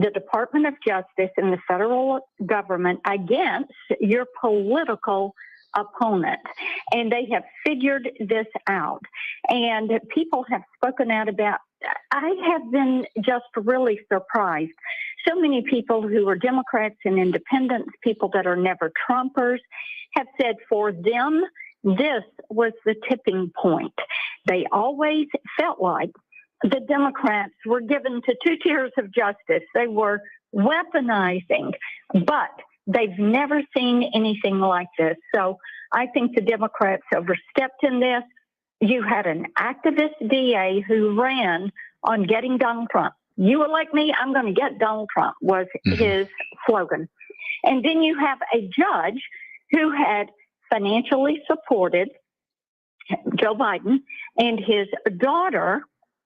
the Department of Justice and the federal government against your political opponent. And they have figured this out. And people have spoken out about, I have been just really surprised. So many people who are Democrats and independents, people that are never Trumpers, have said for them, this was the tipping point. They always felt like the Democrats were given to two tiers of justice. They were weaponizing, but they've never seen anything like this. So I think the Democrats overstepped in this. You had an activist DA who ran on getting Donald Trump. You elect me, I'm going to get Donald Trump, was his slogan. And then you have a judge who had financially supported Joe Biden, and his daughter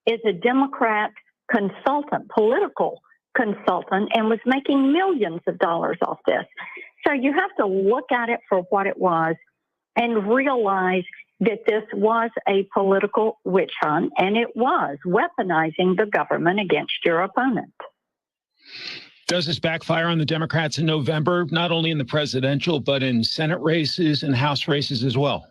is a Democrat consultant, political consultant, and was making millions of dollars off this. So you have to look at it for what it was and realize that this was a political witch hunt, and it was weaponizing the government against your opponent. Does this backfire on the Democrats in November, not only in the presidential, but in Senate races and House races as well?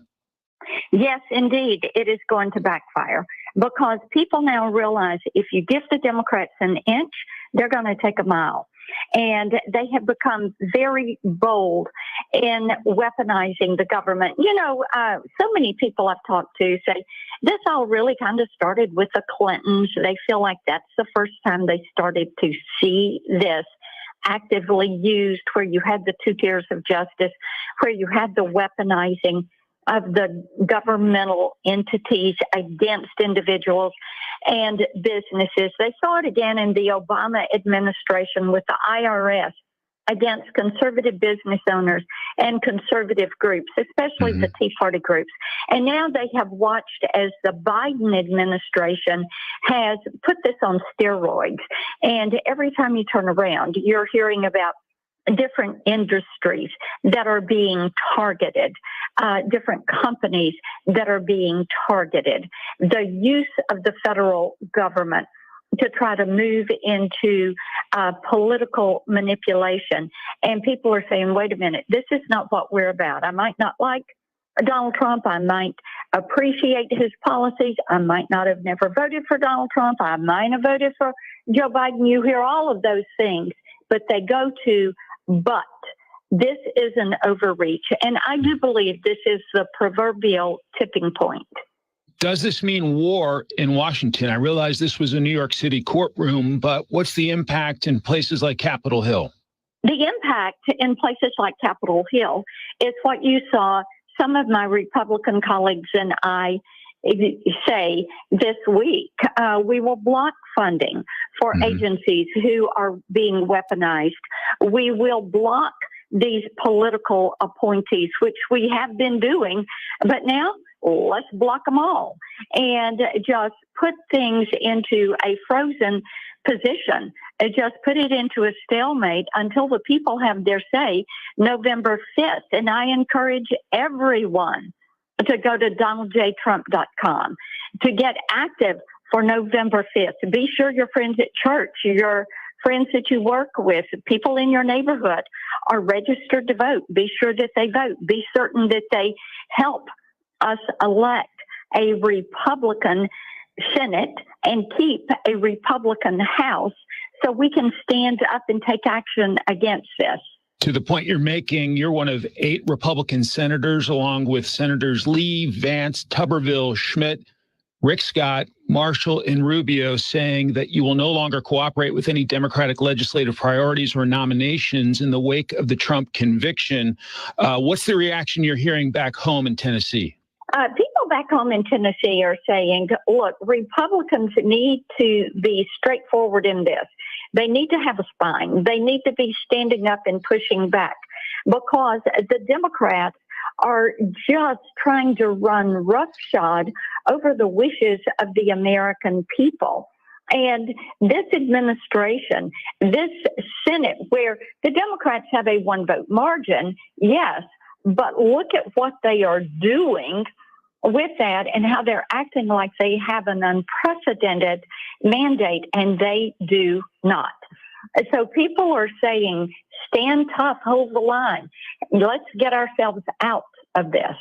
Yes, indeed, it is going to backfire because people now realize if you give the Democrats an inch, they're going to take a mile. And they have become very bold in weaponizing the government. You know, so many people I've talked to say this all really kind of started with the Clintons. They feel like that's the first time they started to see this actively used, where you had the two tiers of justice, where you had the weaponizing of the governmental entities against individuals and businesses. They saw it again in the Obama administration with the IRS against conservative business owners and conservative groups, especially the Tea Party groups. And now they have watched as the Biden administration has put this on steroids. And every time you turn around, you're hearing about different industries that are being targeted, different companies that are being targeted, the use of the federal government to try to move into political manipulation. And people are saying, wait a minute, this is not what we're about. I might not like Donald Trump. I might appreciate his policies. I might not have never voted for Donald Trump. I might have voted for Joe Biden. You hear all of those things, but they go to, but this is an overreach. And I do believe this is the proverbial tipping point. Does this mean war in Washington? I realize this was a New York City courtroom, but what's the impact in places like Capitol Hill? The impact in places like Capitol Hill is what you saw some of my Republican colleagues and I say this week. We will block funding for agencies who are being weaponized. We will block these political appointees, which we have been doing, but now let's block them all and just put things into a frozen position. Just put it into a stalemate until the people have their say November 5th. And I encourage everyone to go to donaldjtrump.com to get active for November 5th. Be sure your friends at church, your friends that you work with, people in your neighborhood are registered to vote. Be sure that they vote. Be certain that they help us elect a Republican Senate and keep a Republican House so we can stand up and take action against this. To the point you're making, you're one of 8 Republican senators, along with Senators Lee, Vance, Tuberville, Schmidt, Rick Scott, Marshall, and Rubio, saying that you will no longer cooperate with any Democratic legislative priorities or nominations in the wake of the Trump conviction. What's the reaction you're hearing back home in Tennessee? People back home in Tennessee are saying, look, Republicans need to be straightforward in this. They need to have a spine. They need to be standing up and pushing back because the Democrats are just trying to run roughshod over the wishes of the American people. And this administration, this Senate, where the Democrats have a 1-vote margin, yes, but look at what they are doing with that and how they're acting like they have an unprecedented mandate, and they do not. So people are saying, stand tough, hold the line. Let's get ourselves out of this.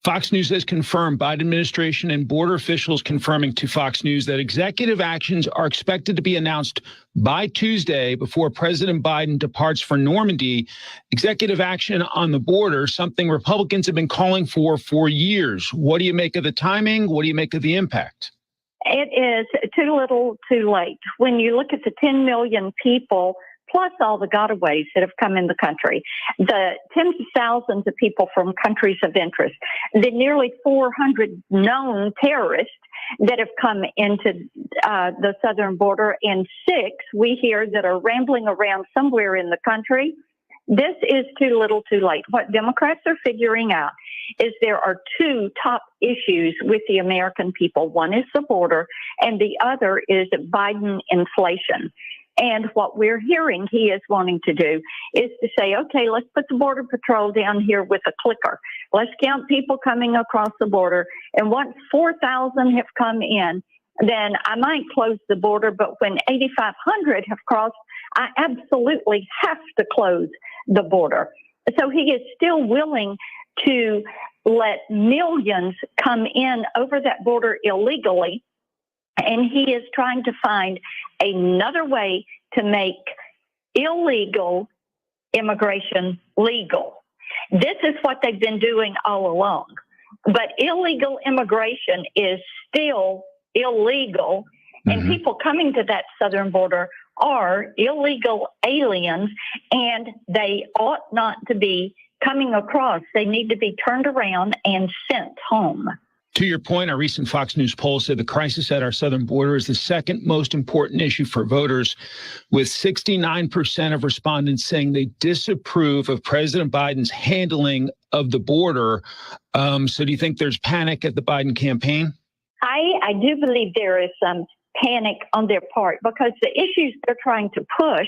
Fox News has confirmed, Biden administration and border officials confirming to Fox News that executive actions are expected to be announced by Tuesday before President Biden departs for Normandy. Executive action on the border, something Republicans have been calling for years. What do you make of the timing? What do you make of the impact? It is too little, too late. When you look at the 10 million people, plus all the gotaways that have come in the country, the tens of thousands of people from countries of interest, the nearly 400 known terrorists that have come into the southern border, and 6 we hear that are rambling around somewhere in the country. This is too little, too late. What Democrats are figuring out is there are 2 top issues with the American people. One is the border, and the other is Biden inflation. And what we're hearing he is wanting to do is to say, okay, let's put the Border Patrol down here with a clicker. Let's count people coming across the border. And once 4,000 have come in, then I might close the border. But when 8,500 have crossed, I absolutely have to close the border. So he is still willing to let millions come in over that border illegally. And he is trying to find another way to make illegal immigration legal. This is what they've been doing all along. But illegal immigration is still illegal. And people coming to that southern border are illegal aliens, and they ought not to be coming across. They need to be turned around and sent home. To your point, a recent Fox News poll said the crisis at our southern border is the second most important issue for voters, with 69% of respondents saying they disapprove of President Biden's handling of the border. So do you think there's panic at the Biden campaign? I do believe there is some panic on their part because the issues they're trying to push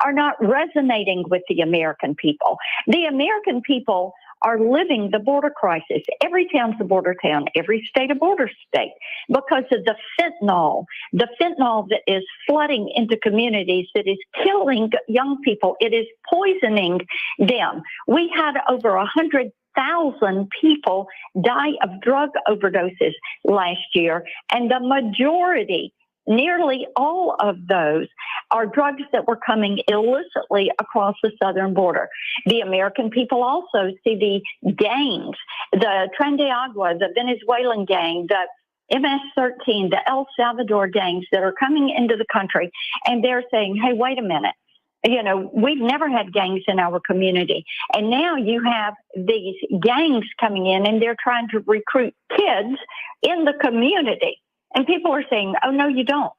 are not resonating with the American people. The American people are living the border crisis. Every town's a border town, every state a border state, because of the fentanyl that is flooding into communities, that is killing young people. It is poisoning them. We had over 100,000 people die of drug overdoses last year, and the majority, nearly all of those, are drugs that were coming illicitly across the southern border. The American people also see the gangs, the Candeub, the Venezuelan gang, the MS-13, the El Salvador gangs that are coming into the country, and they're saying, hey, wait a minute. You know, we've never had gangs in our community. And now you have these gangs coming in, and they're trying to recruit kids in the community. And people are saying, oh, no, you don't.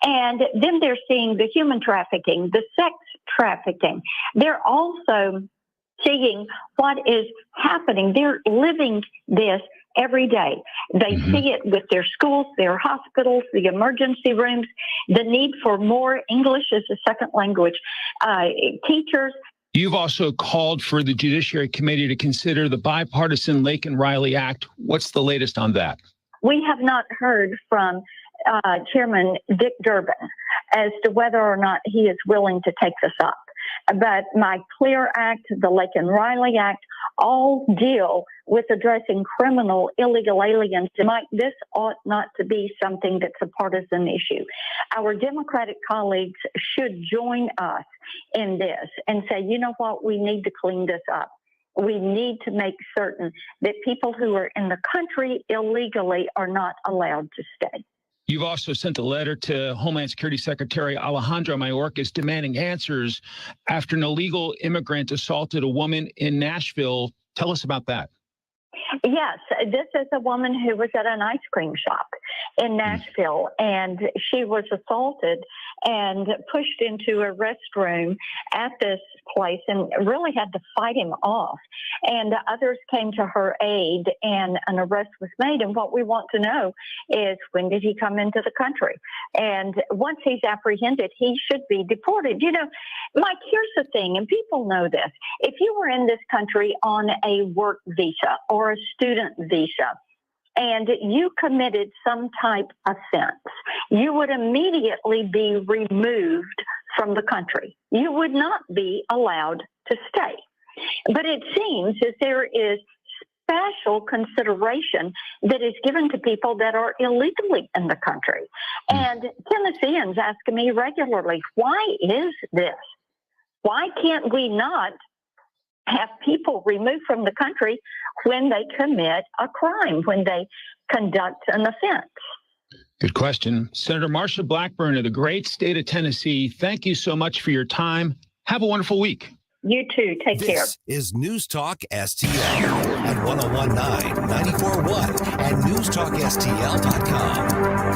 And then they're seeing the human trafficking, the sex trafficking. They're also seeing what is happening. They're living this every day. They see it with their schools, their hospitals, the emergency rooms, the need for more English as a second language teachers. You've also called for the Judiciary Committee to consider the bipartisan Lake and Reilly Act. What's the latest on that? We have not heard from Chairman Dick Durbin as to whether or not he is willing to take this up. But my Clear Act, the Lake and Reilly Act, all deal with addressing criminal illegal aliens. This ought not to be something that's a partisan issue. Our Democratic colleagues should join us in this and say, you know what, we need to clean this up. We need to make certain that people who are in the country illegally are not allowed to stay. You've also sent a letter to Homeland Security Secretary Alejandro Mayorkas demanding answers after an illegal immigrant assaulted a woman in Nashville. Tell us about that. Yes, this is a woman who was at an ice cream shop in Nashville, and she was assaulted and pushed into a restroom at this place and really had to fight him off. And others came to her aid, and an arrest was made. And what we want to know is, when did he come into the country? And once he's apprehended, he should be deported. You know, Mike, here's the thing, and people know this. If you were in this country on a work visa or a student visa, and you committed some type of offense, you would immediately be removed from the country. You would not be allowed to stay. But it seems that there is special consideration that is given to people that are illegally in the country. And Tennesseans ask me regularly, why is this? Why can't we not have people removed from the country when they commit a crime, when they conduct an offense? Good question. Senator Marsha Blackburn of the great state of Tennessee, thank you so much for your time. Have a wonderful week. You too. Take care. This is News Talk STL at 1019, 94.1 and newstalkstl.com.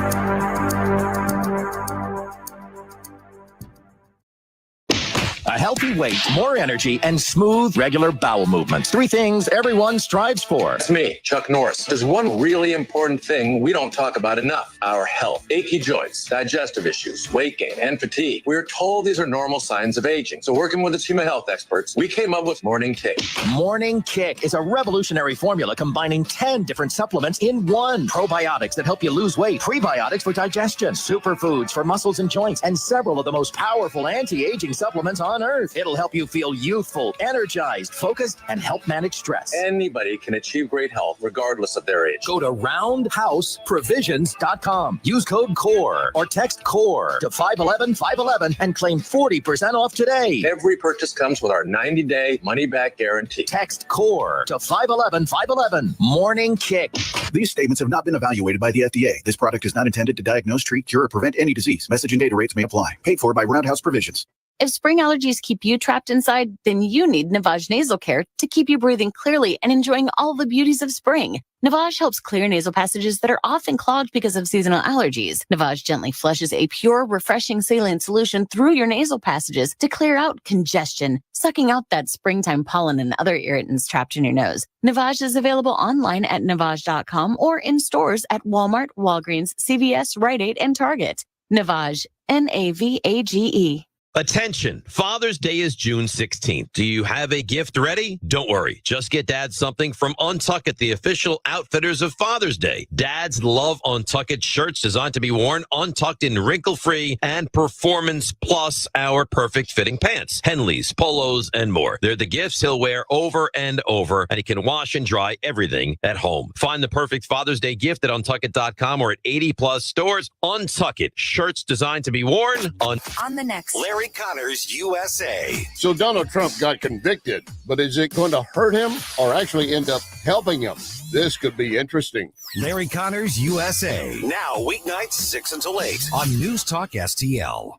A healthy weight, more energy, and smooth, regular bowel movements. 3 things everyone strives for. It's me, Chuck Norris. There's one really important thing we don't talk about enough: our health. Achy joints, digestive issues, weight gain, and fatigue. We're told these are normal signs of aging. So working with a team of health experts, we came up with Morning Kick. Morning Kick is a revolutionary formula combining 10 different supplements in one. Probiotics that help you lose weight, prebiotics for digestion, superfoods for muscles and joints, and several of the most powerful anti-aging supplements on earth. It'll help you feel youthful, energized, focused, and help manage stress. Anybody can achieve great health regardless of their age. Go to roundhouseprovisions.com. Use code CORE or text CORE to 511-511 and claim 40% off today. Every purchase comes with our 90-day money-back guarantee. Text CORE to 511-511. Morning Kick. These statements have not been evaluated by the FDA. This product is not intended to diagnose, treat, cure, or prevent any disease. Message and data rates may apply. Paid for by Roundhouse Provisions. If spring allergies keep you trapped inside, then you need Navage Nasal Care to keep you breathing clearly and enjoying all the beauties of spring. Navage helps clear nasal passages that are often clogged because of seasonal allergies. Navage gently flushes a pure, refreshing saline solution through your nasal passages to clear out congestion, sucking out that springtime pollen and other irritants trapped in your nose. Navage is available online at Navage.com or in stores at Walmart, Walgreens, CVS, Rite Aid, and Target. Navage, Navage. Attention, Father's Day is June 16th. Do you have a gift ready? Don't worry. Just get Dad something from Untuckit, the official outfitters of Father's Day. Dads love Untuckit shirts designed to be worn untucked in wrinkle-free and performance plus our perfect fitting pants, Henleys, polos, and more. They're the gifts he'll wear over and over, and he can wash and dry everything at home. Find the perfect Father's Day gift at Untuckit.com or at 80-plus stores. Untuckit, shirts designed to be worn on the next Larry Connors, USA. So Donald Trump got convicted, but is it going to hurt him or actually end up helping him? This could be interesting. Larry Connors, USA. Now, weeknights 6 until 8 on News Talk STL.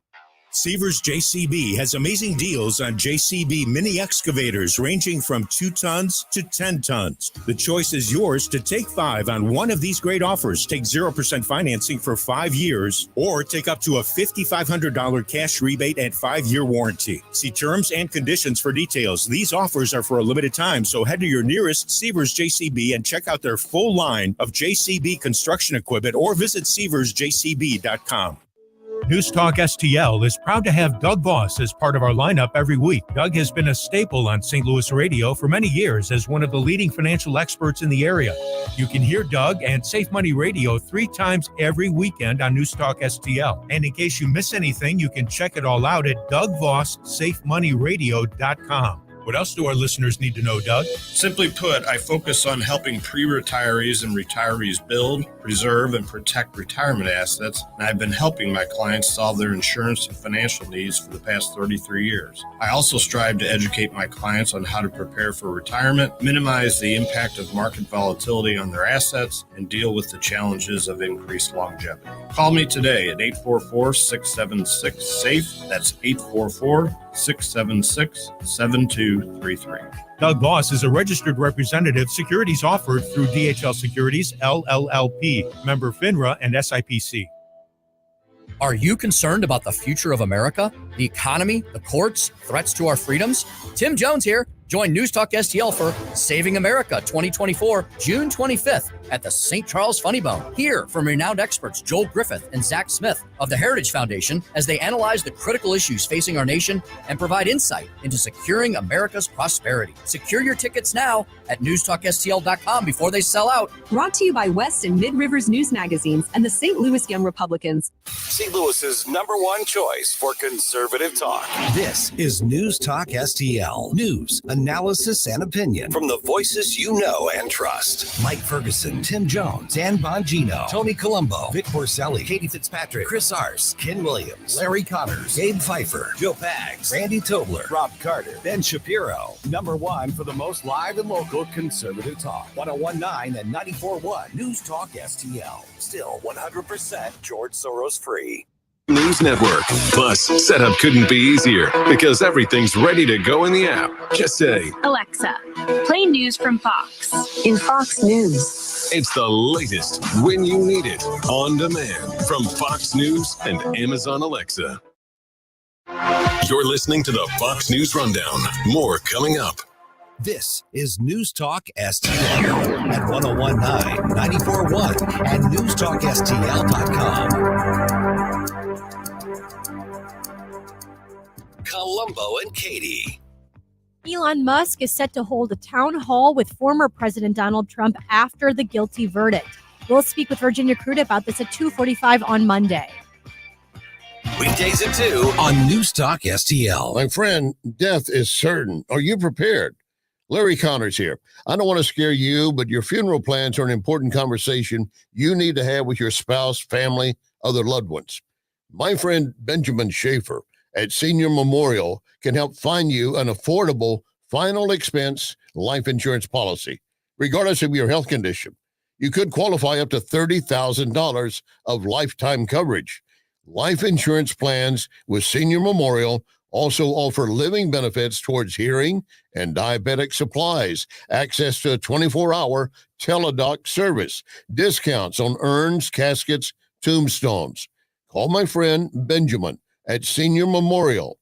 Seavers JCB has amazing deals on JCB mini excavators ranging from 2 tons to 10 tons. The choice is yours to take 5 on one of these great offers. Take 0% financing for 5 years or take up to a $5,500 cash rebate and 5-year warranty. See terms and conditions for details. These offers are for a limited time, so head to your nearest Seavers JCB and check out their full line of JCB construction equipment or visit SeaversJCB.com. News Talk STL is proud to have Doug Voss as part of our lineup every week. Doug has been a staple on St. Louis radio for many years as one of the leading financial experts in the area. You can hear Doug and Safe Money Radio 3 times every weekend on News Talk STL. And in case you miss anything, you can check it all out at DougVossSafeMoneyRadio.com. What else do our listeners need to know, Doug? Simply put, I focus on helping pre-retirees and retirees build, preserve, and protect retirement assets, and I've been helping my clients solve their insurance and financial needs for the past 33 years. I also strive to educate my clients on how to prepare for retirement, minimize the impact of market volatility on their assets, and deal with the challenges of increased longevity. Call me today at 844-676-SAFE. That's 844-676-7233. Doug Voss is a registered representative. Securities offered through DHL Securities, LLLP, member FINRA and SIPC. Are you concerned about the future of America, the economy, the courts, threats to our freedoms? Tim Jones here. Join News Talk STL for Saving America 2024, June 25th at the St. Charles Funny Bone. Hear from renowned experts Joel Griffith and Zach Smith of the Heritage Foundation as they analyze the critical issues facing our nation and provide insight into securing America's prosperity. Secure your tickets now at newstalkstl.com before they sell out. Brought to you by West and Mid-Rivers News Magazines and the St. Louis Young Republicans. St. Louis's #1 choice for conservative talk. This is News Talk STL. News, analysis, and opinion from the voices you know and trust. Mike Ferguson, Tim Jones, Dan Bongino, Tony Colombo, Vic Borselli, Katie Fitzpatrick, Chris Arce, Ken Williams, Larry Connors, Gabe Pfeiffer, Joe Pags, Randy Tobler, Rob Carter, Ben Shapiro. #1 for the most live and local conservative talk. 101.9 and 94.1 News Talk STL. Still 100% George Soros free. News Network. Plus, setup couldn't be easier because everything's ready to go in the app. Just say, Alexa, play news from Fox. In Fox News. It's the latest when you need it, on demand from Fox News and Amazon Alexa. You're listening to the Fox News Rundown. More coming up. This is News Talk STL at 101.9, 94.1 and newstalkstl.com. Colombo and Katie. Elon Musk is set to hold a town hall with former President Donald Trump after the guilty verdict. We'll speak with Virginia Crude about this at 2:45 on Monday. Weekdays at 2 on News Talk STL. My friend, death is certain. Are you prepared? Larry Connors here. I don't want to scare you, but your funeral plans are an important conversation you need to have with your spouse, family, other loved ones. My friend Benjamin Schaefer at Senior Memorial can help find you an affordable final expense life insurance policy, regardless of your health condition. You could qualify up to $30,000 of lifetime coverage. Life insurance plans with Senior Memorial also offer living benefits towards hearing and diabetic supplies, access to a 24-hour teledoc service, discounts on urns, caskets, tombstones. Call my friend Benjamin at Senior Memorial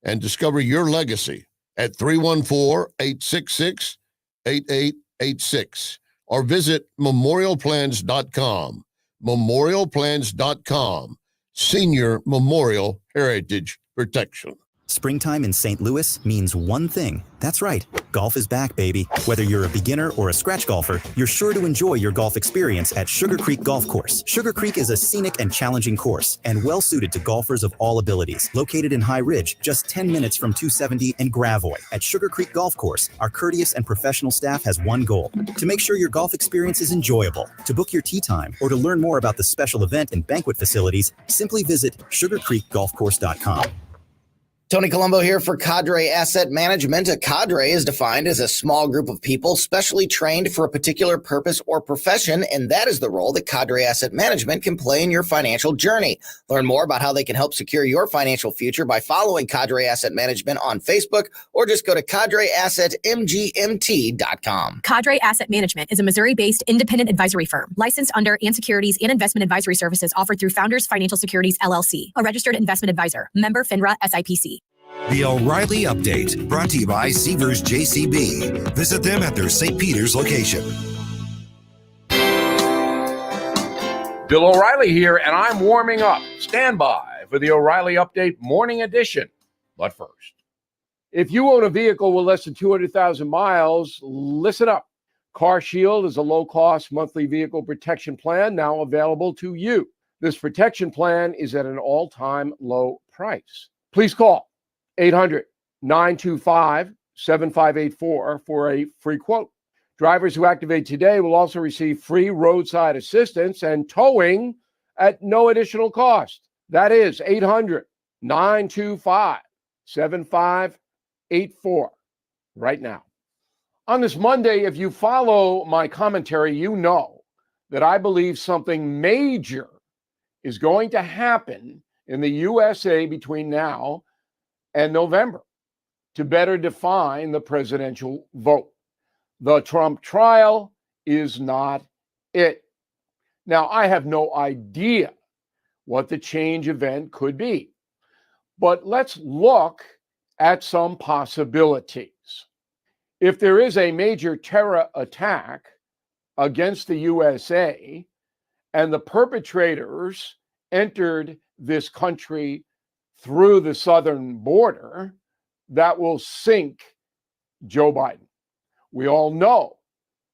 and discover your legacy at 314-866-8886 or visit memorialplans.com. Memorialplans.com. Senior Memorial Heritage Protection. Springtime in St. Louis means one thing. That's right. Golf is back, baby. Whether you're a beginner or a scratch golfer, you're sure to enjoy your golf experience at Sugar Creek Golf Course. Sugar Creek is a scenic and challenging course and well suited to golfers of all abilities. Located in High Ridge, just 10 minutes from 270 and Gravois. At Sugar Creek Golf Course, our courteous and professional staff has one goal: to make sure your golf experience is enjoyable. To book your tee time or to learn more about the special event and banquet facilities, simply visit sugarcreekgolfcourse.com. Tony Colombo here for Cadre Asset Management. A cadre is defined as a small group of people specially trained for a particular purpose or profession, and that is the role that Cadre Asset Management can play in your financial journey. Learn more about how they can help secure your financial future by following Cadre Asset Management on Facebook or just go to cadreassetmgmt.com. Cadre Asset Management is a Missouri-based independent advisory firm licensed under and securities and investment advisory services offered through Founders Financial Securities, LLC, a registered investment advisor, member FINRA SIPC. The O'Reilly Update, brought to you by Seavers JCB. Visit them at their St. Peter's location. Bill O'Reilly here, and I'm warming up. Stand by for the O'Reilly Update Morning Edition. But first, if you own a vehicle with less than 200,000 miles, listen up. Car Shield is a low-cost monthly vehicle protection plan now available to you. This protection plan is at an all-time low price. Please call 800-925-7584 for a free quote. Drivers who activate today will also receive free roadside assistance and towing at no additional cost. That is 800-925-7584 right now. On this Monday, if you follow my commentary, you know that I believe something major is going to happen in the USA between now and November to better define the presidential vote. The Trump trial is not it. Now, I have no idea what the change event could be, but let's look at some possibilities. If there is a major terror attack against the USA and the perpetrators entered this country through the southern border, that will sink Joe Biden. We all know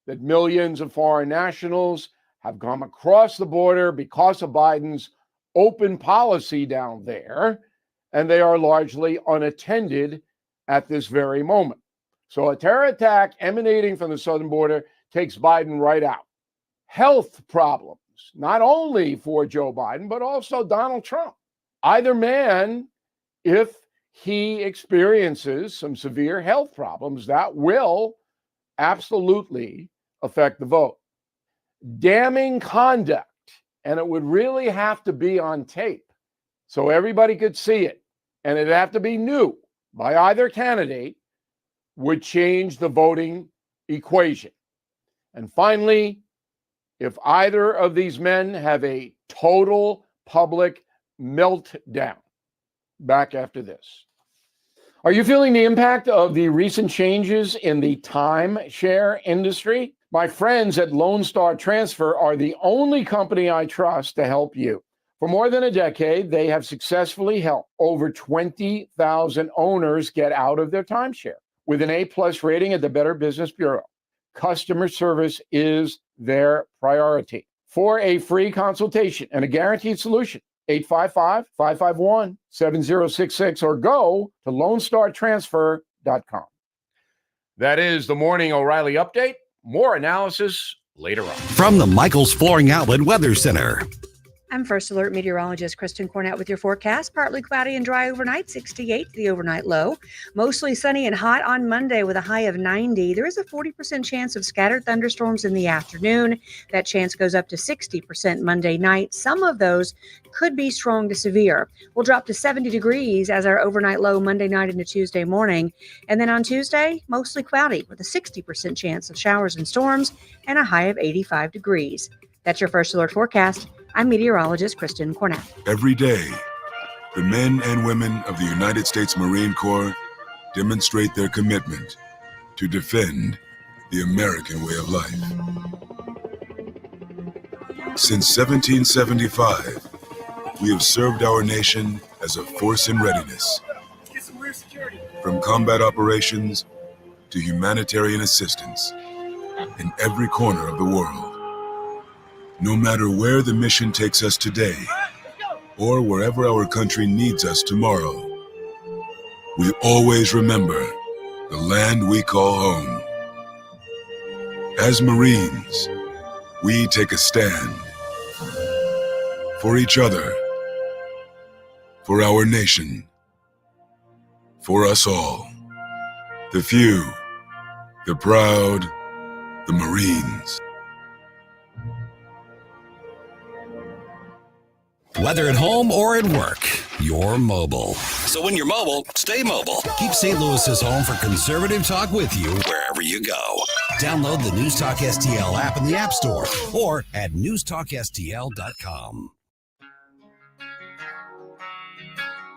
that millions of foreign nationals have come across the border because of Biden's open policy down there, and they are largely unattended at this very moment. So a terror attack emanating from the southern border takes Biden right out. Health problems, not only for Joe Biden, but also Donald Trump. Either man, if he experiences some severe health problems, that will absolutely affect the vote. Damning conduct, and it would really have to be on tape so everybody could see it, and it'd have to be new by either candidate, would change the voting equation. And finally, if either of these men have a total public meltdown. Back after this. Are you feeling the impact of the recent changes in the timeshare industry? My friends at Lone Star Transfer are the only company I trust to help you. For more than a decade, they have successfully helped over 20,000 owners get out of their timeshare with an A+ rating at the Better Business Bureau. Customer service is their priority. For a free consultation and a guaranteed solution, 855-551-7066 or go to LoneStarTransfer.com. That is the Morning O'Reilly Update. More analysis later on. From the Michaels Flooring Outlet Weather Center. I'm First Alert Meteorologist Kristen Cornett with your forecast. Partly cloudy and dry overnight, 68 the overnight low. Mostly sunny and hot on Monday with a high of 90. There is a 40% chance of scattered thunderstorms in the afternoon. That chance goes up to 60% Monday night. Some of those could be strong to severe. We'll drop to 70 degrees as our overnight low Monday night into Tuesday morning. And then on Tuesday, mostly cloudy with a 60% chance of showers and storms and a high of 85 degrees. That's your First Alert forecast. I'm meteorologist Kristen Cornett. Every day, the men and women of the United States Marine Corps demonstrate their commitment to defend the American way of life. Since 1775, we have served our nation as a force in readiness. From combat operations to humanitarian assistance in every corner of the world. No matter where the mission takes us today, or wherever our country needs us tomorrow, we always remember the land we call home. As Marines, we take a stand for each other, for our nation, for us all. The few, the proud, the Marines. Whether at home or at work, you're mobile. So when you're mobile, stay mobile. Keep St. Louis's home for conservative talk with you wherever you go. Download the News Talk STL app in the App Store or at newstalkstl.com.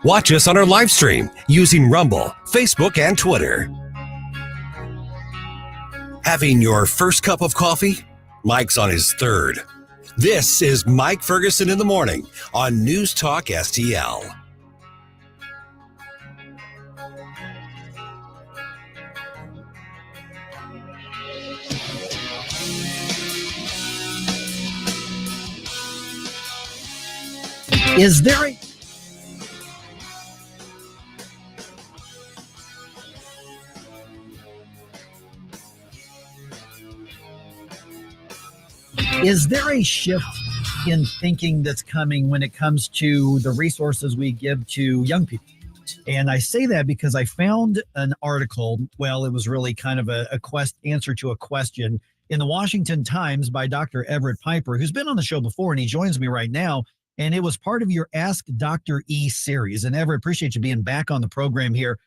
Watch us on our live stream using Rumble, Facebook, and Twitter. Having your first cup of coffee? Mike's on his third. This is Mike Ferguson in the morning on News Talk STL. Is there a Is there a shift in thinking that's coming when it comes to the resources we give to young people? And I say that because I found an article, well, it was really kind of a answer to a question in the Washington Times by Dr. Everett Piper, who's been on the show before, and he joins me right now. And it was part of your Ask Dr. E series. And Everett, appreciate you being back on the program here.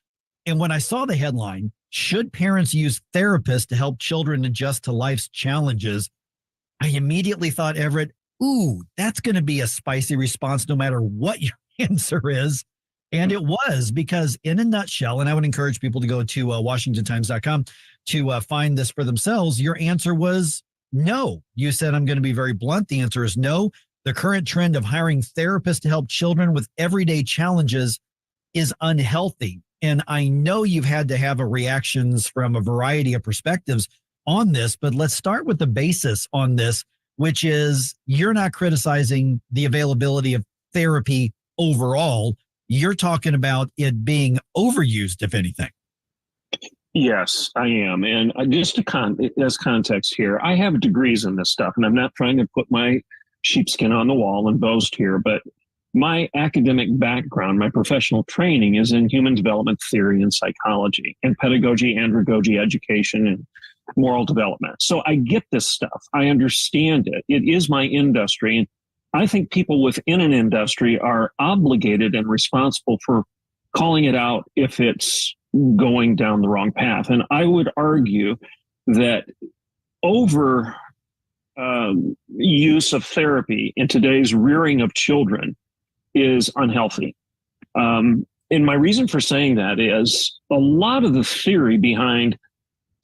And when I saw the headline, should parents use therapists to help children adjust to life's challenges? I immediately thought, Everett, ooh, that's going to be a spicy response no matter what your answer is. And it was, because in a nutshell, and I would encourage people to go to WashingtonTimes.com to find this for themselves, your answer was No. You said I'm going to be very blunt. The answer is no. The current trend of hiring therapists to help children with everyday challenges is unhealthy. And I know you've had to have reactions from a variety of perspectives on this, but let's start with the basis on this, which is you're not criticizing the availability of therapy overall. You're talking about it being overused, if anything. Yes, I am. And just as context here, I have degrees in this stuff, and I'm not trying to put my sheepskin on the wall and boast here, but my academic background, my professional training is in human development theory and psychology and pedagogy, andragogy, education, and moral development. So I get this stuff. I understand it. It is my industry. And I think people within an industry are obligated and responsible for calling it out if it's going down the wrong path. And I would argue that use of therapy in today's rearing of children is unhealthy. And my reason for saying that is a lot of the theory behind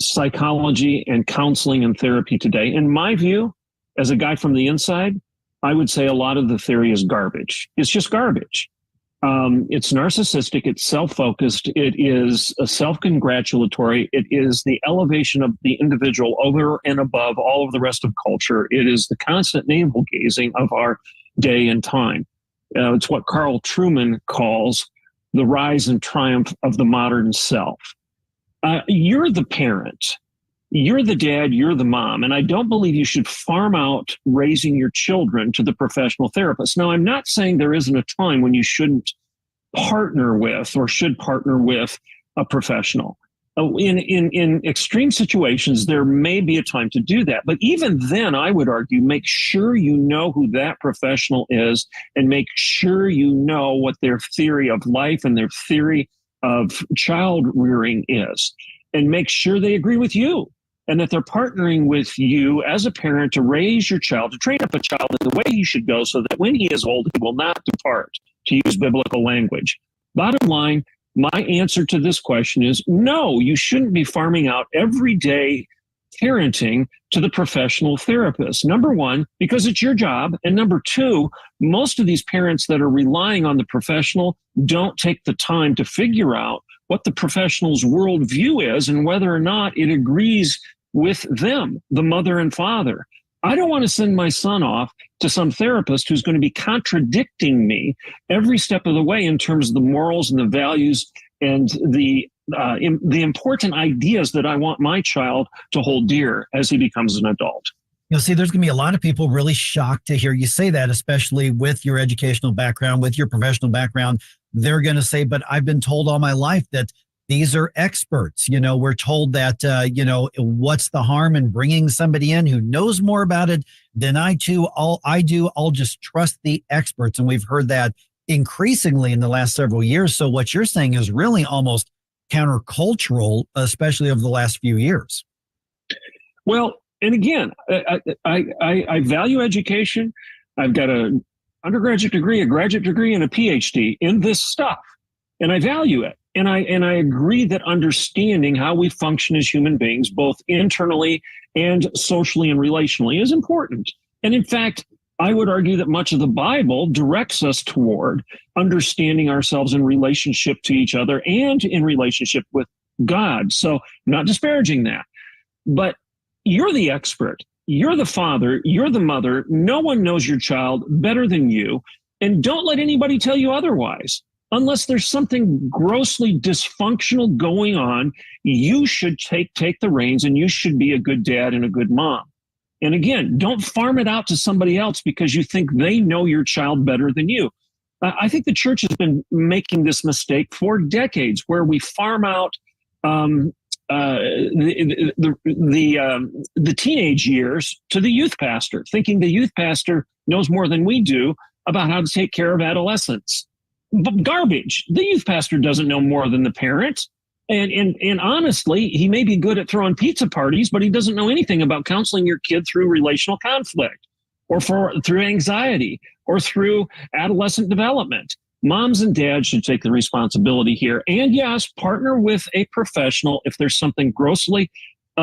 psychology and counseling and therapy today, in my view, as a guy from the inside, I would say a lot of the theory is garbage. It's just garbage. It's narcissistic. It's self-focused. It is self-congratulatory. It is the elevation of the individual over and above all of the rest of culture. It is the constant navel-gazing of our day and time. It's what Carl Truman calls the rise and triumph of the modern self. You're the parent. You're the dad, you're the mom, and I don't believe you should farm out raising your children to the professional therapist. Now, I'm not saying there isn't a time when you shouldn't partner with or should partner with a professional. In extreme situations, there may be a time to do that. But even then, I would argue, make sure you know who that professional is and make sure you know what their theory of life and their theory of child rearing is. And make sure they agree with you and that they're partnering with you as a parent to raise your child, to train up a child in the way he should go so that when he is old, he will not depart, to use biblical language. Bottom line, my answer to this question is no, you shouldn't be farming out everyday parenting to the professional therapist. Number one, because it's your job. And number two, most of these parents that are relying on the professional don't take the time to figure out what the professional's worldview is and whether or not it agrees with them, the mother and father. I don't want to send my son off to some therapist who's going to be contradicting me every step of the way in terms of the morals and the values and the important ideas that I want my child to hold dear as he becomes an adult. You'll see there's going to be a lot of people really shocked to hear you say that, especially with your educational background, with your professional background. They're going to say, but I've been told all my life that these are experts. You know, we're told that, what's the harm in bringing somebody in who knows more about it than I do? I'll just trust the experts. And we've heard that increasingly in the last several years. So what you're saying is really almost countercultural, especially over the last few years. Well, and again, I value education. I've got an undergraduate degree, a graduate degree, and a PhD in this stuff, and I value it. And I agree that understanding how we function as human beings, both internally and socially and relationally, is important. And in fact, I would argue that much of the Bible directs us toward understanding ourselves in relationship to each other and in relationship with God. So I'm not disparaging that, but you're the expert. You're the father. You're the mother. No one knows your child better than you. And don't let anybody tell you otherwise. Unless there's something grossly dysfunctional going on, you should take the reins and you should be a good dad and a good mom. And again, don't farm it out to somebody else because you think they know your child better than you. I think the church has been making this mistake for decades where we farm out the teenage years to the youth pastor, thinking the youth pastor knows more than we do about how to take care of adolescents. But garbage. The youth pastor doesn't know more than the parent. And honestly, he may be good at throwing pizza parties, but he doesn't know anything about counseling your kid through relational conflict or through anxiety or through adolescent development. Moms and dads should take the responsibility here. And yes, partner with a professional if there's something grossly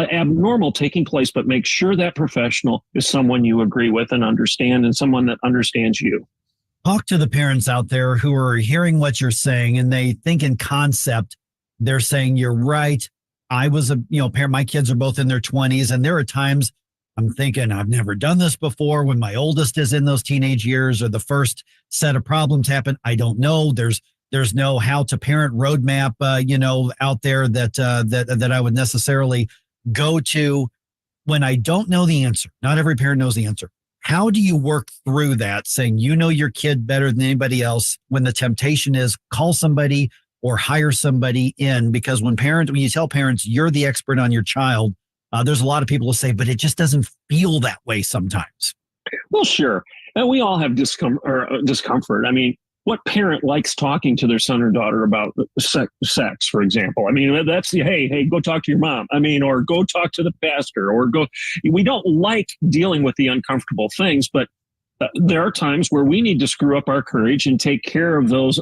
abnormal taking place, but make sure that professional is someone you agree with and understand, and someone that understands you. Talk to the parents out there who are hearing what you're saying and they think in concept. They're saying, you're right. I was a parent. My kids are both in their 20s. And there are times I'm thinking, I've never done this before. When my oldest is in those teenage years or the first set of problems happen, I don't know. There's no how to parent roadmap, out there that I would necessarily go to when I don't know the answer. Not every parent knows the answer. How do you work through that, saying you know your kid better than anybody else, when the temptation is call somebody or hire somebody in? Because when you tell parents you're the expert on your child, there's a lot of people who say, but it just doesn't feel that way sometimes. Well, sure. And we all have discomfort. I mean, what parent likes talking to their son or daughter about sex, for example? I mean, that's hey, go talk to your mom. I mean, or go talk to the pastor, or go. We don't like dealing with the uncomfortable things, but there are times where we need to screw up our courage and take care of those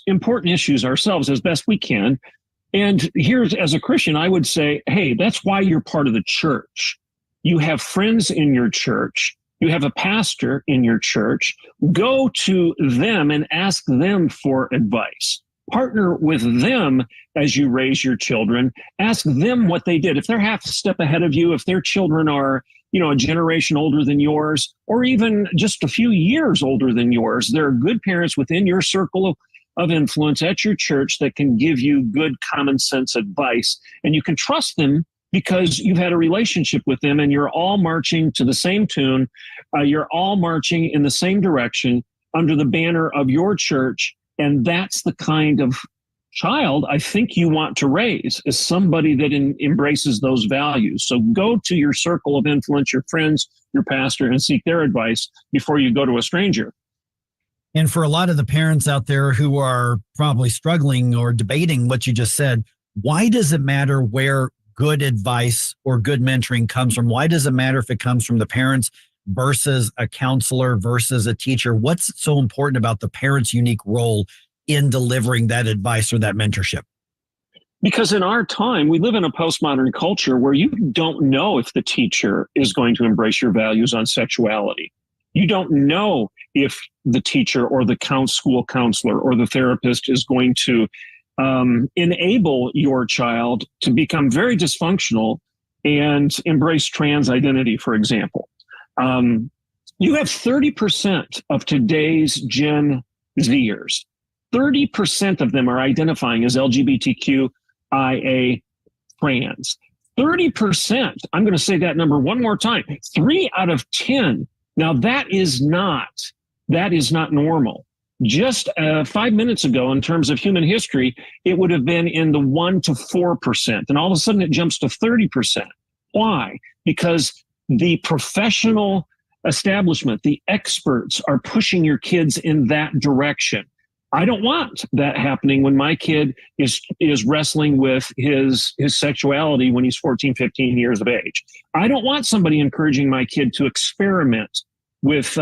important issues ourselves as best we can. And here, as a Christian, I would say, hey, that's why you're part of the church. You have friends in your church. You have a pastor in your church. Go to them and ask them for advice. Partner with them as you raise your children. Ask them what they did. If they're half a step ahead of you, if their children are, a generation older than yours, or even just a few years older than yours, there are good parents within your circle of influence at your church that can give you good common sense advice. And you can trust them because you've had a relationship with them and you're all marching to the same tune. You're all marching in the same direction under the banner of your church. And that's the kind of child I think you want to raise, is somebody that embraces those values. So go to your circle of influence, your friends, your pastor, and seek their advice before you go to a stranger. And for a lot of the parents out there who are probably struggling or debating what you just said, why does it matter where good advice or good mentoring comes from? Why does it matter if it comes from the parents versus a counselor versus a teacher? What's so important about the parent's unique role in delivering that advice or that mentorship? Because in our time, we live in a postmodern culture where you don't know if the teacher is going to embrace your values on sexuality. You don't know if the teacher or the school counselor or the therapist is going to enable your child to become very dysfunctional and embrace trans identity, for example. You have 30% of today's Gen Zers. 30% of them are identifying as LGBTQIA trans. 30%, I'm going to say that number one more time, 3 out of 10. Now that is not normal. Just 5 minutes ago, in terms of human history, it would have been in the 1 to 4%. And all of a sudden it jumps to 30%. Why? Because the professional establishment, the experts are pushing your kids in that direction. I don't want that happening when my kid is wrestling with his sexuality when he's 14, 15 years of age. I don't want somebody encouraging my kid to experiment with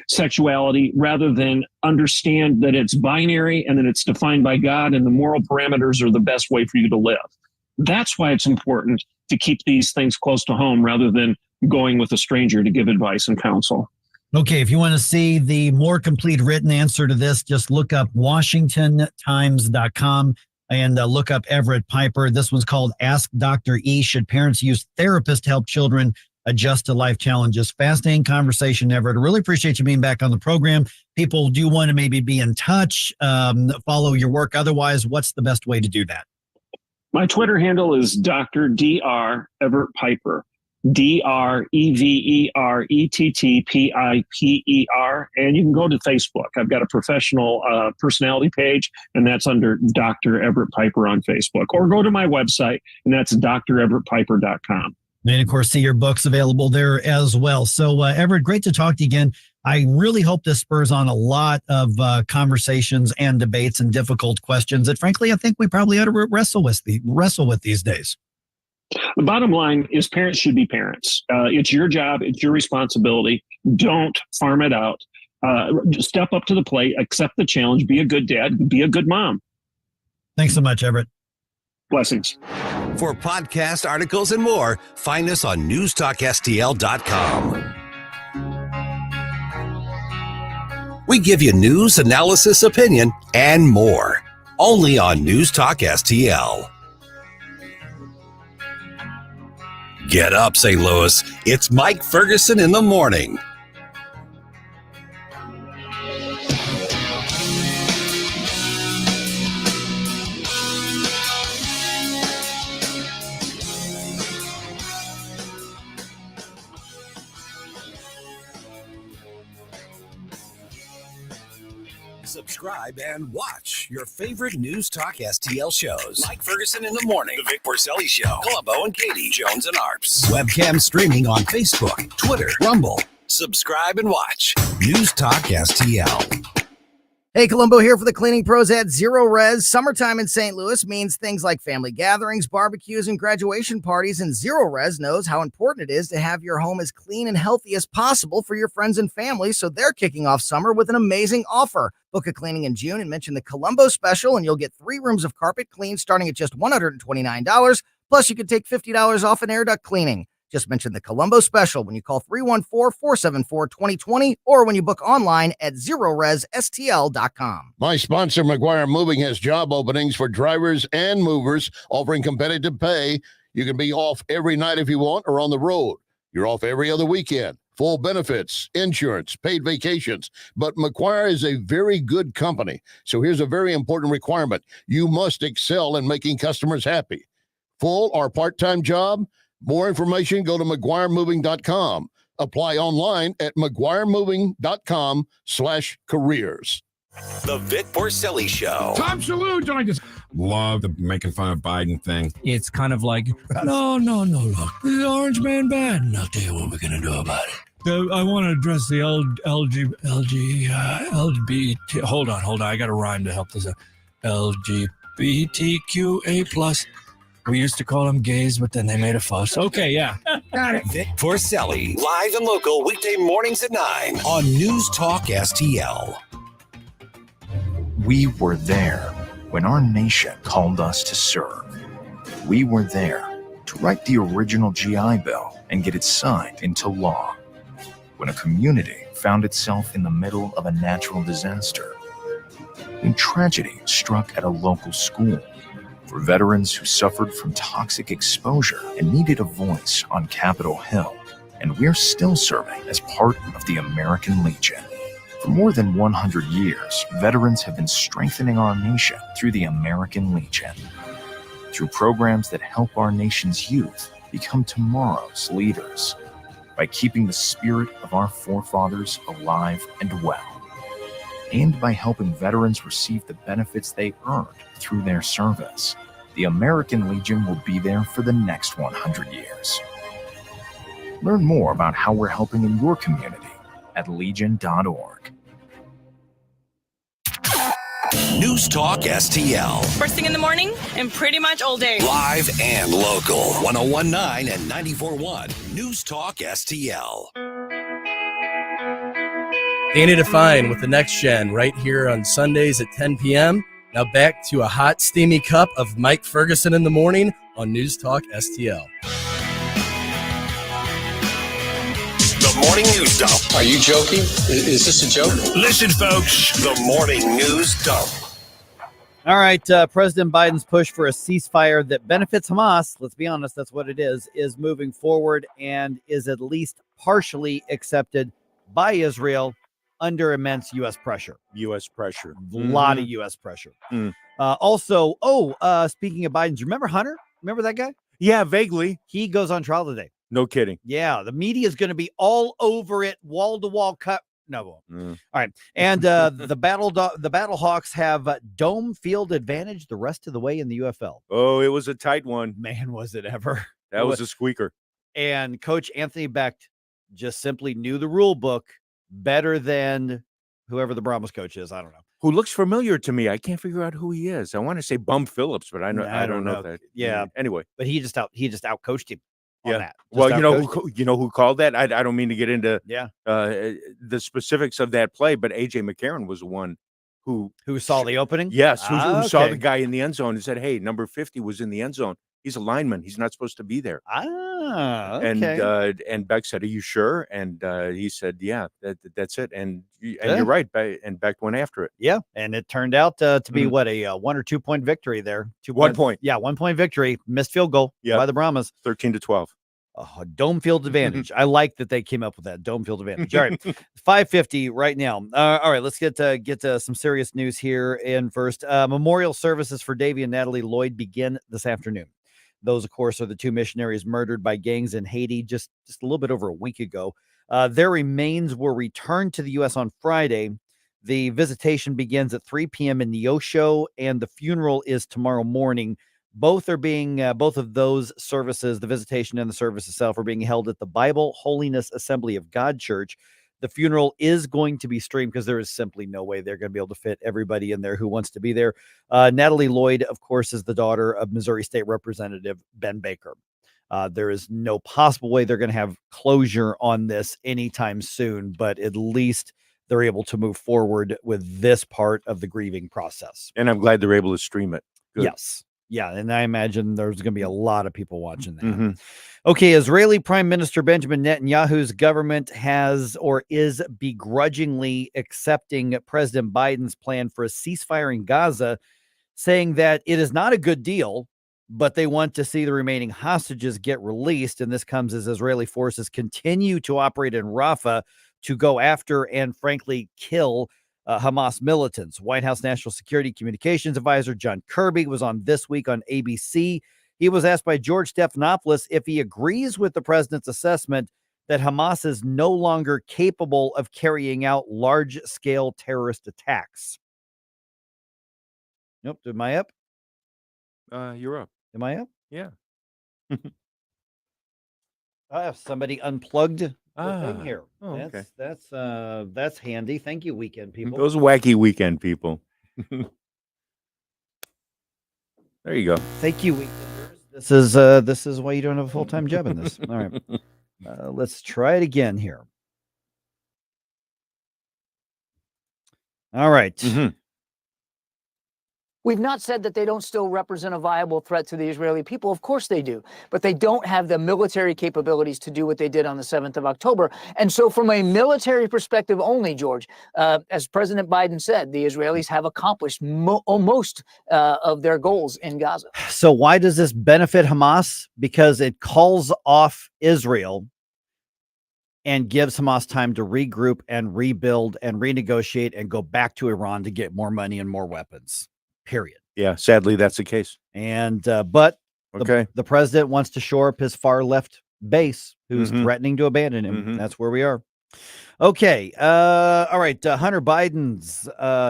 sexuality rather than understand that it's binary and that it's defined by God and the moral parameters are the best way for you to live. That's why it's important to keep these things close to home rather than going with a stranger to give advice and counsel. Okay, if you want to see the more complete written answer to this, just look up WashingtonTimes.com and look up Everett Piper. This one's called Ask Dr. E. Should parents use therapists to help children adjust to life challenges? Fascinating conversation, Everett. I really appreciate you being back on the program. People do want to maybe be in touch, follow your work. Otherwise, what's the best way to do that? My Twitter handle is Dr. Dr. Everett Piper. DrEverettPiper. And you can go to Facebook. I've got a professional personality page, and that's under Dr. Everett Piper on Facebook. Or go to my website, and that's dreverettpiper.com. And, of course, see your books available there as well. So, Everett, great to talk to you again. I really hope this spurs on a lot of conversations and debates and difficult questions that, frankly, I think we probably ought to wrestle with these days. The bottom line is parents should be parents. It's your job. It's your responsibility. Don't farm it out. Step up to the plate, accept the challenge, be a good dad, be a good mom. Thanks so much, Everett. Blessings. For podcast articles and more, find us on newstalkstl.com. We give you news, analysis, opinion, and more. Only on News Talk STL. Get up, St. Louis. It's Mike Ferguson in the morning. Subscribe and watch your favorite News Talk STL shows. Mike Ferguson in the morning, The Vic Porcelli Show, Columbo and Katie, Jones and Arps. Webcam streaming on Facebook, Twitter, Rumble. Subscribe and watch News Talk STL. Hey, Columbo here for the cleaning pros at Zero Res. Summertime in St. Louis means things like family gatherings, barbecues, and graduation parties, and Zero Res knows how important it is to have your home as clean and healthy as possible for your friends and family, so they're kicking off summer with an amazing offer. Book a cleaning in June and mention the Columbo special, and you'll get 3 rooms of carpet cleaned starting at just $129. Plus, you can take $50 off an air duct cleaning. Just mention the Columbo special when you call 314-474-2020 or when you book online at ZeroResSTL.com. My sponsor, McGuire Moving, has job openings for drivers and movers, offering competitive pay. You can be off every night if you want or on the road. You're off every other weekend. Full benefits, insurance, paid vacations. But McGuire is a very good company. So here's a very important requirement. You must excel in making customers happy. Full or part-time job? More information, go to McGuireMoving.com. Apply online at McGuireMoving.com/careers. The Vic Porcelli Show. Tom Salute, I just love the making fun of Biden thing. It's kind of like, no, look, this is Orange Man bad, and I'll tell you what we're going to do about it. I want to address the LGBT, hold on, I got a rhyme to help this out. LGBTQA+. We used to call them gays, but then they made a fuss. Okay, yeah. Got it. Vic Porcelli, live and local, weekday mornings at 9 on News Talk STL. We were there when our nation called us to serve. We were there to write the original GI Bill and get it signed into law. When a community found itself in the middle of a natural disaster. When tragedy struck at a local school. For veterans who suffered from toxic exposure and needed a voice on Capitol Hill. And we're still serving as part of the American Legion. For more than 100 years, veterans have been strengthening our nation through the American Legion. Through programs that help our nation's youth become tomorrow's leaders. By keeping the spirit of our forefathers alive and well. And by helping veterans receive the benefits they earned through their service. The American Legion will be there for the next 100 years. Learn more about how we're helping in your community at legion.org. News Talk STL. First thing in the morning and pretty much all day. Live and local. 101.9 and 94.1. News Talk STL. Danny Define with the Next Gen right here on Sundays at 10 p.m. Now back to a hot, steamy cup of Mike Ferguson in the morning on News Talk STL. The Morning News Dump. Are you joking? Is this a joke? Listen, folks. The Morning News Dump. All right. President Biden's push for a ceasefire that benefits Hamas, let's be honest, that's what it is moving forward and is at least partially accepted by Israel under immense U.S. pressure. U.S. pressure. A lot of U.S. pressure. Also, speaking of Biden's, remember Hunter? Remember that guy? Yeah, vaguely. He goes on trial today. No kidding. Yeah, the media is going to be all over it, wall-to-wall cut. No. All right. And the Battle Hawks have dome field advantage the rest of the way in the UFL. Oh, it was a tight one. Man, was it ever. That was a squeaker. And Coach Anthony Becht just simply knew the rule book better than whoever the Brahmas coach is. I don't know. Who looks familiar to me. I can't figure out who he is. I want to say Bum Phillips, but I don't know that. Yeah. Anyway. But he just outcoached him on that. Well, you know who called that? I don't mean to get into the specifics of that play, but AJ McCarron was the one who saw the opening? Yes, who saw okay. the guy in the end zone and said, "Hey, number 50 was in the end zone. He's a lineman. He's not supposed to be there." Okay. And Beck said, "Are you sure?" And he said, "Yeah, that's it." And Yeah. you're right. And Beck went after it. Yeah, and it turned out to be what, a 1 or 2 point victory there. 1 point. Yeah, 1 point victory. Missed field goal by the Brahmas. 13-12. Dome field advantage. I like that they came up with that dome field advantage. All right, 5:50 right now. All right, let's get to some serious news here. And first, memorial services for Davy and Natalie Lloyd begin this afternoon. Those, of course, are the two missionaries murdered by gangs in Haiti just a little bit over a week ago. Their remains were returned to the U.S. on Friday. The visitation begins at 3 p.m. in Neosho, and the funeral is tomorrow morning. Both of those services, the visitation and the service itself, are being held at the Bible Holiness Assembly of God Church. The funeral is going to be streamed because there is simply no way they're going to be able to fit everybody in there who wants to be there. Natalie Lloyd, of course, is the daughter of Missouri State Representative Ben Baker. There is no possible way they're going to have closure on this anytime soon, but at least they're able to move forward with this part of the grieving process. And I'm glad they're able to stream it. Good. Yes. Yeah, and I imagine there's going to be a lot of people watching that. Mm-hmm. Okay, Israeli Prime Minister Benjamin Netanyahu's government has or is begrudgingly accepting President Biden's plan for a ceasefire in Gaza, saying that it is not a good deal, but they want to see the remaining hostages get released. And this comes as Israeli forces continue to operate in Rafah to go after and, frankly, kill Hamas militants. White House National Security Communications Advisor John Kirby was on This Week on ABC. He was asked by George Stephanopoulos if he agrees with the president's assessment that Hamas is no longer capable of carrying out large-scale terrorist attacks. Nope. Am I up? You're up. Am I up? Yeah. Somebody unplugged the thing here. Oh, okay. That's handy. Thank you, weekend people. Those wacky weekend people. There you go. Thank you, weekenders. This is why you don't have a full-time job in this. All right. Let's try it again here. All right. Mm-hmm. We've not said that they don't still represent a viable threat to the Israeli people. Of course they do. But they don't have the military capabilities to do what they did on the 7th of October. And so from a military perspective only, George, as President Biden said, the Israelis have accomplished most of their goals in Gaza. So why does this benefit Hamas? Because it calls off Israel and gives Hamas time to regroup and rebuild and renegotiate and go back to Iran to get more money and more weapons. Period. Yeah, sadly, that's the case. And but okay, the president wants to shore up his far left base, who's threatening to abandon him. That's where we are. Okay. All right. Hunter Biden's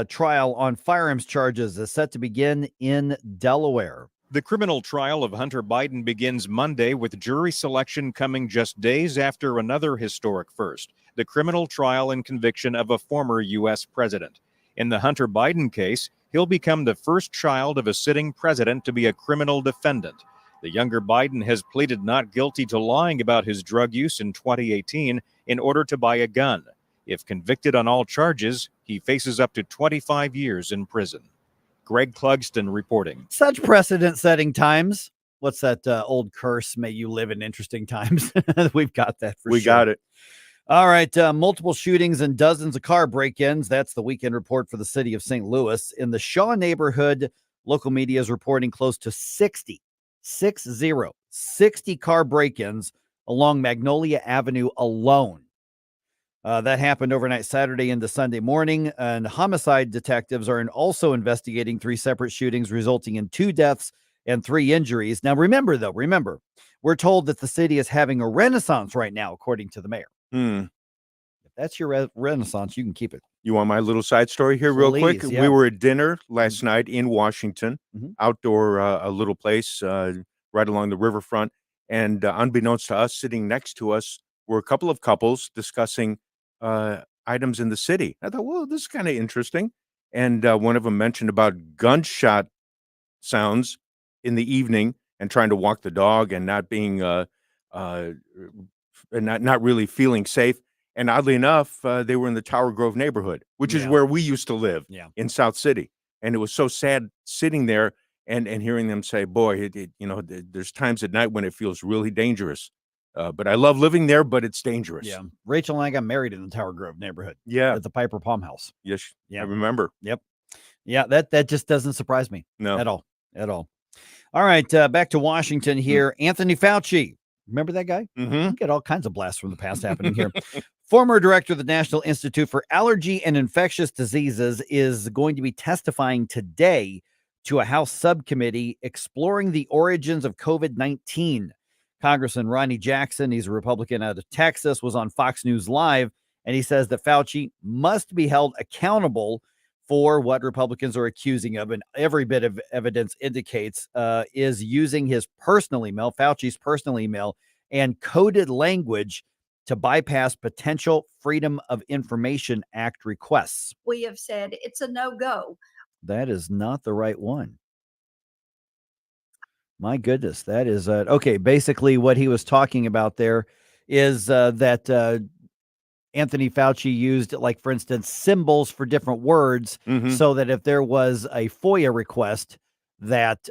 trial on firearms charges is set to begin in Delaware. The criminal trial of Hunter Biden begins Monday, with jury selection coming just days after another historic first, the criminal trial and conviction of a former U.S. president. In the Hunter Biden case, he'll become the first child of a sitting president to be a criminal defendant. The younger Biden has pleaded not guilty to lying about his drug use in 2018 in order to buy a gun. If convicted on all charges, he faces up to 25 years in prison. Greg Clugston reporting. Such precedent-setting times. What's that old curse? May you live in interesting times. We've got that for sure. We got it. All right. Multiple shootings and dozens of car break-ins. That's the weekend report for the city of St. Louis. In the Shaw neighborhood, local media is reporting close to 60 car break-ins along Magnolia Avenue alone. That happened overnight Saturday into Sunday morning, and homicide detectives are also investigating 3 separate shootings resulting in 2 deaths and 3 injuries. Now, remember, we're told that the city is having a renaissance right now, according to the mayor. If that's your renaissance, you can keep it. You want my little side story here real quick? Yeah. We were at dinner last night in Washington, outdoor, a little place right along the riverfront. And unbeknownst to us, sitting next to us were a couple of couples discussing items in the city. I thought, well, this is kind of interesting. And one of them mentioned about gunshot sounds in the evening and trying to walk the dog and not being, not really feeling safe. And oddly enough, they were in the Tower Grove neighborhood, which is where we used to live in South City. And it was so sad sitting there and hearing them say, boy, there's times at night when it feels really dangerous. But I love living there, but it's dangerous. Yeah. Rachel and I got married in the Tower Grove neighborhood. Yeah. At the Piper Palm House. Yes. Yeah. I remember. Yep. Yeah. That just doesn't surprise me. No. At all. All right. Back to Washington here. Anthony Fauci. Remember that guy? Mm-hmm. We get all kinds of blasts from the past happening here. Former director of the National Institute for Allergy and Infectious Diseases is going to be testifying today to a House subcommittee exploring the origins of COVID-19. Congressman Ronnie Jackson, he's a Republican out of Texas, was on Fox News Live, and he says that Fauci must be held accountable for what Republicans are accusing of, and every bit of evidence indicates is using his personal email, Fauci's personal email, and coded language to bypass potential Freedom of Information Act requests. We have said it's a no-go. That is not the right one. My goodness, that is okay. Basically, what he was talking about there is that Anthony Fauci used, like, for instance, symbols for different words, so that if there was a FOIA request that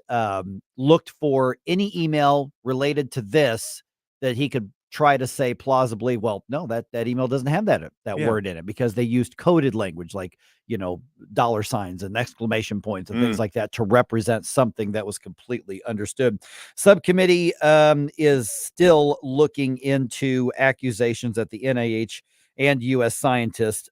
looked for any email related to this, that he could try to say plausibly, well, no, that email doesn't have that word in it, because they used coded language, like, dollar signs and exclamation points and things like that to represent something that was completely understood. Subcommittee is still looking into accusations that the NIH and U.S. scientists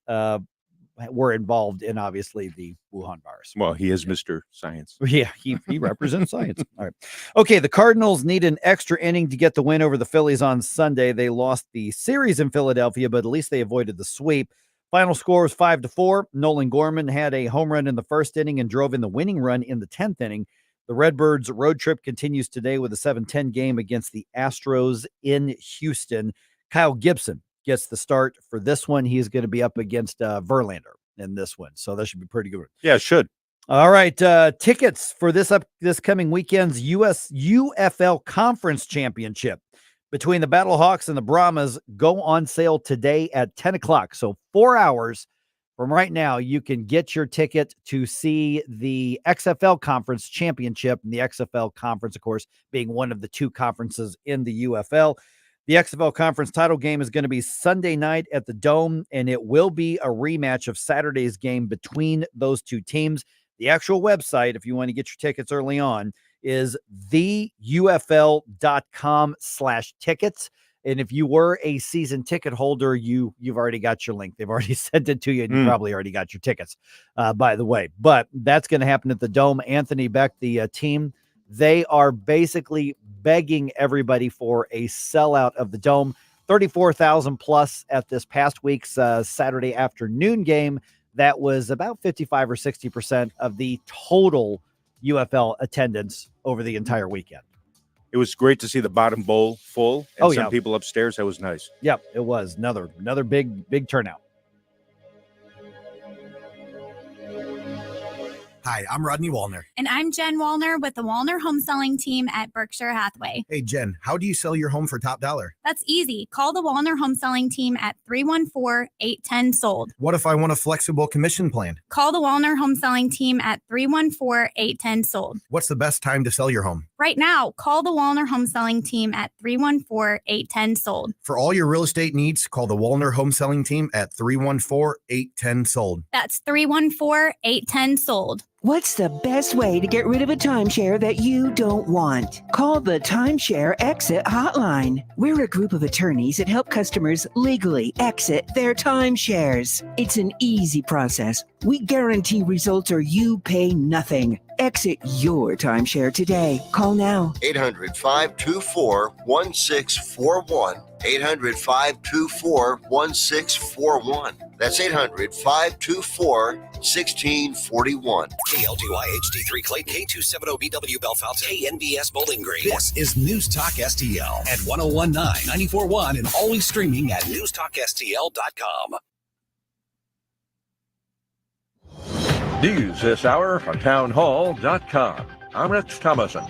were involved in, obviously, the Wuhan virus. Well, he is Mr. Science. Yeah, he represents science. All right. Okay, the Cardinals need an extra inning to get the win over the Phillies on Sunday. They lost the series in Philadelphia, but at least they avoided the sweep. Final score was 5-4. Nolan Gorman had a home run in the first inning and drove in the winning run in the 10th inning. The Redbirds' road trip continues today with a 7-10 game against the Astros in Houston. Kyle Gibson gets the start for this one. He's going to be up against Verlander in this one, so that should be pretty good. Yeah, it should. All right, tickets for this coming weekend's UFL Conference Championship between the Battlehawks and the Brahmas go on sale today at 10 o'clock. So 4 hours from right now, you can get your ticket to see the XFL Conference Championship, and the XFL Conference, of course, being one of the two conferences in the UFL. The XFL Conference title game is going to be Sunday night at the Dome, and it will be a rematch of Saturday's game between those two teams. The actual website, if you want to get your tickets early on, is theufl.com/tickets. And if you were a season ticket holder, you've already got your link. They've already sent it to you, and you probably already got your tickets, by the way. But that's going to happen at the Dome. Anthony Beck, the team, they are basically begging everybody for a sellout of the Dome. 34,000 plus at this past week's Saturday afternoon game. That was about 55 or 60% of the total UFL attendance over the entire weekend. It was great to see the bottom bowl full and some people upstairs. That was nice. Yep, it was another big turnout. Hi, I'm Rodney Wallner. And I'm Jen Wallner with the Wallner Home Selling Team at Berkshire Hathaway. Hey, Jen, how do you sell your home for top dollar? That's easy. Call the Wallner Home Selling Team at 314-810-SOLD. What if I want a flexible commission plan? Call the Wallner Home Selling Team at 314-810-SOLD. What's the best time to sell your home? Right now, call the Wallner Home Selling Team at 314-810-SOLD. For all your real estate needs, call the Wallner Home Selling Team at 314-810-SOLD. That's 314-810-SOLD. What's the best way to get rid of a timeshare that you don't want? Call the Timeshare Exit Hotline. We're a group of attorneys that help customers legally exit their timeshares. It's an easy process. We guarantee results or you pay nothing. Exit your timeshare today. Call now. 800-524-1641. 800-524-1641. That's 800-524-1641. KLDY HD3 Clay, K270BW Belfast, KNBS Bowling Green. This is News Talk STL at 1019, 94.1, and always streaming at newstalkstl.com. News this hour from townhall.com. I'm Rich Thomason.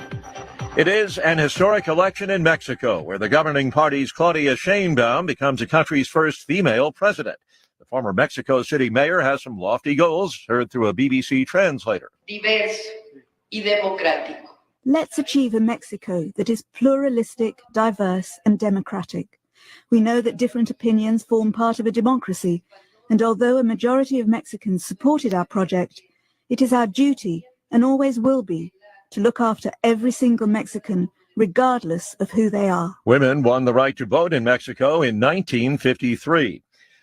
It is an historic election in Mexico, where the governing party's Claudia Sheinbaum becomes the country's first female president. The former Mexico City mayor has some lofty goals, heard through a BBC translator. Diverso y democrático. Let's achieve a Mexico that is pluralistic, diverse, and democratic. We know that different opinions form part of a democracy, and although a majority of Mexicans supported our project, it is our duty, and always will be, to look after every single Mexican, regardless of who they are. Women won the right to vote in Mexico in 1953.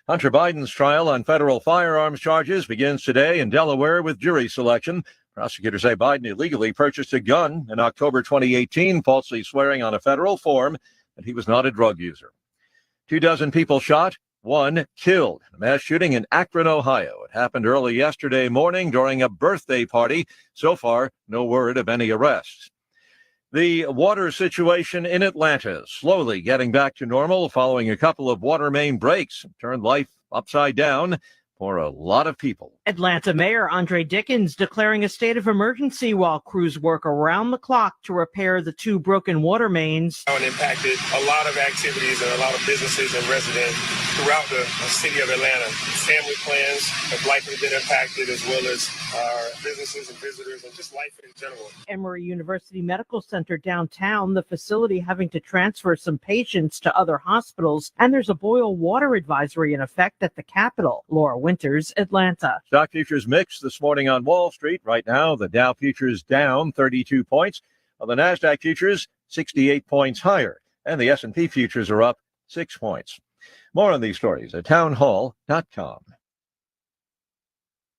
Hunter Biden's trial on federal firearms charges begins today in Delaware with jury selection. Prosecutors say Biden illegally purchased a gun in October 2018, falsely swearing on a federal form that he was not a drug user. 24 people shot, 1 killed in a mass shooting in Akron, Ohio. It happened early yesterday morning during a birthday party. So far, no word of any arrests. The water situation in Atlanta is slowly getting back to normal following a couple of water main breaks. Turned life upside down for a lot of people. Atlanta Mayor Andre Dickens declaring a state of emergency while crews work around the clock to repair the 2 broken water mains. It impacted a lot of activities and a lot of businesses and residents throughout the city of Atlanta. Family plans have likely been impacted, as well as our businesses and visitors and just life in general. Emory University Medical Center downtown, the facility having to transfer some patients to other hospitals, and there's a boil water advisory in effect at the Capitol. Laura Winters, Atlanta. Stock futures mixed this morning on Wall Street. Right now, the Dow futures down 32 points, while the NASDAQ futures 68 points higher, and the S&P futures are up 6 points. More on these stories at townhall.com.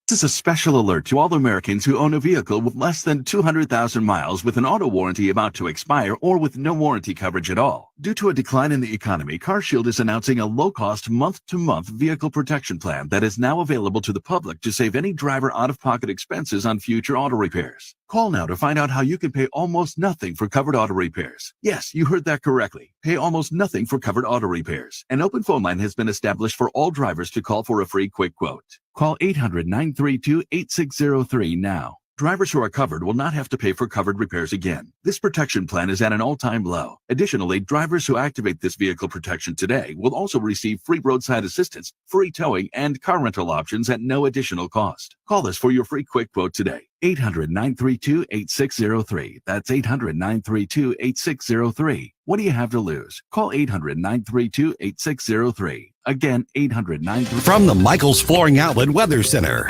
This is a special alert to all Americans who own a vehicle with less than 200,000 miles with an auto warranty about to expire or with no warranty coverage at all. Due to a decline in the economy, CarShield is announcing a low-cost month-to-month vehicle protection plan that is now available to the public to save any driver out-of-pocket expenses on future auto repairs. Call now to find out how you can pay almost nothing for covered auto repairs. Yes, you heard that correctly. Pay almost nothing for covered auto repairs. An open phone line has been established for all drivers to call for a free quick quote. Call 800-932-8603 now. Drivers who are covered will not have to pay for covered repairs again. This protection plan is at an all-time low. Additionally, drivers who activate this vehicle protection today will also receive free roadside assistance, free towing, and car rental options at no additional cost. Call us for your free quick quote today. 800-932-8603. That's 800-932-8603. What do you have to lose? Call 800-932-8603. Again, 800-932. From the Michaels Flooring Outlet Weather Center.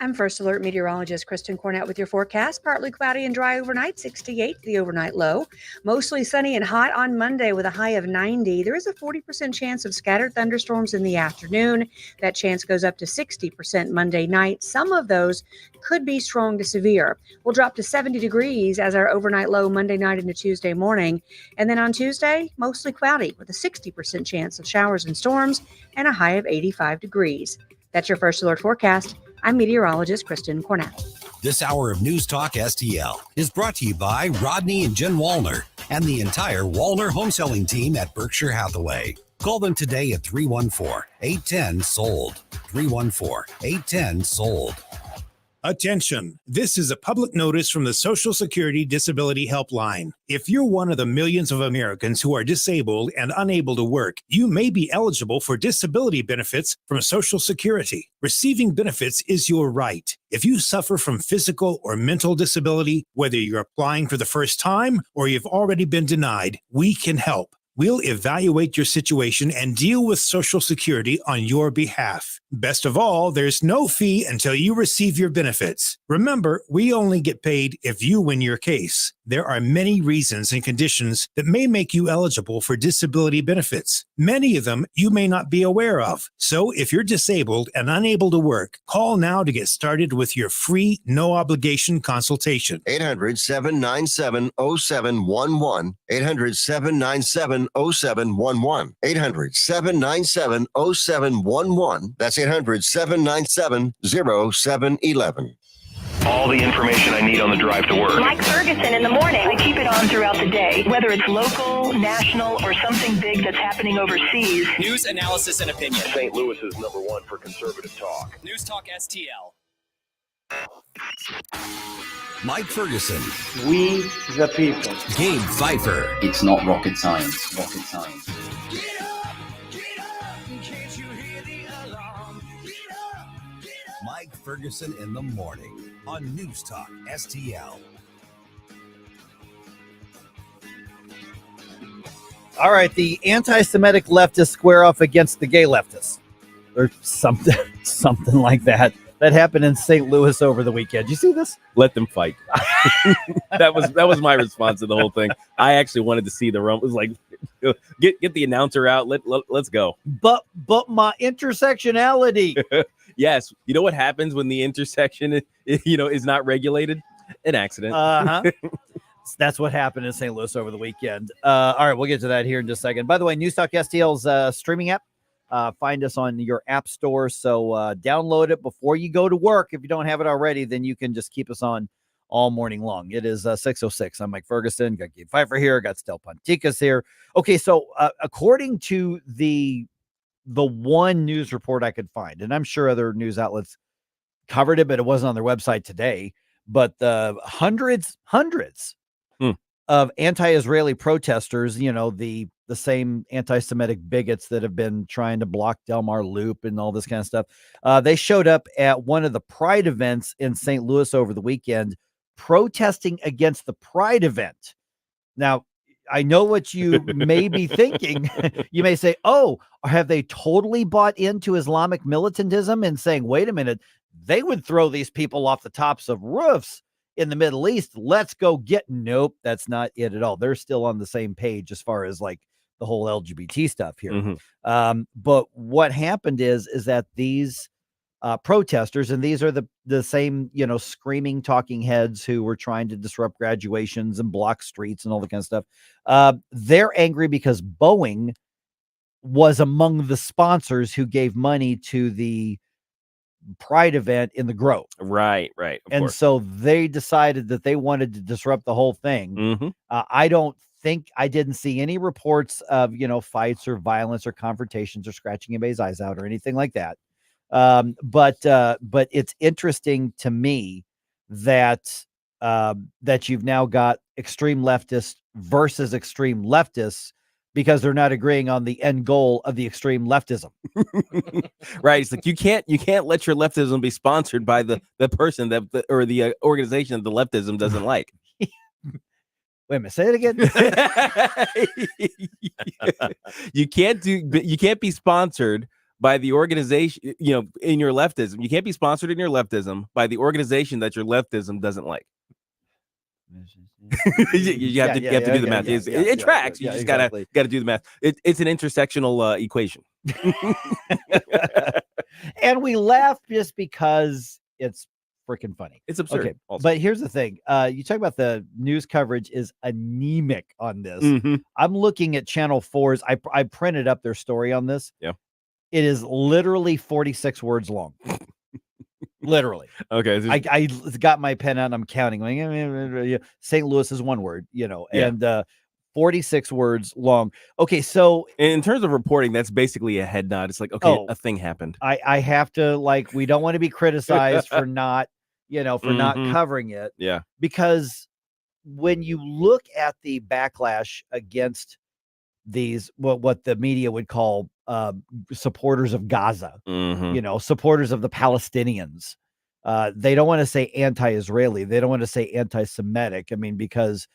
I'm First Alert meteorologist Kristen Cornett with your forecast. Partly cloudy and dry overnight, 68 the overnight low. Mostly sunny and hot on Monday with a high of 90. There is a 40% chance of scattered thunderstorms in the afternoon. That chance goes up to 60% Monday night. Some of those could be strong to severe. We'll drop to 70 degrees as our overnight low Monday night into Tuesday morning. And then on Tuesday, mostly cloudy with a 60% chance of showers and storms and a high of 85 degrees. That's your First Alert forecast. I'm meteorologist Kristen Cornett. This hour of News Talk STL is brought to you by Rodney and Jen Wallner and the entire Wallner home selling team at Berkshire Hathaway. Call them today at 314-810-SOLD. 314-810-SOLD. Attention! This is a public notice from the Social Security Disability Helpline. If you're one of the millions of Americans who are disabled and unable to work, you may be eligible for disability benefits from Social Security. Receiving benefits is your right. If you suffer from physical or mental disability, whether you're applying for the first time or you've already been denied, we can help. We'll evaluate your situation and deal with Social Security on your behalf. Best of all, there's no fee until you receive your benefits. Remember, we only get paid if you win your case. There are many reasons and conditions that may make you eligible for disability benefits. Many of them you may not be aware of. So if you're disabled and unable to work, call now to get started with your free, no-obligation consultation. 800-797-0711. 800-797-0711. 800-797-0711. That's 800-797-0711. All the information I need on the drive to work. Mike Ferguson in the morning. I keep it on throughout the day, whether it's local, national, or something big that's happening overseas. News, analysis, and opinion. St. Louis is #1 for conservative talk. News Talk STL. Mike Ferguson. We the people. Gabe Pfeiffer. It's not rocket science. Rocket science. Mike Ferguson in the morning on News Talk STL. All right, the anti-Semitic leftists square off against the gay leftists, or something like that. That happened in St. Louis over the weekend. You see this? Let them fight. that was my response to the whole thing. I actually wanted to see the rumble. It was like, get the announcer out. Let's go. But my intersectionality. Yes. You know what happens when the intersection is not regulated? An accident. That's what happened in St. Louis over the weekend. All right, we'll get to that here in just a second. By the way, Newstalk STL's streaming app. Find us on your app store. So download it before you go to work. If you don't have it already, then you can just keep us on all morning long. It is 6:06. I'm Mike Ferguson. Got Gabe Pfeiffer here. Got Stel Ponticus here. Okay, so according to the one news report I could find, and I'm sure other news outlets covered it, but it wasn't on their website today. But hundreds of anti-Israeli protesters, the same anti-Semitic bigots that have been trying to block Delmar Loop and all this kind of stuff. They showed up at one of the Pride events in St. Louis over the weekend, protesting against the Pride event. Now, I know what you may be thinking. You may say, oh, have they totally bought into Islamic militantism and saying, wait a minute, they would throw these people off the tops of roofs in the Middle East. Let's go get. Nope, that's not it at all. They're still on the same page as far as like the whole LGBT stuff here. Mm-hmm. But what happened is that these protesters, and these are the same, screaming talking heads who were trying to disrupt graduations and block streets and all that kind of stuff. They're angry because Boeing was among the sponsors who gave money to the Pride event in the Grove. Right. And course. so they decided that they wanted to disrupt the whole thing. Mm-hmm. I didn't see any reports of, fights or violence or confrontations or scratching anybody's eyes out or anything like that. But it's interesting to me that you've now got extreme leftists versus extreme leftists, because they're not agreeing on the end goal of the extreme leftism. Right. It's like you can't let your leftism be sponsored by the person or the organization that the leftism doesn't like. Wait a minute, say it again. You can't be sponsored by the organization, in your leftism. You can't be sponsored in your leftism by the organization that your leftism doesn't like. You have to do the math. It tracks. You just gotta do the math. It's an intersectional equation. And we laugh just because it's freaking funny. It's absurd. Okay, but here's the thing. You talk about the news coverage is anemic on this. Mm-hmm. I'm looking at Channel 4's. I printed up their story on this. Yeah. It is literally 46 words long. Literally. Okay. I got my pen out and I'm counting. St. Louis is one word, and 46 words long. Okay, so in terms of reporting, that's basically a head nod. It's like, okay, a thing happened. I have to, we don't want to be criticized for not, not covering it. Yeah. Because when you look at the backlash against these, what the media would call supporters of Gaza, supporters of the Palestinians, they don't want to say anti-Israeli. They don't want to say anti-Semitic. I mean, because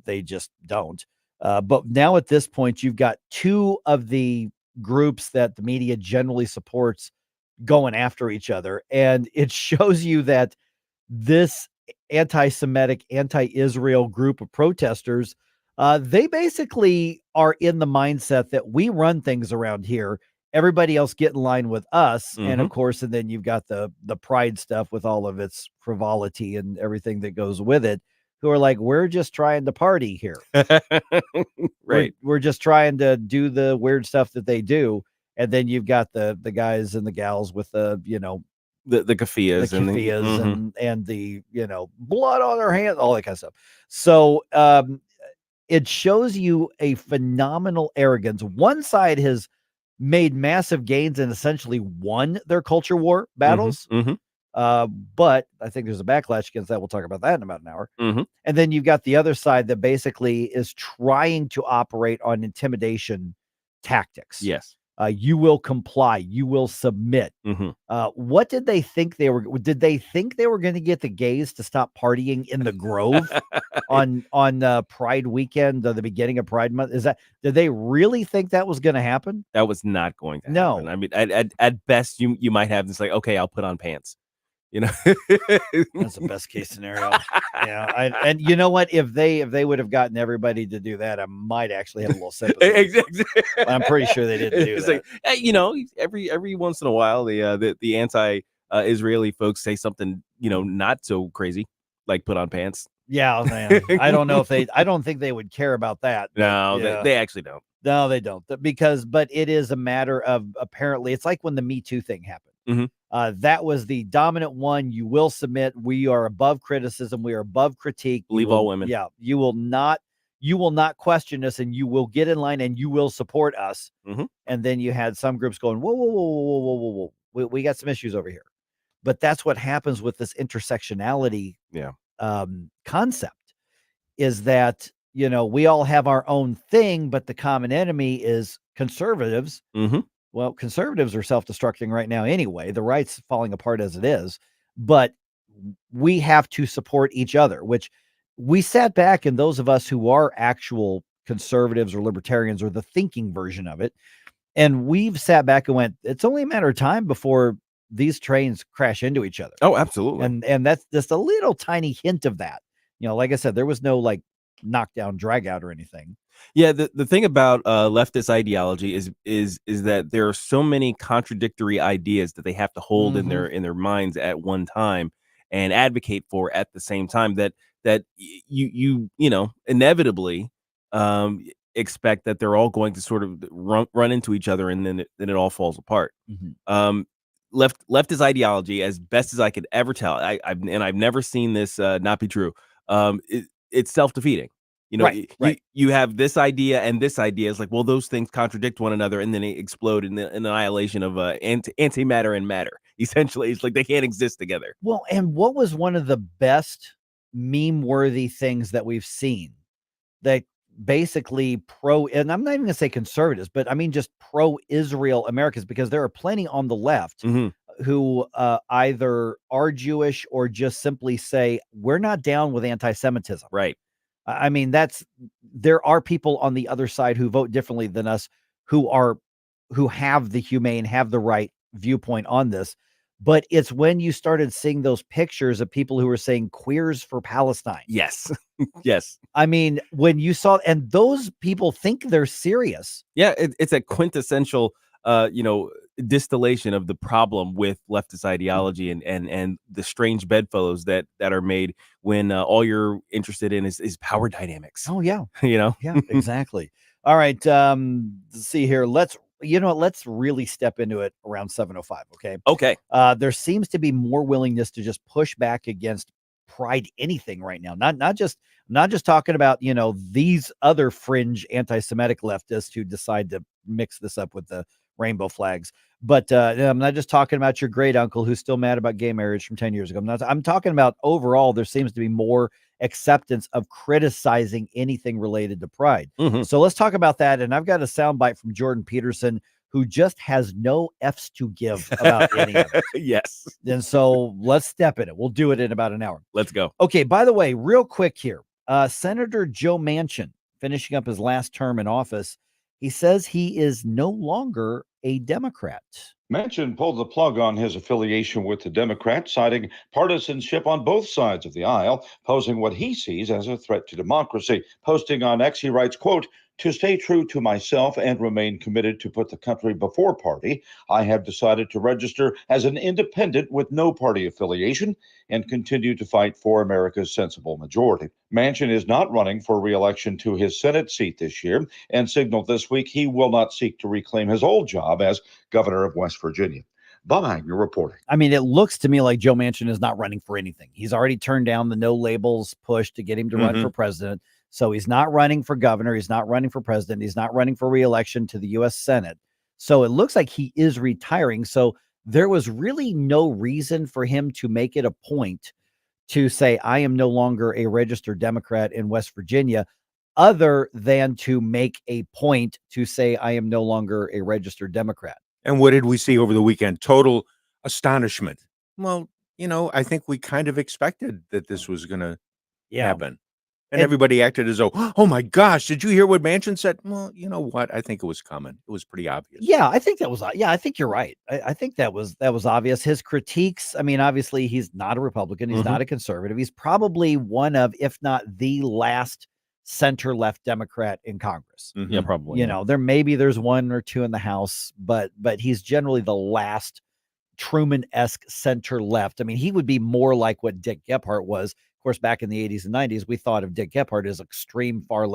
they just don't. But now at this point, you've got two of the groups that the media generally supports going after each other. And it shows you that this anti-Semitic, anti-Israel group of protesters, they basically are in the mindset that we run things around here. Everybody else get in line with us. Mm-hmm. And of course, and then you've got the pride stuff with all of its frivolity and everything that goes with it, who are like, we're just trying to party here. Right. We're just trying to do the weird stuff that they do. And then you've got the guys and the gals with the keffiyehs and the blood on their hands, all that kind of stuff. So it shows you a phenomenal arrogance. One side has made massive gains and essentially won their culture war battles. Mm-hmm. But I think there's a backlash against that. We'll talk about that in about an hour. Mm-hmm. And then you've got the other side that basically is trying to operate on intimidation tactics. Yes. You will comply. You will submit. Mm-hmm. What did they think they were? Did they think they were going to get the gays to stop partying in the Grove on Pride weekend, the beginning of Pride Month? Did they really think that was going to happen? That was not going to No. happen. I mean, at best, you might have this like, okay, I'll put on pants. You know, that's the best case scenario. Yeah, and you know what? If they would have gotten everybody to do that, I might actually have a little sympathy. Exactly. I'm pretty sure they didn't do it's that. Like, hey, you know, every once in a while, the anti-Israeli folks say something, you know, not so crazy, like put on pants. Yeah, man. I don't know if I don't think they would care about that. No, yeah. they actually don't. No, they don't. But it is a matter of, apparently, it's like when the Me Too thing happened. Mm-hmm. That was the dominant one. You will submit. We are above criticism. We are above critique. Believe all women. Yeah. You will not question us, and you will get in line, and you will support us. Mm-hmm. And then you had some groups going, whoa. We got some issues over here. But that's what happens with this intersectionality concept, is that, you know, we all have our own thing, but the common enemy is conservatives. Mm-hmm. Well, conservatives are self-destructing right now anyway. The right's falling apart as it is, but we have to support each other, which we sat back, and those of us who are actual conservatives or libertarians or the thinking version of it, and we've sat back and went, it's only a matter of time before these trains crash into each other. Oh, absolutely. And that's just a little tiny hint of that. You know, like I said, there was no like knockdown, drag out or anything. Yeah, the thing about leftist ideology is that there are so many contradictory ideas that they have to hold in their minds at one time and advocate for at the same time, that you know inevitably expect that they're all going to sort of run into each other, and then it all falls apart. Leftist ideology, as best as I could ever tell, I've never seen this not be true. It's self-defeating. You know, right. You have this idea and this idea. It's like, well, those things contradict one another, and then they explode in the annihilation of antimatter and matter. Essentially, it's like they can't exist together. Well, and what was one of the best meme-worthy things that we've seen that basically and I'm not even going to say conservatives, but I mean just pro-Israel Americans, because there are plenty on the left who either are Jewish or just simply say, we're not down with anti-Semitism. Right. I mean, there are people on the other side who vote differently than us, who have the humane, have the right viewpoint on this. But it's when you started seeing those pictures of people who were saying queers for Palestine. Yes. Yes. I mean, when you saw, and those people think they're serious. Yeah. It's a quintessential, distillation of the problem with leftist ideology and the strange bedfellows that are made when all you're interested in is power dynamics. Oh yeah. You know? Yeah, exactly. All right. Let's see here. Let's really step into it around 7:05. Okay. There seems to be more willingness to just push back against Pride anything right now. Not just talking about, these other fringe anti-Semitic leftists who decide to mix this up with the rainbow flags. But I'm not just talking about your great uncle who's still mad about gay marriage from 10 years ago. I'm talking about overall, there seems to be more acceptance of criticizing anything related to Pride. So let's talk about that. And I've got a soundbite from Jordan Peterson, who just has no F's to give about any of it. Yes. And so let's step in it. We'll do it in about an hour. Let's go. Okay. By the way, real quick here, Senator Joe Manchin, finishing up his last term in office, he says he is no longer a Democrat. Manchin pulled the plug on his affiliation with the Democrats, citing partisanship on both sides of the aisle, posing what he sees as a threat to democracy. Posting on X, he writes, quote, "To stay true to myself and remain committed to put the country before party, I have decided to register as an independent with no party affiliation and continue to fight for America's sensible majority." Manchin is not running for re-election to his Senate seat this year and signaled this week he will not seek to reclaim his old job as governor of West Virginia. Bob Agnew reporting. I mean, it looks to me like Joe Manchin is not running for anything. He's already turned down the no labels push to get him to run for president. So he's not running for governor. He's not running for president. He's not running for re-election to the U.S. Senate. So it looks like he is retiring. So there was really no reason for him to make it a point to say, I am no longer a registered Democrat in West Virginia, other than to make a point to say, I am no longer a registered Democrat. And what did we see over the weekend? Total astonishment. Well, I think we kind of expected that this was going to happen. And everybody acted as though, oh my gosh, did you hear what Manchin said? Well, you know what? I think it was coming. It was pretty obvious. Yeah, I think I think you're right. I think that was obvious. His critiques, I mean, obviously he's not a Republican. He's not a conservative. He's probably one of, if not the last center-left Democrat in Congress. Yeah, probably. There's one or two in the House, but he's generally the last Truman-esque center-left. I mean, he would be more like what Dick Gephardt was. Of course, back in the 80s and 90s, we thought of Dick Gephardt as extreme far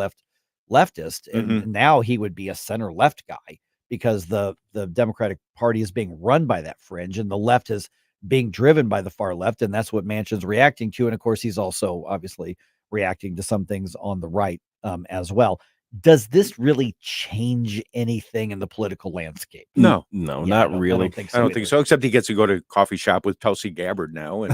leftist, and now he would be a center left guy because the Democratic Party is being run by that fringe, and the left is being driven by the far left, and that's what Manchin's reacting to. And of course, he's also obviously reacting to some things on the right as well. Does this really change anything in the political landscape? No, not really. I don't think so. Except he gets to go to coffee shop with Tulsi Gabbard now, and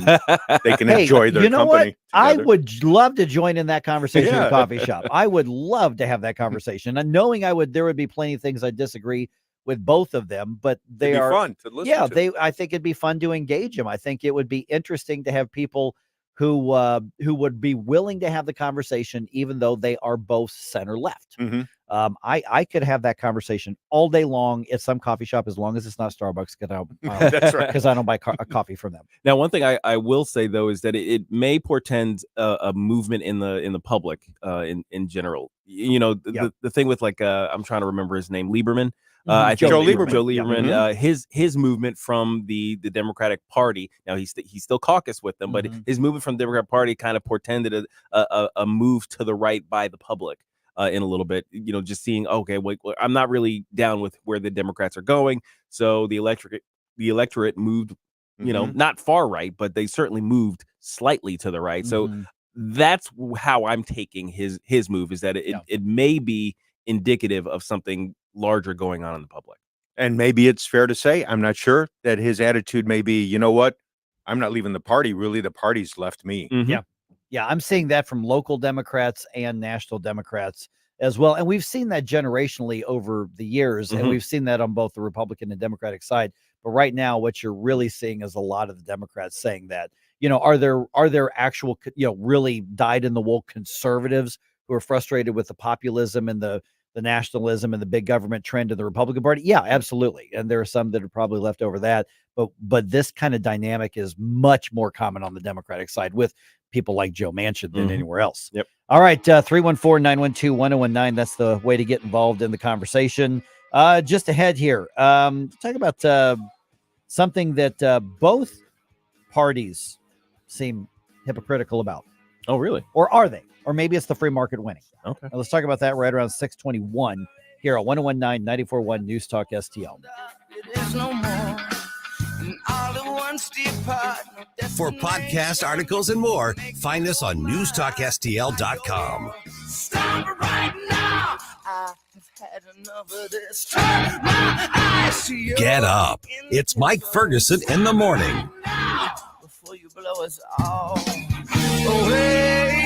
they can enjoy their company. What? I would love to join in that conversation at a coffee shop. I would love to have that conversation, and knowing there would be plenty of things I disagree with both of them, but they are fun to listen to. I think it'd be fun to engage them. I think it would be interesting to have people who would be willing to have the conversation, even though they are both center left. I could have that conversation all day long at some coffee shop, as long as it's not Starbucks, that's right, because I don't buy a coffee from them. Now, one thing I will say though is that it may portend a movement in the public in general. The thing with I'm trying to remember his name, Lieberman. I think Joe Lieberman. Joe Lieberman, his movement from the Democratic Party. Now he still caucused with them, but his movement from the Democratic Party kind of portended a move to the right by the public in a little bit. Just seeing, okay, well, I'm not really down with where the Democrats are going, so the electorate moved, not far right, but they certainly moved slightly to the right. So that's how I'm taking his move, is that it may be indicative of something larger going on in the public. And maybe it's fair to say, I'm not sure, that his attitude may be, you know what, I'm not leaving the party. Really, the party's left me. Yeah, I'm seeing that from local Democrats and national Democrats as well. And we've seen that generationally over the years, and we've seen that on both the Republican and Democratic side. But right now, what you're really seeing is a lot of the Democrats saying that, are there actual, really dyed-in-the-wool conservatives who are frustrated with the populism and the nationalism and the big government trend in the Republican Party? Yeah, absolutely. And there are some that are probably left over that. But this kind of dynamic is much more common on the Democratic side with people like Joe Manchin than anywhere else. Yep. All right, 314-912-1019. That's the way to get involved in the conversation. Just ahead here, talk about something that both parties seem hypocritical about. Oh, really? Or are they? Or maybe it's the free market winning. Okay. Now, let's talk about that right around 6:21 here on 1019 94.1 News Talk STL. For podcast articles and more, find us on newstalkstl.com. Stop right now. I have had enough of this. Turn my eyes to you. Get up. It's Mike Ferguson in the morning. Before you blow us all away.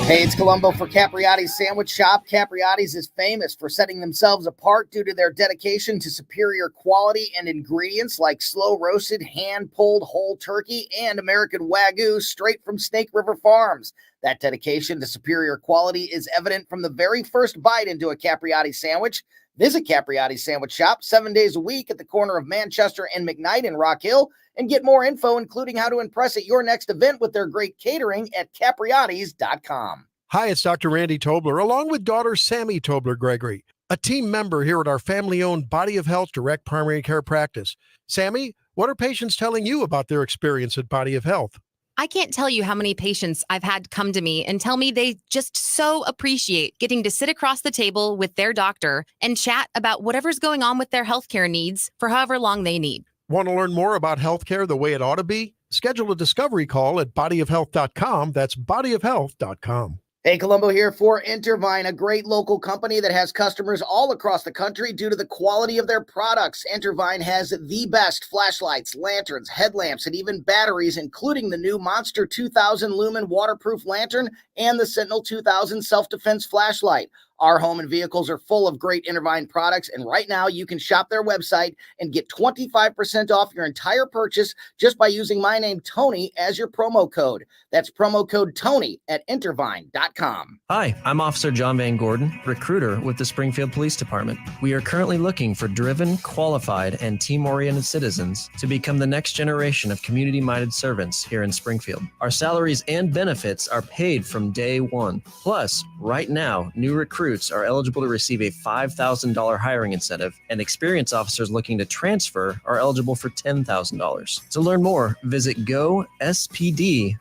Hey, it's Columbo for Capriotti's Sandwich Shop. Capriotti's is famous for setting themselves apart due to their dedication to superior quality and ingredients like slow-roasted, hand-pulled whole turkey and American Wagyu straight from Snake River Farms. That dedication to superior quality is evident from the very first bite into a Capriotti sandwich. Visit Capriotti's Sandwich Shop 7 days a week at the corner of Manchester and McKnight in Rock Hill, and get more info, including how to impress at your next event with their great catering at capriottis.com. Hi, it's Dr. Randy Tobler, along with daughter Sammy Tobler-Gregory, a team member here at our family-owned Body of Health Direct Primary Care Practice. Sammy, what are patients telling you about their experience at Body of Health? I can't tell you how many patients I've had come to me and tell me they just so appreciate getting to sit across the table with their doctor and chat about whatever's going on with their healthcare needs for however long they need. Want to learn more about healthcare the way it ought to be? Schedule a discovery call at bodyofhealth.com. That's bodyofhealth.com. Hey, Columbo here for Intervine, a great local company that has customers all across the country due to the quality of their products. Intervine has the best flashlights, lanterns, headlamps, and even batteries, including the new Monster 2000 Lumen waterproof lantern and the Sentinel 2000 self-defense flashlight. Our home and vehicles are full of great Intervine products, and right now you can shop their website and get 25% off your entire purchase just by using my name, Tony, as your promo code. That's promo code Tony at Intervine.com. Hi, I'm Officer John Van Gordon, recruiter with the Springfield Police Department. We are currently looking for driven, qualified, and team-oriented citizens to become the next generation of community-minded servants here in Springfield. Our salaries and benefits are paid from day one. Plus, right now, new recruits are eligible to receive a $5,000 hiring incentive, and experienced officers looking to transfer are eligible for $10,000. To learn more, visit gospd.com.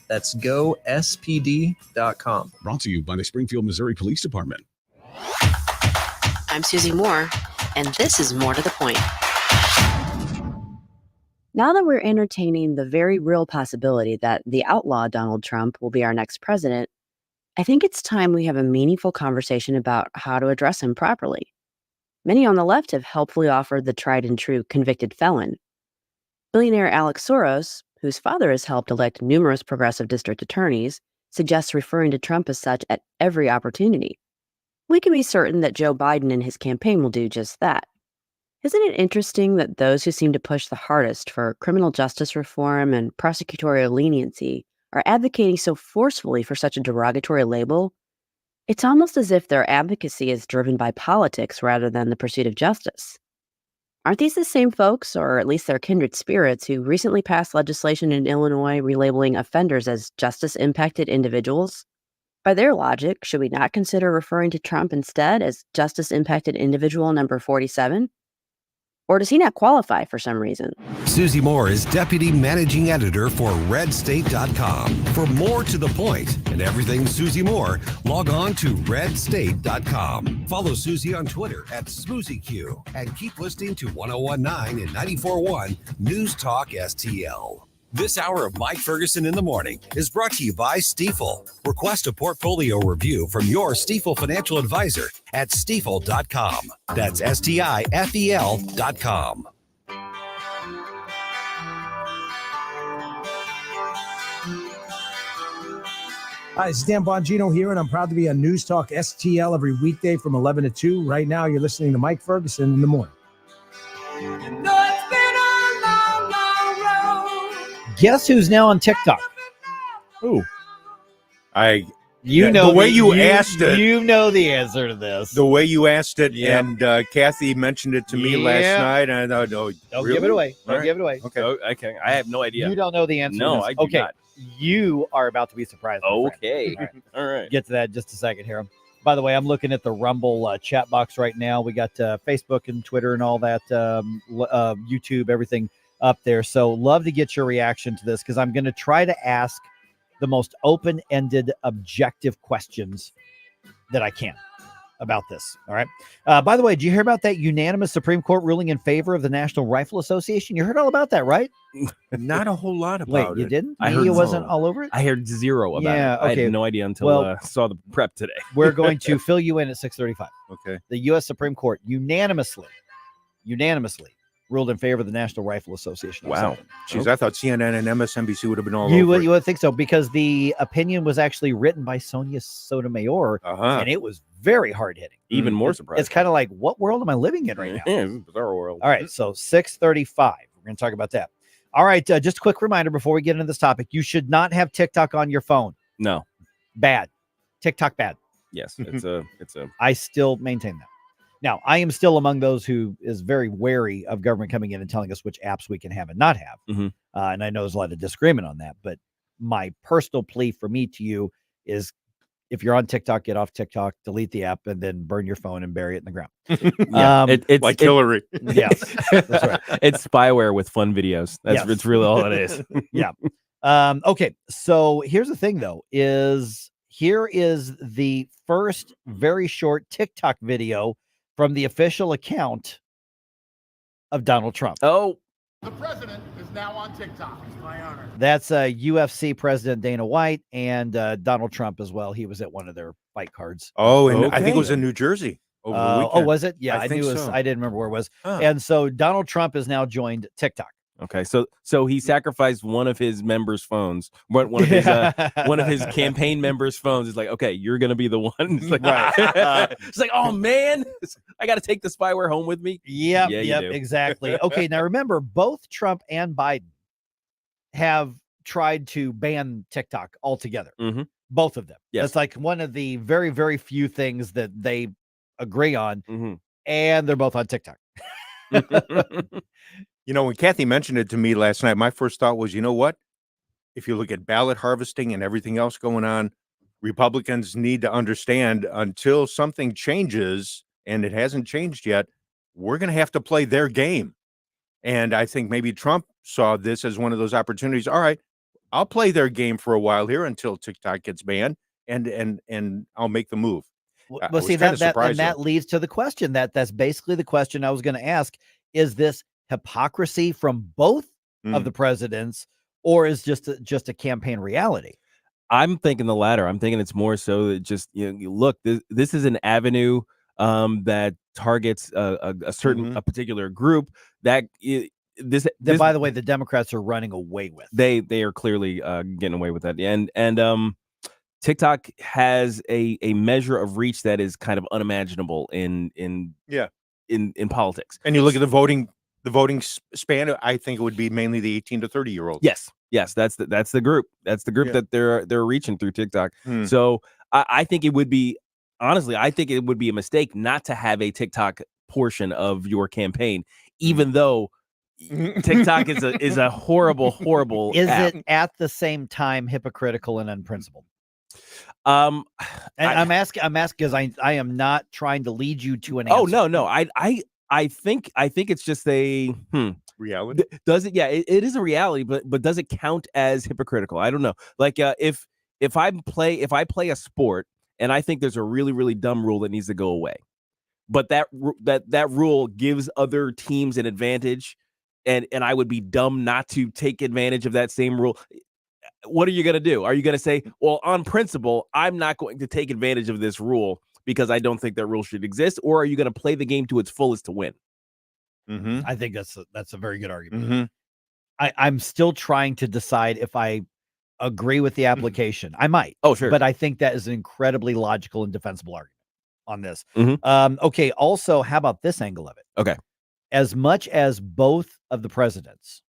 That's gospd.com. Brought to you by the Springfield, Missouri Police Department. I'm Susie Moore, and this is More to the Point. Now that we're entertaining the very real possibility that the outlaw Donald Trump will be our next president, I think it's time we have a meaningful conversation about how to address him properly. Many on the left have helpfully offered the tried and true convicted felon. Billionaire Alex Soros, whose father has helped elect numerous progressive district attorneys, suggests referring to Trump as such at every opportunity. We can be certain that Joe Biden and his campaign will do just that. Isn't it interesting that those who seem to push the hardest for criminal justice reform and prosecutorial leniency are advocating so forcefully for such a derogatory label? It's almost as if their advocacy is driven by politics rather than the pursuit of justice. Aren't these the same folks, or at least their kindred spirits, who recently passed legislation in Illinois relabeling offenders as justice-impacted individuals? By their logic, should we not consider referring to Trump instead as justice-impacted individual number 47? Or does he not qualify for some reason? Susie Moore is Deputy Managing Editor for RedState.com. For more to the point and everything Susie Moore, log on to RedState.com. Follow Susie on Twitter at SmoozyQ and keep listening to 1019 and 94.1 News Talk STL. This hour of Mike Ferguson in the Morning is brought to you by Stifel. Request a portfolio review from your Stifel financial advisor at Stifel.com. That's STIFEL.com. Hi, it's Dan Bongino here, and I'm proud to be on News Talk STL every weekday from 11 to 2. Right now, you're listening to Mike Ferguson in the Morning. Guess who's now on TikTok? Who? The way you asked it. You know the answer to this. The way you asked it, and Kathy mentioned it to me last night, and I thought, Don't give it away. Don't give it away. Okay. Okay. I have no idea. You don't know the answer. No, to this. I do okay. not. You are about to be surprised. Okay. All right. Get to that in just a second here. By the way, I'm looking at the Rumble chat box right now. We got Facebook and Twitter and all that, YouTube, everything up there. So love to get your reaction to this, because I'm going to try to ask the most open-ended, objective questions that I can about this. All right. By the way, did you hear about that unanimous Supreme Court ruling in favor of the National Rifle Association? You heard all about that, right? Not a whole lot about Wait, it. you didn't? I heard you wasn't all over it? I heard zero about it. I had no idea until I saw the prep today. We're going to fill you in at 6:35. Okay. The U.S. Supreme Court unanimously ruled in favor of the National Rifle Association. Wow. Jeez, I thought CNN and MSNBC would have been all over You it. would think so, because the opinion was actually written by Sonia Sotomayor, and it was very hard-hitting. Even more surprising. It's kind of like, what world am I living in right now? Yeah, it's a bizarre world. All right, so 6:35. We're going to talk about that. All right, just a quick reminder before we get into this topic. You should not have TikTok on your phone. No. Bad. TikTok bad. Yes, it's a I still maintain that. Now, I am still among those who is very wary of government coming in and telling us which apps we can have and not have. And I know there's a lot of disagreement on that, but my personal plea for me to you is, if you're on TikTok, get off TikTok, delete the app, and then burn your phone and bury it in the ground. It's like Hillary. Yes, that's right. It's spyware with fun videos. It's really all it is. Yeah. Okay. So here's the thing, though, here is the first very short TikTok video from the official account of Donald Trump. Oh. The president is is now on TikTok. It's my honor. That's UFC President Dana White and Donald Trump as well. He was at one of their fight cards. Oh, and I think it was in New Jersey over the weekend. Oh, was it? Yeah, I think knew it was. so. I didn't remember where it was. Huh. And so Donald Trump has now joined TikTok. Okay, so he sacrificed one of his members' phones, one of his campaign members' phones. Is like, okay, you're gonna be the one. It's like, it's like, oh man, I got to take the spyware home with me. Yep, Yeah, you yep, do. exactly. Okay, now remember, both Trump and Biden have tried to ban TikTok altogether. Mm-hmm. Both of them. Yes. That's like one of the very, very few things that they agree on, Mm-hmm. and they're both on TikTok. You know, when Kathy mentioned it to me last night, my first thought was, you know what? If you look at ballot harvesting and everything else going on, Republicans need to understand until something changes, and it hasn't changed yet, we're going to have to play their game. And I think maybe Trump saw this as one of those opportunities. All right, I'll play their game for a while here until TikTok gets banned, and I'll make the move. Well, see, that leads to the question that's basically the question I was going to ask. Is this hypocrisy from both of the presidents, or is just a campaign reality? I'm thinking the latter. I'm thinking it's more so that just, look, this is an avenue that targets a certain a particular group that this by the way, the Democrats are running away with. They are clearly getting away with that. And TikTok has a measure of reach that is kind of unimaginable in politics. And you look at the voting span, I think it would be mainly the 18 to 30 year olds. Yes, that's the group. That's the group that they're reaching through TikTok. Hmm. So I think it would be, honestly, I think it would be a mistake not to have a TikTok portion of your campaign, even though TikTok is a horrible Is app. it at the same time hypocritical and unprincipled? And I'm asking because I am not trying to lead you to an answer. Oh no, I think it's just a reality. Does it? Yeah, it is a reality, but does it count as hypocritical? I don't know. Like if I play a sport and I think there's a really, really dumb rule that needs to go away, but that rule gives other teams an advantage, and I would be dumb not to take advantage of that same rule. What are you going to do? Are you going to say, well, on principle, I'm not going to take advantage of this rule because I don't think that rule should exist? Or are you going to play the game to its fullest to win? Mm-hmm. I think that's a very good argument. Mm-hmm. I'm still trying to decide if I agree with the application. I might. Oh, sure. But I think that is an incredibly logical and defensible argument on this. Mm-hmm. Okay. Also, how about this angle of it? Okay. As much as both of the presidents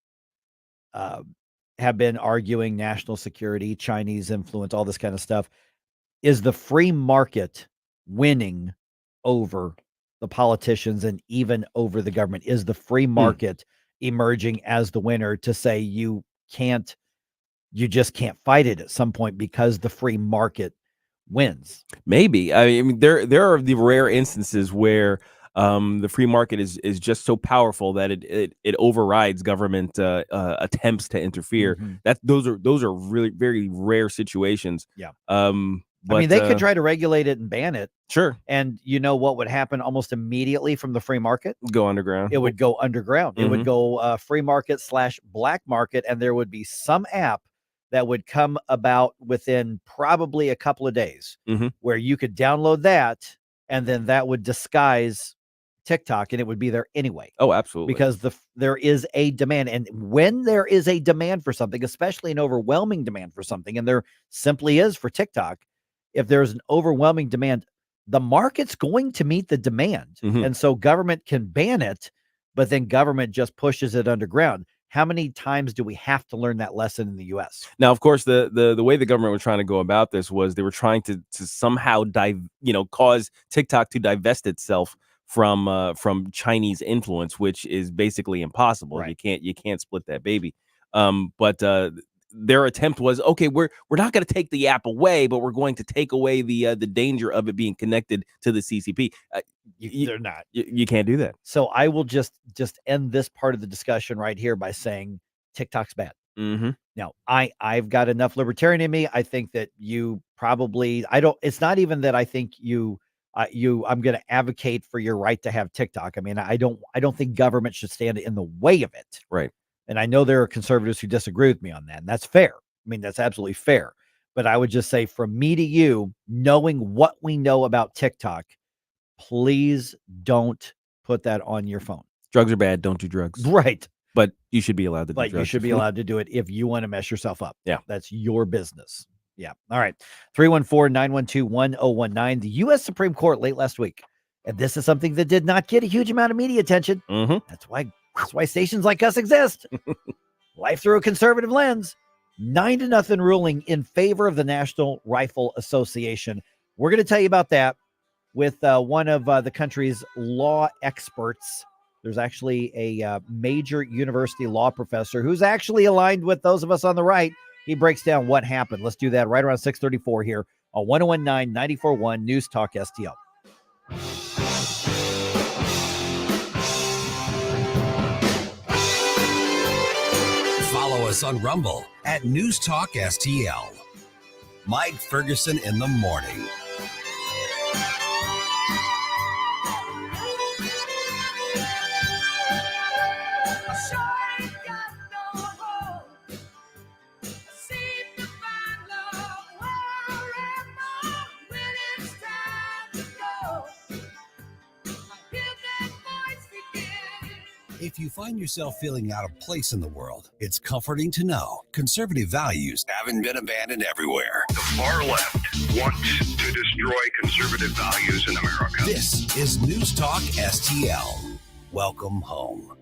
have been arguing national security, Chinese influence, all this kind of stuff, is the free market winning over the politicians and even over the government? Is the free market emerging as the winner to say you just can't fight it at some point because the free market wins? Maybe. I mean, there are the rare instances where the free market is just so powerful that it overrides government attempts to interfere. Those are really very rare situations. Yeah. But, I mean, they could try to regulate it and ban it. Sure. And you know what would happen almost immediately from the free market? Go underground. It would go underground. It would go free market / black market, and there would be some app that would come about within probably a couple of days where you could download that, and then that would disguise TikTok, and it would be there anyway. Oh, absolutely. Because there is a demand, and when there is a demand for something, especially an overwhelming demand for something, and there simply is for TikTok, if there's an overwhelming demand, the market's going to meet the demand. And so government can ban it, but then government just pushes it underground. How many times do we have to learn that lesson in the U.S.? Now, of course, the way the government was trying to go about this was they were trying to somehow cause TikTok to divest itself from Chinese influence, which is basically impossible. Right. You can't split that baby. But their attempt was, okay, we're not going to take the app away, but we're going to take away the danger of it being connected to the CCP. They're not. You can't do that. So I will just end this part of the discussion right here by saying TikTok's bad. Now, I've got enough libertarian in me. I think that you probably, it's not even that I think I'm going to advocate for your right to have TikTok. I mean, I don't think government should stand in the way of it. Right. And I know there are conservatives who disagree with me on that, and that's fair. I mean, that's absolutely fair. But I would just say from me to you, knowing what we know about TikTok, please don't put that on your phone. Drugs are bad. Don't do drugs. Right. But you should be allowed to do But drugs. you should be allowed to do it if you want to mess yourself up. Yeah. That's your business. Yeah. All right. 314-912-1019. The U.S. Supreme Court late last week. And this is something that did not get a huge amount of media attention. That's why stations like us exist. Life through a conservative lens. 9-0 ruling in favor of the National Rifle Association. We're going to tell you about that with one of the country's law experts. There's actually a major university law professor who's actually aligned with those of us on the right. He breaks down what happened. Let's do that right around 6:34 here on 1019 94.1 News Talk STL. Follow us on Rumble at News Talk STL. Mike Ferguson in the morning. If you find yourself feeling out of place in the world, it's comforting to know conservative values haven't been abandoned everywhere. The far left wants to destroy conservative values in America. This is News Talk STL. Welcome home.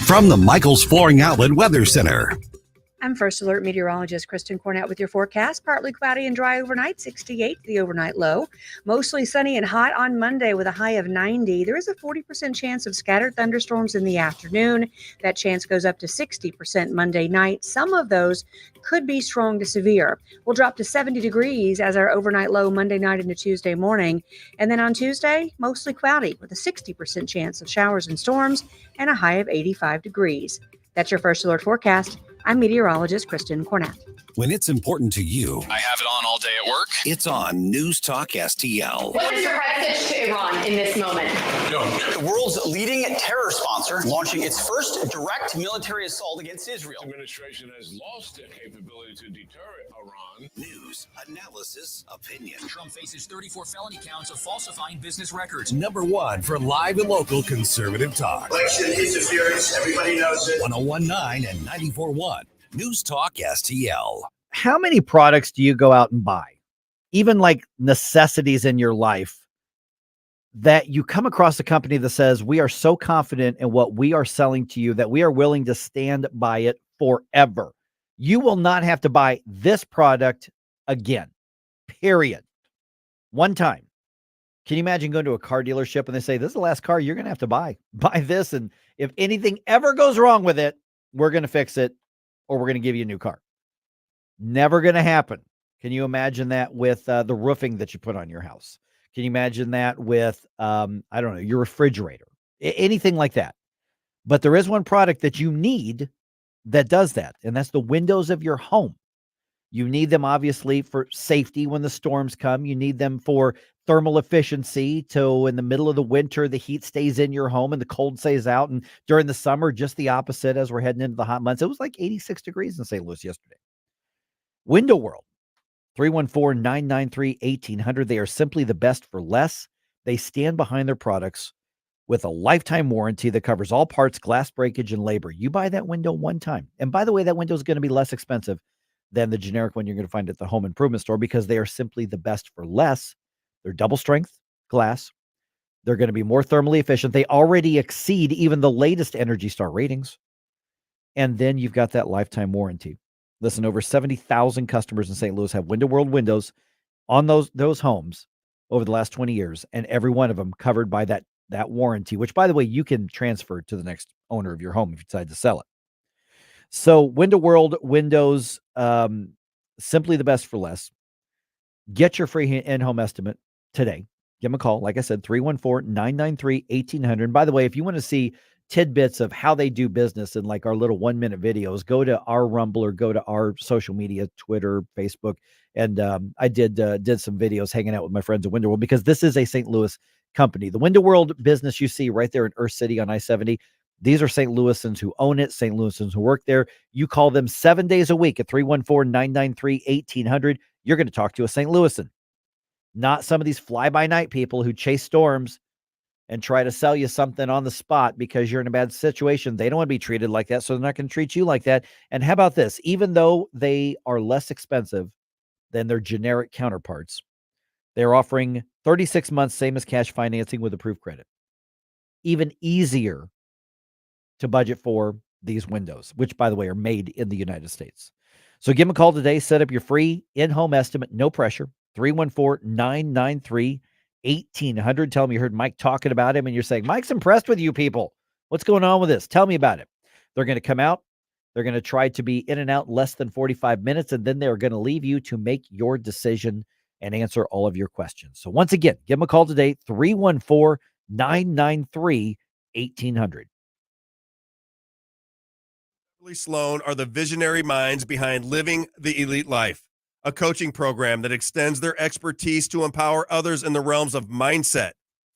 From the Michaels Flooring Outlet Weather Center. I'm First Alert meteorologist Kristen Cornett with your forecast. Partly cloudy and dry overnight, 68 the overnight low. Mostly sunny and hot on Monday with a high of 90. There is a 40% chance of scattered thunderstorms in the afternoon. That chance goes up to 60% Monday night. Some of those could be strong to severe. We'll drop to 70 degrees as our overnight low Monday night into Tuesday morning. And then on Tuesday, mostly cloudy with a 60% chance of showers and storms and a high of 85 degrees. That's your First Alert forecast. I'm meteorologist Kristen Cornett. When it's important to you, I have it on all day at work. it's on News Talk STL. What is your message to Iran in this moment? The world's leading terror sponsor launching its first direct military assault against Israel. The administration has lost their capability to deter Iran. News, analysis, opinion. Trump faces 34 felony counts of falsifying business records. Number one for live and local conservative talk. Election interference, everybody knows it. 1019 and 94.1 News Talk STL. How many products do you go out and buy, even like necessities in your life, that you come across a company that says, we are so confident in what we are selling to you that we are willing to stand by it forever. You will not have to buy this product again, period. One time. Can you imagine going to a car dealership and they say, this is the last car you're going to have to buy. Buy this, and if anything ever goes wrong with it, we're going to fix it, or we're going to give you a new car. Never going to happen. Can you imagine that with the roofing that you put on your house? Can you imagine that with, I don't know, your refrigerator, anything like that? But there is one product that you need that does that, and that's the windows of your home. You need them, obviously, for safety when the storms come. You need them for thermal efficiency, so in the middle of the winter, the heat stays in your home and the cold stays out. And during the summer, just the opposite as we're heading into the hot months. It was like 86 degrees in St. Louis yesterday. Window World, 314-993-1800. They are simply the best for less. They stand behind their products with a lifetime warranty that covers all parts, glass breakage, and labor. You buy that window one time. And by the way, that window is going to be less expensive than the generic one you're going to find at the home improvement store, because they are simply the best for less. They're double strength glass. They're going to be more thermally efficient. They already exceed even the latest Energy Star ratings. And then you've got that lifetime warranty. Listen, over 70,000 customers in St. Louis have Window World windows on those homes over the last 20 years, and every one of them covered by that warranty, which, by the way, you can transfer to the next owner of your home if you decide to sell it. So Window World windows, simply the best for less. Get your free in-home estimate today. Give them a call. Like I said, 314-993-1800. And by the way, if you want to see tidbits of how they do business in like our little 1-minute videos, go to our Rumble or go to our social media, Twitter, Facebook. And I did some videos hanging out with my friends at Window World, because this is a St. Louis company. The Window World business you see right there in Earth City on I-70, These are St. Louisans who own it, St. Louisans who work there. You call them 7 days a week at 314-993-1800. You're going to talk to a St. Louisan, not some of these fly-by-night people who chase storms and try to sell you something on the spot because you're in a bad situation. They don't want to be treated like that, so they're not going to treat you like that. And how about this? Even though they are less expensive than their generic counterparts, they're offering 36 months, same as cash financing with approved credit. Even easier to budget for these windows, which, by the way, are made in the United States. So give them a call today. Set up your free in-home estimate. No pressure. 314-993-1800. Tell them you heard Mike talking about him and you're saying, Mike's impressed with you people. What's going on with this? Tell me about it. They're going to come out. They're going to try to be in and out in less than 45 minutes, and then they're going to leave you to make your decision and answer all of your questions. So once again, give them a call today, 314-993-1800. Sloan are the visionary minds behind Living the Elite Life, a coaching program that extends their expertise to empower others in the realms of mindset,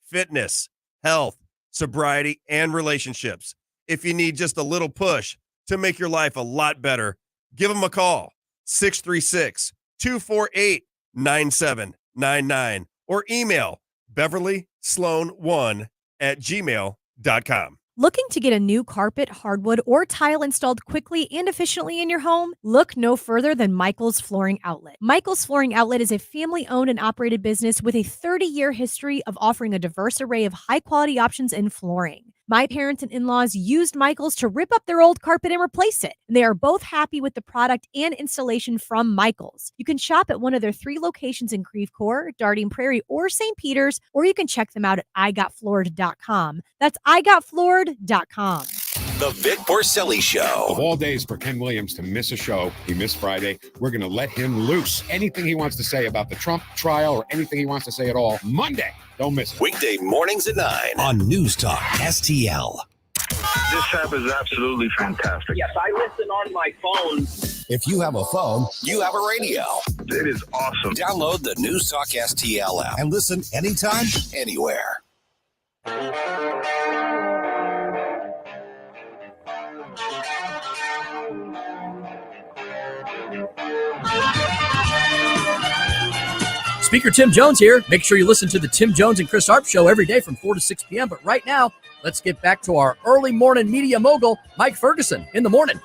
fitness, health, sobriety, and relationships. If you need just a little push to make your life a lot better, give them a call, 636-248-9799, or email beverlysloan1@gmail.com. Looking to get a new carpet, hardwood, or tile installed quickly and efficiently in your home? Look no further than Michael's Flooring Outlet. Michael's Flooring Outlet is a family-owned and operated business with a 30-year history of offering a diverse array of high-quality options in flooring. My parents and in-laws used Michael's to rip up their old carpet and replace it. They are both happy with the product and installation from Michael's. You can shop at one of their 3 locations in Creve Coeur, Darting Prairie, or St. Peters, or you can check them out at igotfloored.com. That's igotfloored.com. The Vic Porcelli Show. Of all days for Ken Williams to miss a show, he missed Friday. We're going to let him loose. Anything he wants to say about the Trump trial or anything he wants to say at all, Monday. Don't miss it. Weekday mornings at 9 on News Talk STL. This app is absolutely fantastic. Yes, I listen on my phone. If you have a phone, you have a radio. It is awesome. Download the News Talk STL app and listen anytime, anywhere. Speaker Tim Jones here. Make sure you listen to the Tim Jones and Chris Arp Show every day from 4 to 6 p.m. But right now, let's get back to our early morning media mogul, Mike Ferguson, in the morning.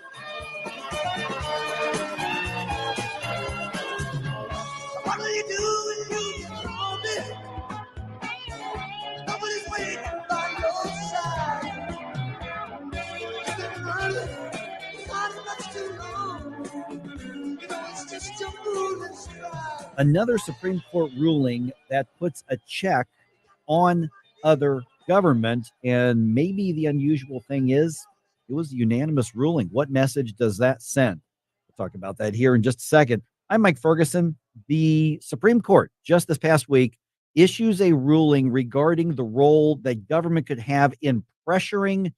What do you do when you call me? Nobody's waiting by your side. It's been early, not much too long. You know it's just your foolish pride. Another Supreme Court ruling that puts a check on other government. And maybe the unusual thing is it was a unanimous ruling. What message does that send? We'll talk about that here in just a second. I'm Mike Ferguson. The Supreme Court just this past week issues a ruling regarding the role that government could have in pressuring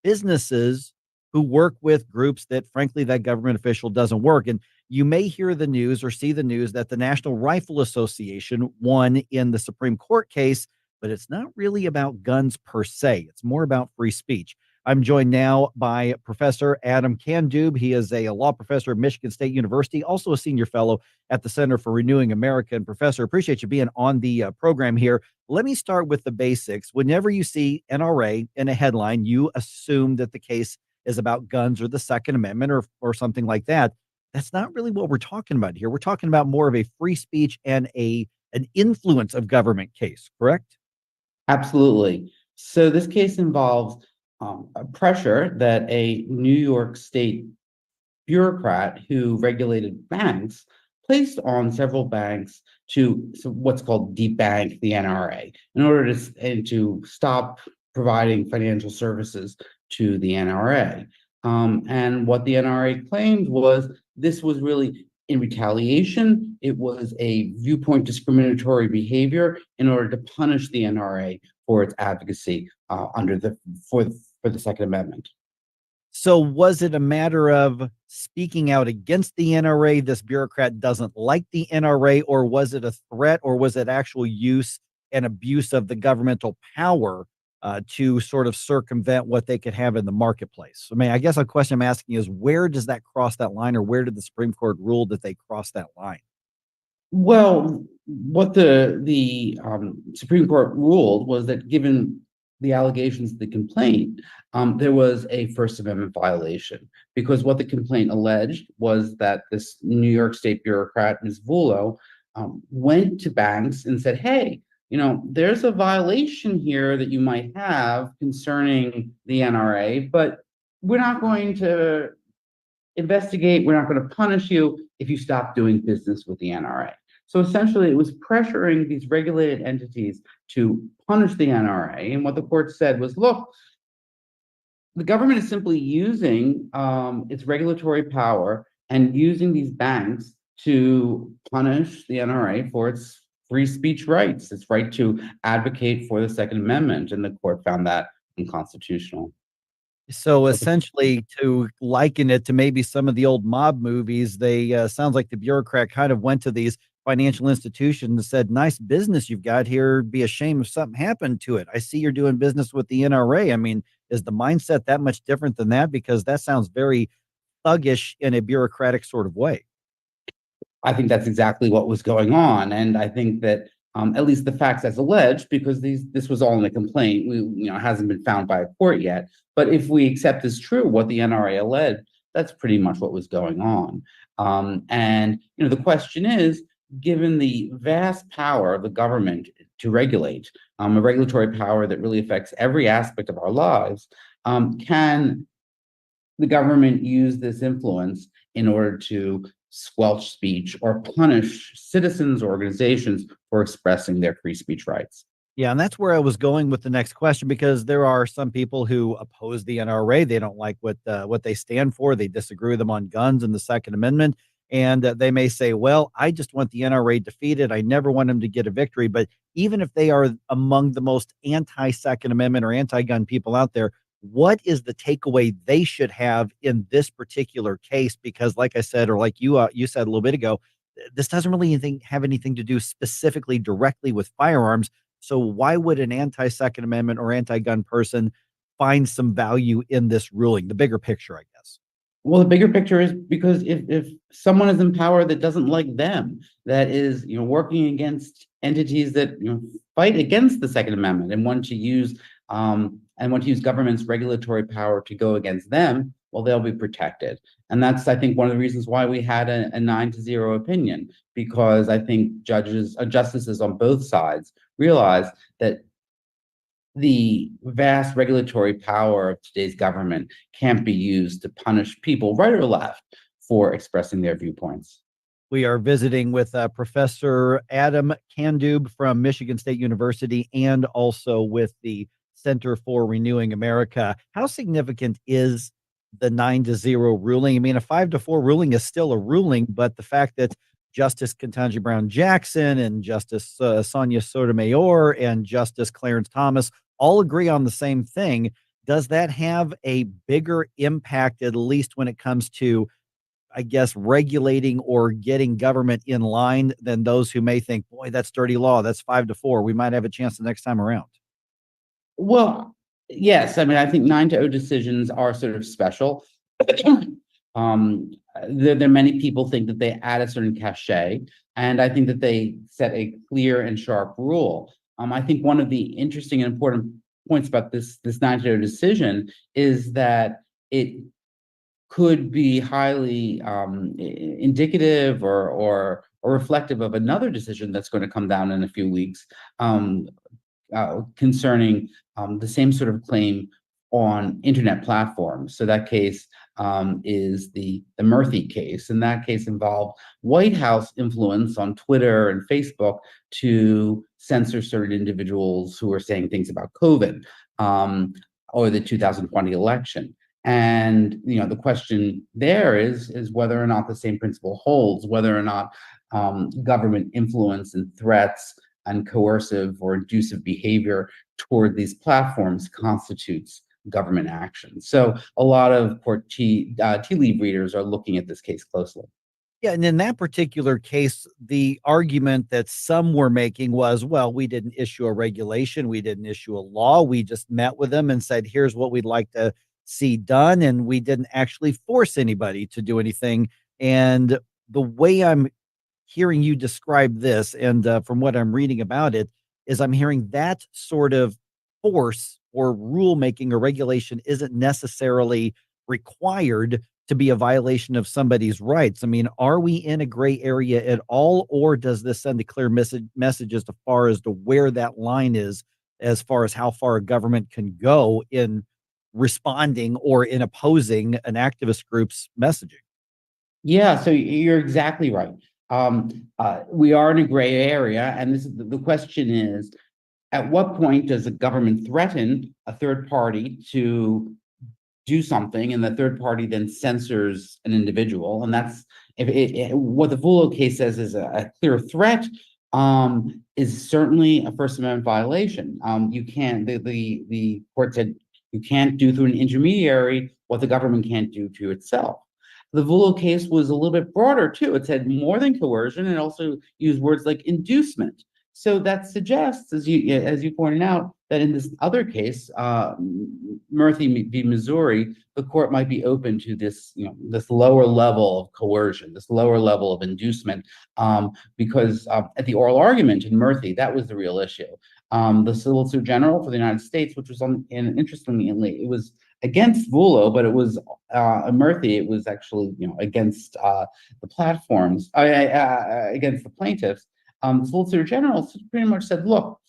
businesses who work with groups that, frankly, that government official doesn't work. And you may hear the news or see the news that the National Rifle Association won in the Supreme Court case, but it's not really about guns per se. It's more about free speech. I'm joined now by Professor Adam Candeub. He is a law professor at Michigan State University, also a senior fellow at the Center for Renewing America. And Professor, appreciate you being on the program here. Let me start with the basics. Whenever you see NRA in a headline, you assume that the case is about guns or the Second Amendment or something like that. That's not really what we're talking about here. We're talking about more of a free speech and an influence of government case, correct? Absolutely. So this case involves a pressure that a New York State bureaucrat who regulated banks placed on several banks to what's called debank the NRA in order to stop providing financial services to the NRA. And what the NRA claimed was this was really in retaliation. It was a viewpoint discriminatory behavior in order to punish the NRA for its advocacy for the Second Amendment. So was it a matter of speaking out against the NRA? This bureaucrat doesn't like the NRA, or was it a threat, or was it actual use and abuse of the governmental power to sort of circumvent what they could have in the marketplace. I mean, I guess a question I'm asking is, where does that cross that line, or where did the Supreme Court rule that they cross that line? Well, what the Supreme Court ruled was that given the allegations of the complaint, there was a First Amendment violation, because what the complaint alleged was that this New York State bureaucrat, Ms. Vullo, went to banks and said, hey, there's a violation here that you might have concerning the NRA, but we're not going to investigate, we're not going to punish you if you stop doing business with the NRA. So essentially, it was pressuring these regulated entities to punish the NRA. And what the court said was, look, the government is simply using its regulatory power and using these banks to punish the NRA for its free speech rights, its right to advocate for the Second Amendment. And the court found that unconstitutional. So essentially, to liken it to maybe some of the old mob movies, they sounds like the bureaucrat kind of went to these financial institutions and said, nice business you've got here. It'd be a shame if something happened to it. I see you're doing business with the NRA. I mean, is the mindset that much different than that? Because that sounds very thuggish in a bureaucratic sort of way. I think that's exactly what was going on. And I think that at least the facts as alleged, because this was all in a complaint, it hasn't been found by a court yet. But if we accept as true what the NRA alleged, that's pretty much what was going on. And the question is, given the vast power of the government to regulate, a regulatory power that really affects every aspect of our lives, can the government use this influence in order to squelch speech or punish citizens or organizations for expressing their free speech rights? Yeah, and that's where I was going with the next question, because there are some people who oppose the NRA. They don't like what they stand for. They disagree with them on guns and the Second Amendment. And they may say, well, I just want the NRA defeated. I never want them to get a victory. But even if they are among the most anti-Second Amendment or anti-gun people out there, what is the takeaway they should have in this particular case? Because like I said, or like you said a little bit ago, this doesn't really have anything to do specifically directly with firearms. So why would an anti-Second Amendment or anti-gun person find some value in this ruling? The bigger picture, I guess. Well, the bigger picture is because if someone is in power that doesn't like them, that is, working against entities that fight against the Second Amendment and want to use government's regulatory power to go against them, well, they'll be protected. And that's, I think, one of the reasons why we had a 9-0 opinion, because I think justices on both sides realize that the vast regulatory power of today's government can't be used to punish people, right or left, for expressing their viewpoints. We are visiting with Professor Adam Candeub from Michigan State University, and also with the Center for Renewing America. How significant is the 9-0 ruling? I mean, a 5-4 ruling is still a ruling, but the fact that Justice Ketanji Brown Jackson and Justice Sonia Sotomayor and Justice Clarence Thomas all agree on the same thing, does that have a bigger impact, at least when it comes to, I guess, regulating or getting government in line, than those who may think, boy, that's dirty law, that's 5-4, we might have a chance the next time around? Well, yes. I mean, I think 9-0 decisions are sort of special. There many people think that they add a certain cachet, and I think that they set a clear and sharp rule. I think one of the interesting and important points about this 9-0 decision is that it could be highly indicative or reflective of another decision that's going to come down in a few weeks, concerning the same sort of claim on internet platforms. So that case is the Murphy case, and that case involved White House influence on Twitter and Facebook to censor certain individuals who were saying things about COVID or the 2020 election. And the question there is whether or not the same principle holds, whether or not government influence and threats and coercive or inducive behavior toward these platforms constitutes government action. So a lot of tea leaf readers are looking at this case closely. Yeah, and in that particular case, the argument that some were making was, well, we didn't issue a regulation, we didn't issue a law, we just met with them and said, here's what we'd like to see done, and we didn't actually force anybody to do anything. And the way I'm hearing you describe this, and from what I'm reading about it, is I'm hearing that sort of force or rulemaking or regulation isn't necessarily required to be a violation of somebody's rights. I mean, are we in a gray area at all, or does this send a clear message as far as to where that line is, as far as how far a government can go in responding or in opposing an activist group's messaging? Yeah, so you're exactly right. We are in a gray area, and this is the question is, at what point does the government threaten a third party to do something, and the third party then censors an individual? And that's what the Vulo case says is a clear threat. Is certainly a First Amendment violation. You can't. The court said you can't do through an intermediary what the government can't do to itself. The Vulo case was a little bit broader too. It said more than coercion, and also used words like inducement. So that suggests, as you pointed out, that in this other case, Murphy v. Missouri, the court might be open to this, this lower level of coercion, this lower level of inducement, because at the oral argument in Murphy, that was the real issue. The Solicitor General for the United States, which was interestingly, it was against Vulo, but it was Murphy. It was actually against the platforms, against the plaintiffs. The Solicitor General pretty much said, "Look,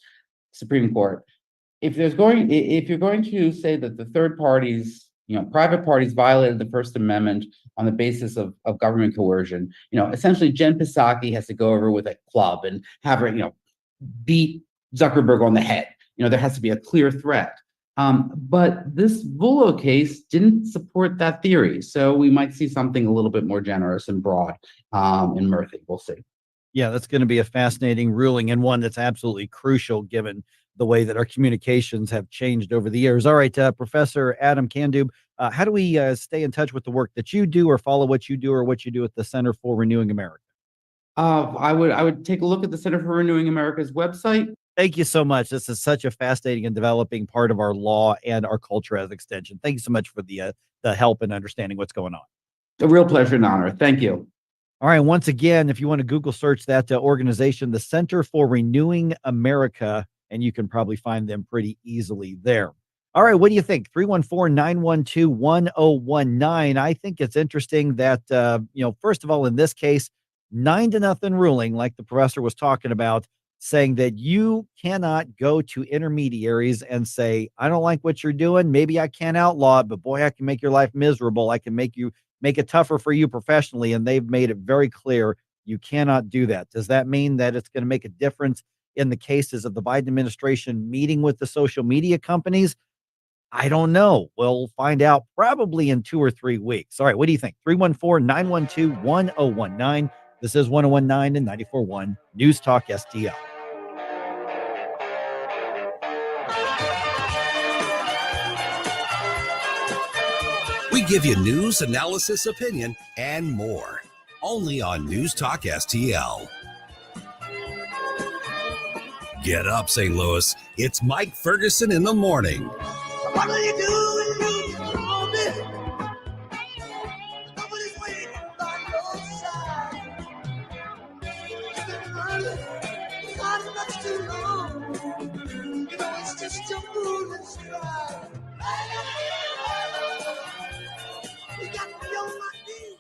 Supreme Court, if you're going to say that the third parties, private parties violated the First Amendment on the basis of government coercion, essentially Jen Psaki has to go over with a club and have her, beat Zuckerberg on the head. There has to be a clear threat." But this Vulo case didn't support that theory. So we might see something a little bit more generous and broad in Murphy. We'll see. Yeah, that's going to be a fascinating ruling, and one that's absolutely crucial given the way that our communications have changed over the years. All right, Professor Adam Candeub, how do we stay in touch with the work that you do, or follow what you do, or what you do at the Center for Renewing America? I would take a look at the Center for Renewing America's website. Thank you so much. This is such a fascinating and developing part of our law and our culture as extension. Thank you so much for the help in understanding what's going on. A real pleasure and honor. Thank you. All right. Once again, if you want to Google search that organization, the Center for Renewing America, and you can probably find them pretty easily there. All right. What do you think? 314-912-1019. I think it's interesting that, first of all, in this case, 9-0 ruling, like the professor was talking about, saying that you cannot go to intermediaries and say, I don't like what you're doing. Maybe I can't outlaw it, but boy, I can make your life miserable. I can make it tougher for you professionally. And they've made it very clear you cannot do that. Does that mean that it's going to make a difference in the cases of the Biden administration meeting with the social media companies? I don't know. We'll find out probably in 2 or 3 weeks. All right. What do you think? 314-912-1019. This is 1019 and 94.1 News Talk STL. We give you news, analysis, opinion, and more. Only on News Talk STL. Get up, St. Louis. It's Mike Ferguson in the morning. What will you do when you call me? Nobody's waiting by your side. You've been running, not much too long. It's just your foolish pride.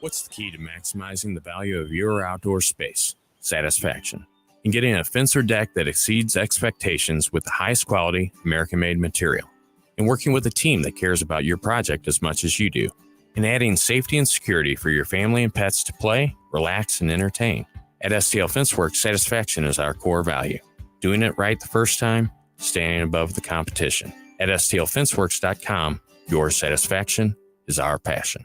What's the key to maximizing the value of your outdoor space? Satisfaction. And getting a fence or deck that exceeds expectations with the highest quality American-made material. And working with a team that cares about your project as much as you do. And adding safety and security for your family and pets to play, relax, and entertain. At STL Fenceworks, satisfaction is our core value. Doing it right the first time, staying above the competition. At STLFenceworks.com, your satisfaction is our passion.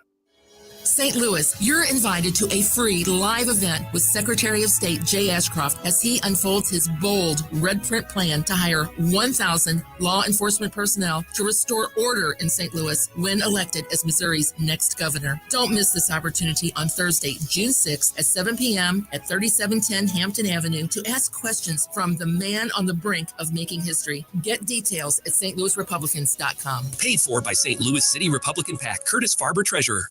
St. Louis, you're invited to a free live event with Secretary of State Jay Ashcroft as he unfolds his bold red print plan to hire 1,000 law enforcement personnel to restore order in St. Louis when elected as Missouri's next governor. Don't miss this opportunity on Thursday, June 6th at 7 p.m. at 3710 Hampton Avenue to ask questions from the man on the brink of making history. Get details at stlouisrepublicans.com. Paid for by St. Louis City Republican PAC, Curtis Farber, Treasurer.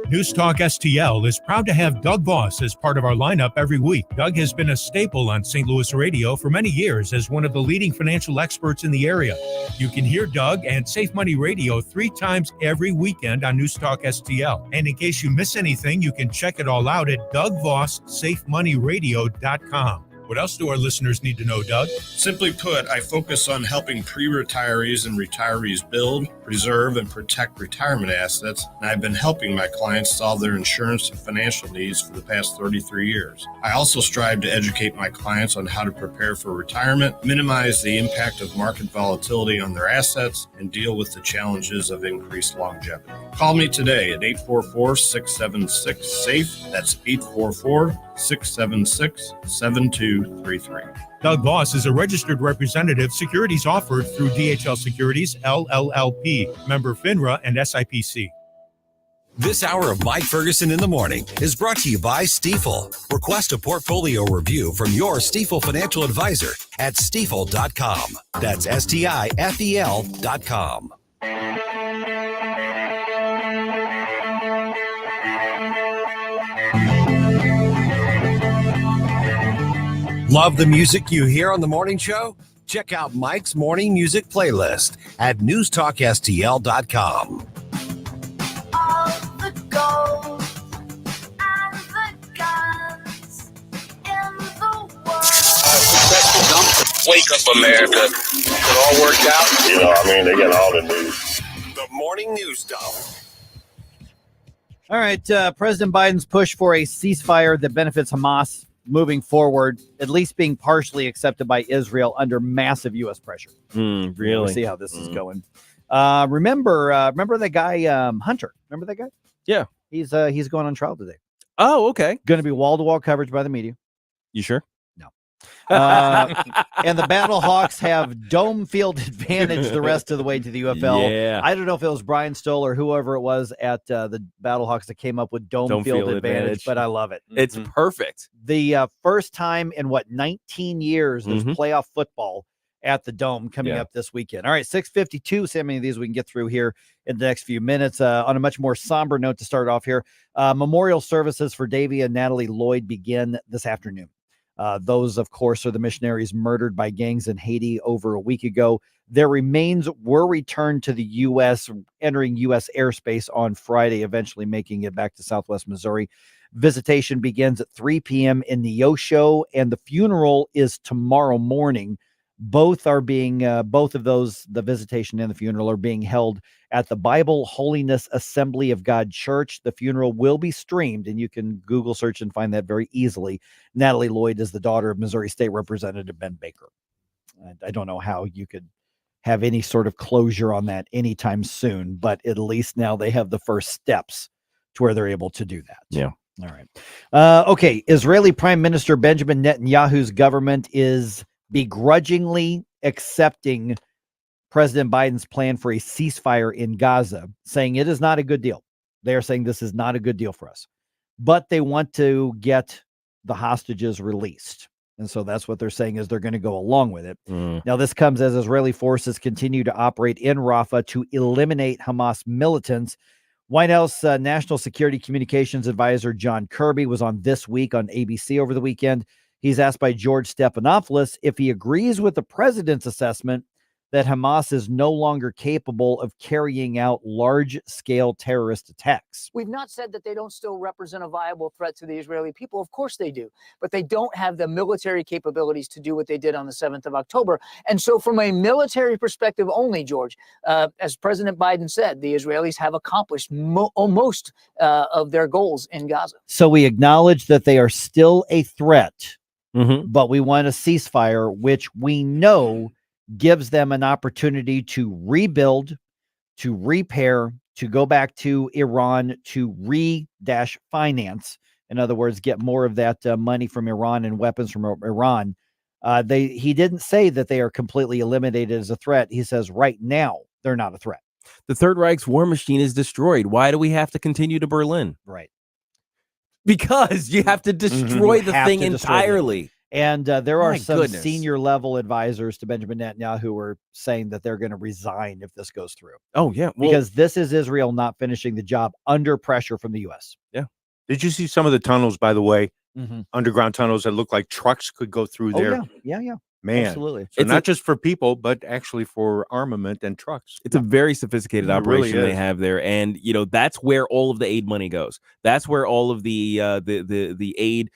News Talk STL is proud to have Doug Voss as part of our lineup every week. Doug has been a staple on St. Louis radio for many years as one of the leading financial experts in the area. You can hear Doug and Safe Money Radio 3 times every weekend on News Talk STL. And in case you miss anything, you can check it all out at DougVossSafeMoneyRadio.com. What else do our listeners need to know, Doug? Simply put, I focus on helping pre-retirees and retirees build, preserve, and protect retirement assets, and I've been helping my clients solve their insurance and financial needs for the past 33 years. I also strive to educate my clients on how to prepare for retirement, minimize the impact of market volatility on their assets, and deal with the challenges of increased longevity. Call me today at 844-676-SAFE. That's 844-676-7233. Doug Voss is a registered representative, securities offered through DHL Securities, LLLP, member FINRA and SIPC. This hour of Mike Ferguson in the Morning is brought to you by Stifel. Request a portfolio review from your Stifel financial advisor at stifel.com. That's STIFEL.com. Love the music you hear on the morning show? Check out Mike's morning music playlist at newstalkstl.com. All the gold and the guns in the world. Wake up, America. It all worked out. You know, I mean, they got all the news. The morning news dump. All right, President Biden's push for a ceasefire that benefits Hamas moving forward, at least being partially accepted by Israel under massive U.S. pressure. Really? We'll see how this is going. Remember that guy, Hunter? Remember that guy? Yeah. He's going on trial today. Oh, okay. Going to be wall-to-wall coverage by the media. You sure? No. And the Battlehawks have dome field advantage the rest of the way to the UFL. Yeah. I don't know if it was Brian Stoll or whoever it was at the Battlehawks that came up with dome field advantage, but I love it. It's perfect. The first time in 19 years there's playoff football at the Dome coming up this weekend. All right, 6:52. See how many of these we can get through here in the next few minutes. On a much more somber note to start off here, memorial services for Davy and Natalie Lloyd begin this afternoon. Those, of course, are the missionaries murdered by gangs in Haiti over a week ago. Their remains were returned to the U.S., entering U.S. airspace on Friday, eventually making it back to Southwest Missouri. Visitation begins at 3 p.m. in Neosho, and the funeral is tomorrow morning. Both are being, both of those, the visitation and the funeral, are being held at the Bible Holiness Assembly of God Church. The funeral will be streamed, and you can Google search and find that very easily. Natalie Lloyd is the daughter of Missouri State Representative Ben Baker. I don't know how you could have any sort of closure on that anytime soon, but at least now they have the first steps to where they're able to do that. Yeah. All right. Okay. Israeli Prime Minister Benjamin Netanyahu's government is begrudgingly accepting President Biden's plan for a ceasefire in Gaza, saying it is not a good deal. They are saying this is not a good deal for us, but they want to get the hostages released. And so that's what they're saying, is they're going to go along with it. Now, this comes as Israeli forces continue to operate in Rafah to eliminate Hamas militants. White House National Security Communications Advisor John Kirby was on This Week on ABC over the weekend. He's asked by George Stephanopoulos if he agrees with the president's assessment that Hamas is no longer capable of carrying out large-scale terrorist attacks. We've not said that they don't still represent a viable threat to the Israeli people. Of course they do, but they don't have the military capabilities to do what they did on the 7th of October. And so from a military perspective only, George, as President Biden said, the Israelis have accomplished most of their goals in Gaza. So we acknowledge that they are still a threat, but we want a ceasefire, which we know gives them an opportunity to rebuild, to repair, to go back to Iran to finance. In other words, get more of that money from Iran and weapons from Iran. He didn't say that they are completely eliminated as a threat. He says right now they're not a threat. The Third Reich's war machine is destroyed. Why do we have to continue to Berlin? Right. Because you have to destroy the thing entirely. And there are some goodness. senior level advisors to Benjamin Netanyahu who are saying that they're going to resign if this goes through. Oh, yeah. Because this is Israel not finishing the job under pressure from the U.S. Yeah. Did you see some of the tunnels, by the way? Mm-hmm. Underground tunnels that look like trucks could go through there. Yeah. Man, absolutely. So it's not just for people, but actually for armament and trucks. It's a very sophisticated operation they have there, and that's where all of the aid money goes. That's where all of the aid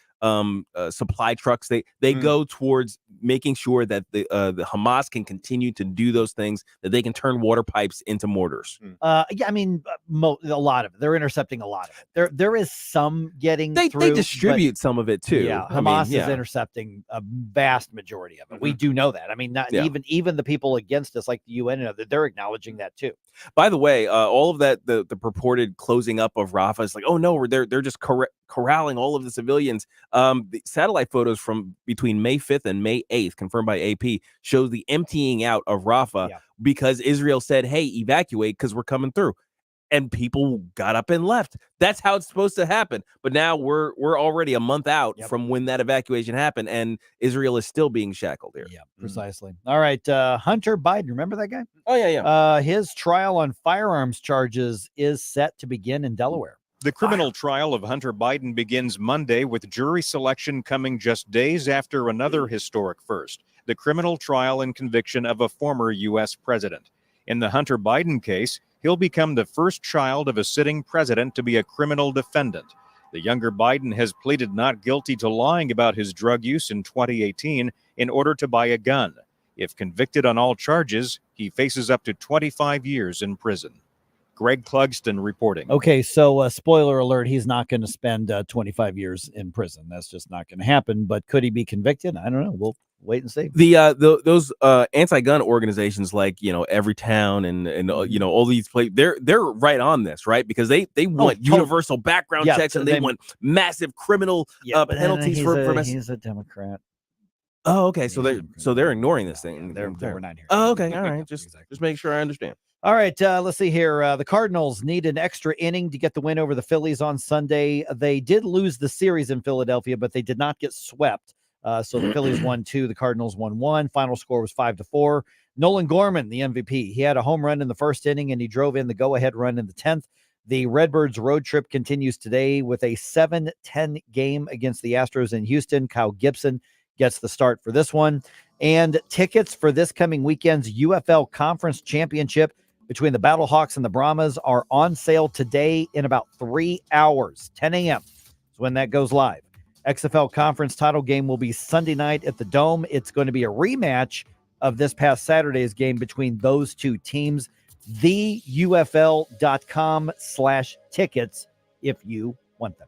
supply trucks they go towards making sure that the Hamas can continue to do those things, that they can turn water pipes into mortars. I mean, a lot of it. They're intercepting a lot of it. There is some getting through. They distribute some of it too. Yeah, Hamas is intercepting a vast majority of it. We do know that. I mean, not even the people against us, like the UN, and they're acknowledging that too. By the way, all of that, the purported closing up of Rafah is like, oh no, they're just corralling all of the civilians. The satellite photos from between May 5th and May 8th, confirmed by AP, show the emptying out of Rafah because Israel said, hey, evacuate because we're coming through. And people got up and left. That's how it's supposed to happen. But now we're already a month out from when that evacuation happened, and Israel is still being shackled here. Yeah, precisely. All right, Hunter Biden, remember that guy? Oh, yeah. His trial on firearms charges is set to begin in Delaware. The criminal trial of Hunter Biden begins Monday, with jury selection coming just days after another historic first, the criminal trial and conviction of a former U.S. president. In the Hunter Biden case, he'll become the first child of a sitting president to be a criminal defendant. The younger Biden has pleaded not guilty to lying about his drug use in 2018 in order to buy a gun. If convicted on all charges, he faces up to 25 years in prison. Greg Clugston reporting. Okay, so spoiler alert, he's not going to spend 25 years in prison. That's just not going to happen. But could he be convicted? I don't know. We'll wait and see. Those anti-gun organizations like Everytown and all these places, they're right on this, right? Because they want universal background checks, and they want massive criminal penalties for he's a Democrat. Oh, okay. So they're ignoring this thing. We're not here. Oh, okay. All right. Just make sure I understand. All right, let's see here. The Cardinals need an extra inning to get the win over the Phillies on Sunday. They did lose the series in Philadelphia, but they did not get swept. So the Phillies won 2, the Cardinals won 1. Final score was 5-4. Nolan Gorman, the MVP, he had a home run in the first inning, and he drove in the go-ahead run in the 10th. The Redbirds road trip continues today with a 7-10 game against the Astros in Houston. Kyle Gibson gets the start for this one. And tickets for this coming weekend's UFL Conference Championship between the Battlehawks and the Brahmas are on sale today in about 3 hours. 10 a.m. is when that goes live. XFL Conference title game will be Sunday night at the Dome. It's going to be a rematch of this past Saturday's game between those two teams. TheUFL.com/tickets if you want them.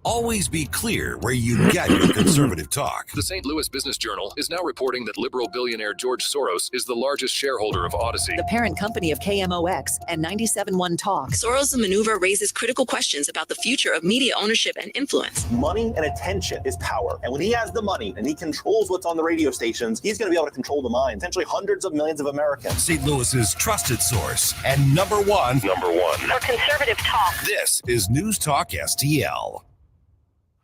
Always be clear where you get your conservative talk. The St. Louis Business Journal is now reporting that liberal billionaire George Soros is the largest shareholder of Odyssey, the parent company of KMOX and 97.1 Talk. Soros' maneuver raises critical questions about the future of media ownership and influence. Money and attention is power. And when he has the money and he controls what's on the radio stations, he's going to be able to control the minds, potentially hundreds of millions of Americans. St. Louis's trusted source and number one for conservative talk. This is News Talk STL.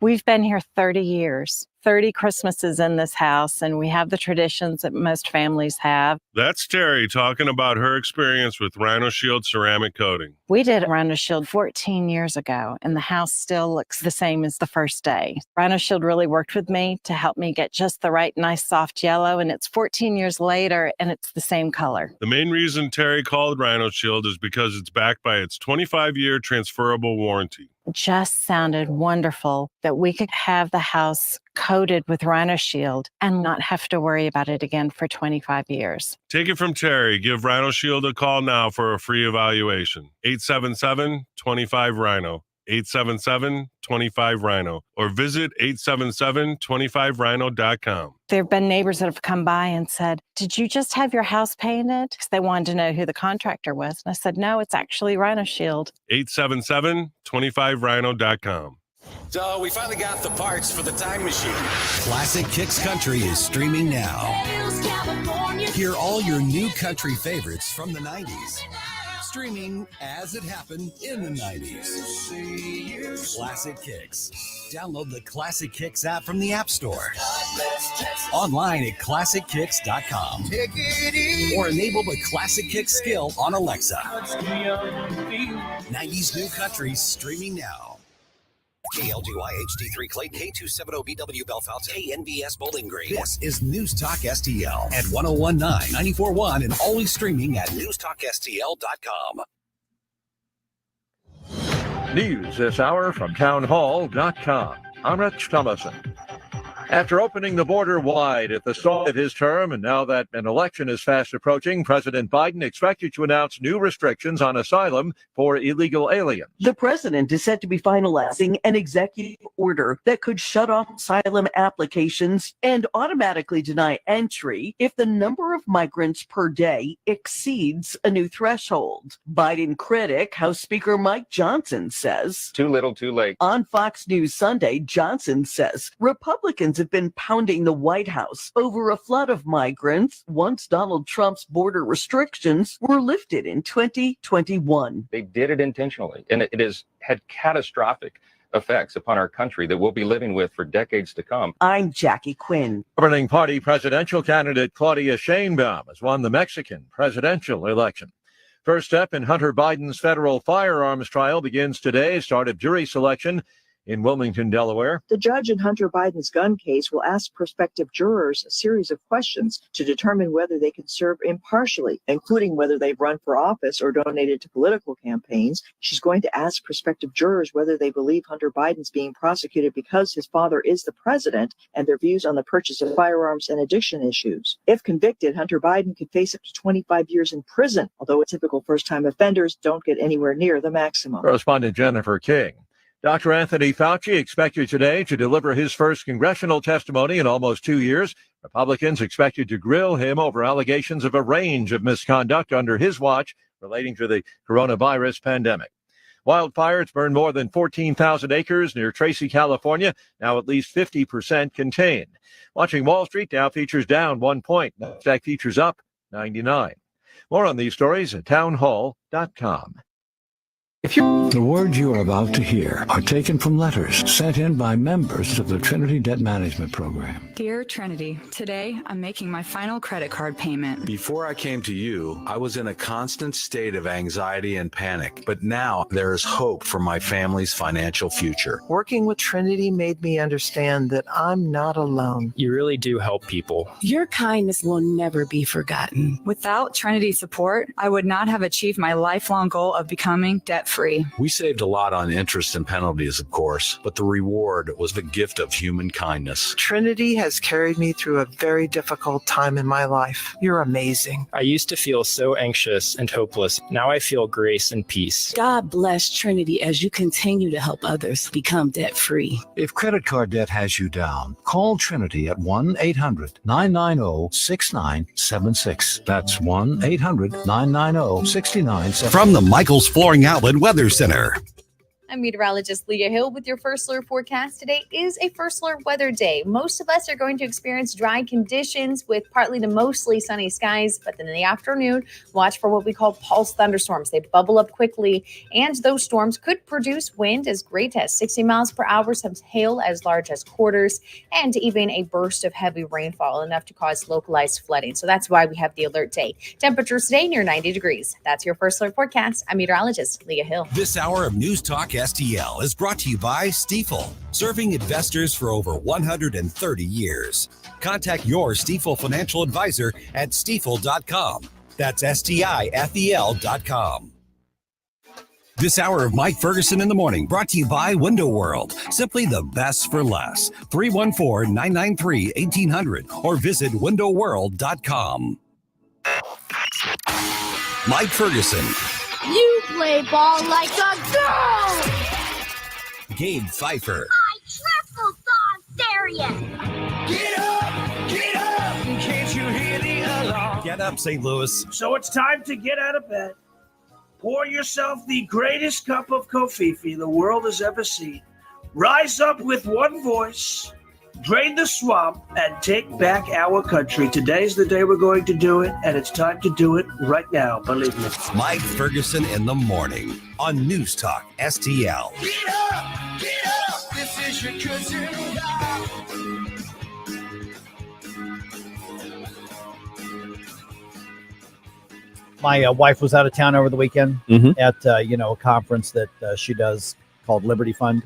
We've been here 30 years, 30 Christmases in this house, and we have the traditions that most families have. That's Terry talking about her experience with Rhino Shield ceramic coating. We did Rhino Shield 14 years ago, and the house still looks the same as the first day. Rhino Shield really worked with me to help me get just the right nice soft yellow, and it's 14 years later, and it's the same color. The main reason Terry called Rhino Shield is because it's backed by its 25-year transferable warranty. Just sounded wonderful that we could have the house coated with Rhino Shield and not have to worry about it again for 25 years. Take it from Terry. Give Rhino Shield a call now for a free evaluation. 877-25-RHINO. 877-25-RHINO or visit 877-25rhino.com. There have been neighbors that have come by and said, "Did you just have your house painted?" Because they wanted to know who the contractor was. And I said, "No, it's actually Rhino Shield." 877-25rhino.com. So we finally got the parts for the time machine. Classic Kicks Country is streaming now. Hear all your new country favorites from the 90s. Streaming as it happened in the 90s. Classic Kicks. Download the Classic Kicks app from the App Store. Online at ClassicKicks.com. Or enable the Classic Kicks skill on Alexa. 90s new country streaming now. KLGY HD3 Clayton, K270BW Belfast, KNBS Bowling Green. This is News Talk STL at 1019, 94.1 and always streaming at newstalkstl.com. News this hour from townhall.com. I'm Rich Thomason. After opening the border wide at the start of his term, and now that an election is fast approaching, President Biden expected to announce new restrictions on asylum for illegal aliens. The president is set to be finalizing an executive order that could shut off asylum applications and automatically deny entry if the number of migrants per day exceeds a new threshold. Biden critic, House Speaker Mike Johnson, says, "Too little, too late." On Fox News Sunday, Johnson says Republicans have been pounding the White House over a flood of migrants once Donald Trump's border restrictions were lifted in 2021. They did it intentionally, and it has had catastrophic effects upon our country that we'll be living with for decades to come. I'm Jackie Quinn. Governing Party presidential candidate Claudia Sheinbaum has won the Mexican presidential election. First step in Hunter Biden's federal firearms trial begins today. Start of jury selection in Wilmington, Delaware. The judge in Hunter Biden's gun case will ask prospective jurors a series of questions to determine whether they can serve impartially, including whether they've run for office or donated to political campaigns. She's going to ask prospective jurors whether they believe Hunter Biden's being prosecuted because his father is the president and their views on the purchase of firearms and addiction issues. If convicted, Hunter Biden could face up to 25 years in prison, although typical first-time offenders don't get anywhere near the maximum. Correspondent Jennifer King. Dr. Anthony Fauci expected today to deliver his first congressional testimony in almost 2 years. Republicans expected to grill him over allegations of a range of misconduct under his watch relating to the coronavirus pandemic. Wildfires burned more than 14,000 acres near Tracy, California, now at least 50% contained. Watching Wall Street, Dow futures down 1 point. Nasdaq futures up 99. More on these stories at townhall.com. The words you are about to hear are taken from letters sent in by members of the Trinity Debt Management Program. Dear Trinity, today I'm making my final credit card payment. Before I came to you, I was in a constant state of anxiety and panic, but now there is hope for my family's financial future. Working with Trinity made me understand that I'm not alone. You really do help people. Your kindness will never be forgotten. Without Trinity's support, I would not have achieved my lifelong goal of becoming debt-free. We saved a lot on interest and penalties, of course, but the reward was the gift of human kindness. Trinity has carried me through a very difficult time in my life. You're amazing. I used to feel so anxious and hopeless. Now I feel grace and peace. God bless Trinity as you continue to help others become debt-free. If credit card debt has you down, call Trinity at 1-800-990-6976. That's 1-800-990-6976. From the Michaels Flooring Outlet Weather Center. I'm meteorologist Leah Hill with your First Alert forecast. Today is a First Alert weather day. Most of us are going to experience dry conditions with partly to mostly sunny skies, but then in the afternoon, watch for what we call pulse thunderstorms. They bubble up quickly, and those storms could produce wind as great as 60 miles per hour, some hail as large as quarters, and even a burst of heavy rainfall, enough to cause localized flooding. So that's why we have the alert day. Temperatures today near 90 degrees. That's your First Alert forecast. I'm meteorologist Leah Hill. This hour of News Talk STL is brought to you by Stifel, serving investors for over 130 years. Contact your Stifel financial advisor at stifel.com. That's STIFEL.com. This hour of Mike Ferguson in the Morning brought to you by Window World. Simply the best for less. 314-993-1800 or visit windowworld.com. Mike Ferguson. You play ball like a girl! Gabe Pfeiffer. Triple song stereo. Get up, can't you hear the alarm? Get up, St. Louis. So it's time to get out of bed. Pour yourself the greatest cup of Kofifi the world has ever seen. Rise up with one voice, drain the swamp, and take back our country. Today's the day we're going to do it, and it's time to do it right now, believe me. Mike Ferguson in the morning on News Talk STL. Get up, this is your cousin. My wife was out of town over the weekend at a conference that she does called Liberty Fund,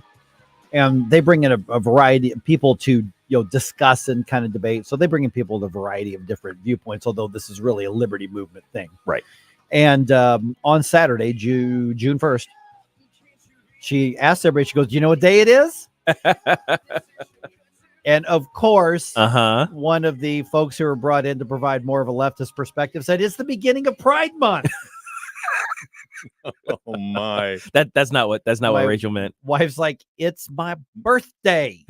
and they bring in a variety of people to discuss and kind of debate. So they bring in people with a variety of different viewpoints, although this is really a liberty movement thing, right? And on Saturday, June 1st, she asked everybody. She goes, "Do you know what day it is?" And of course, one of the folks who were brought in to provide more of a leftist perspective said, "It's the beginning of Pride Month." Oh my! That's not what Rachel meant. Wife's like, "It's my birthday."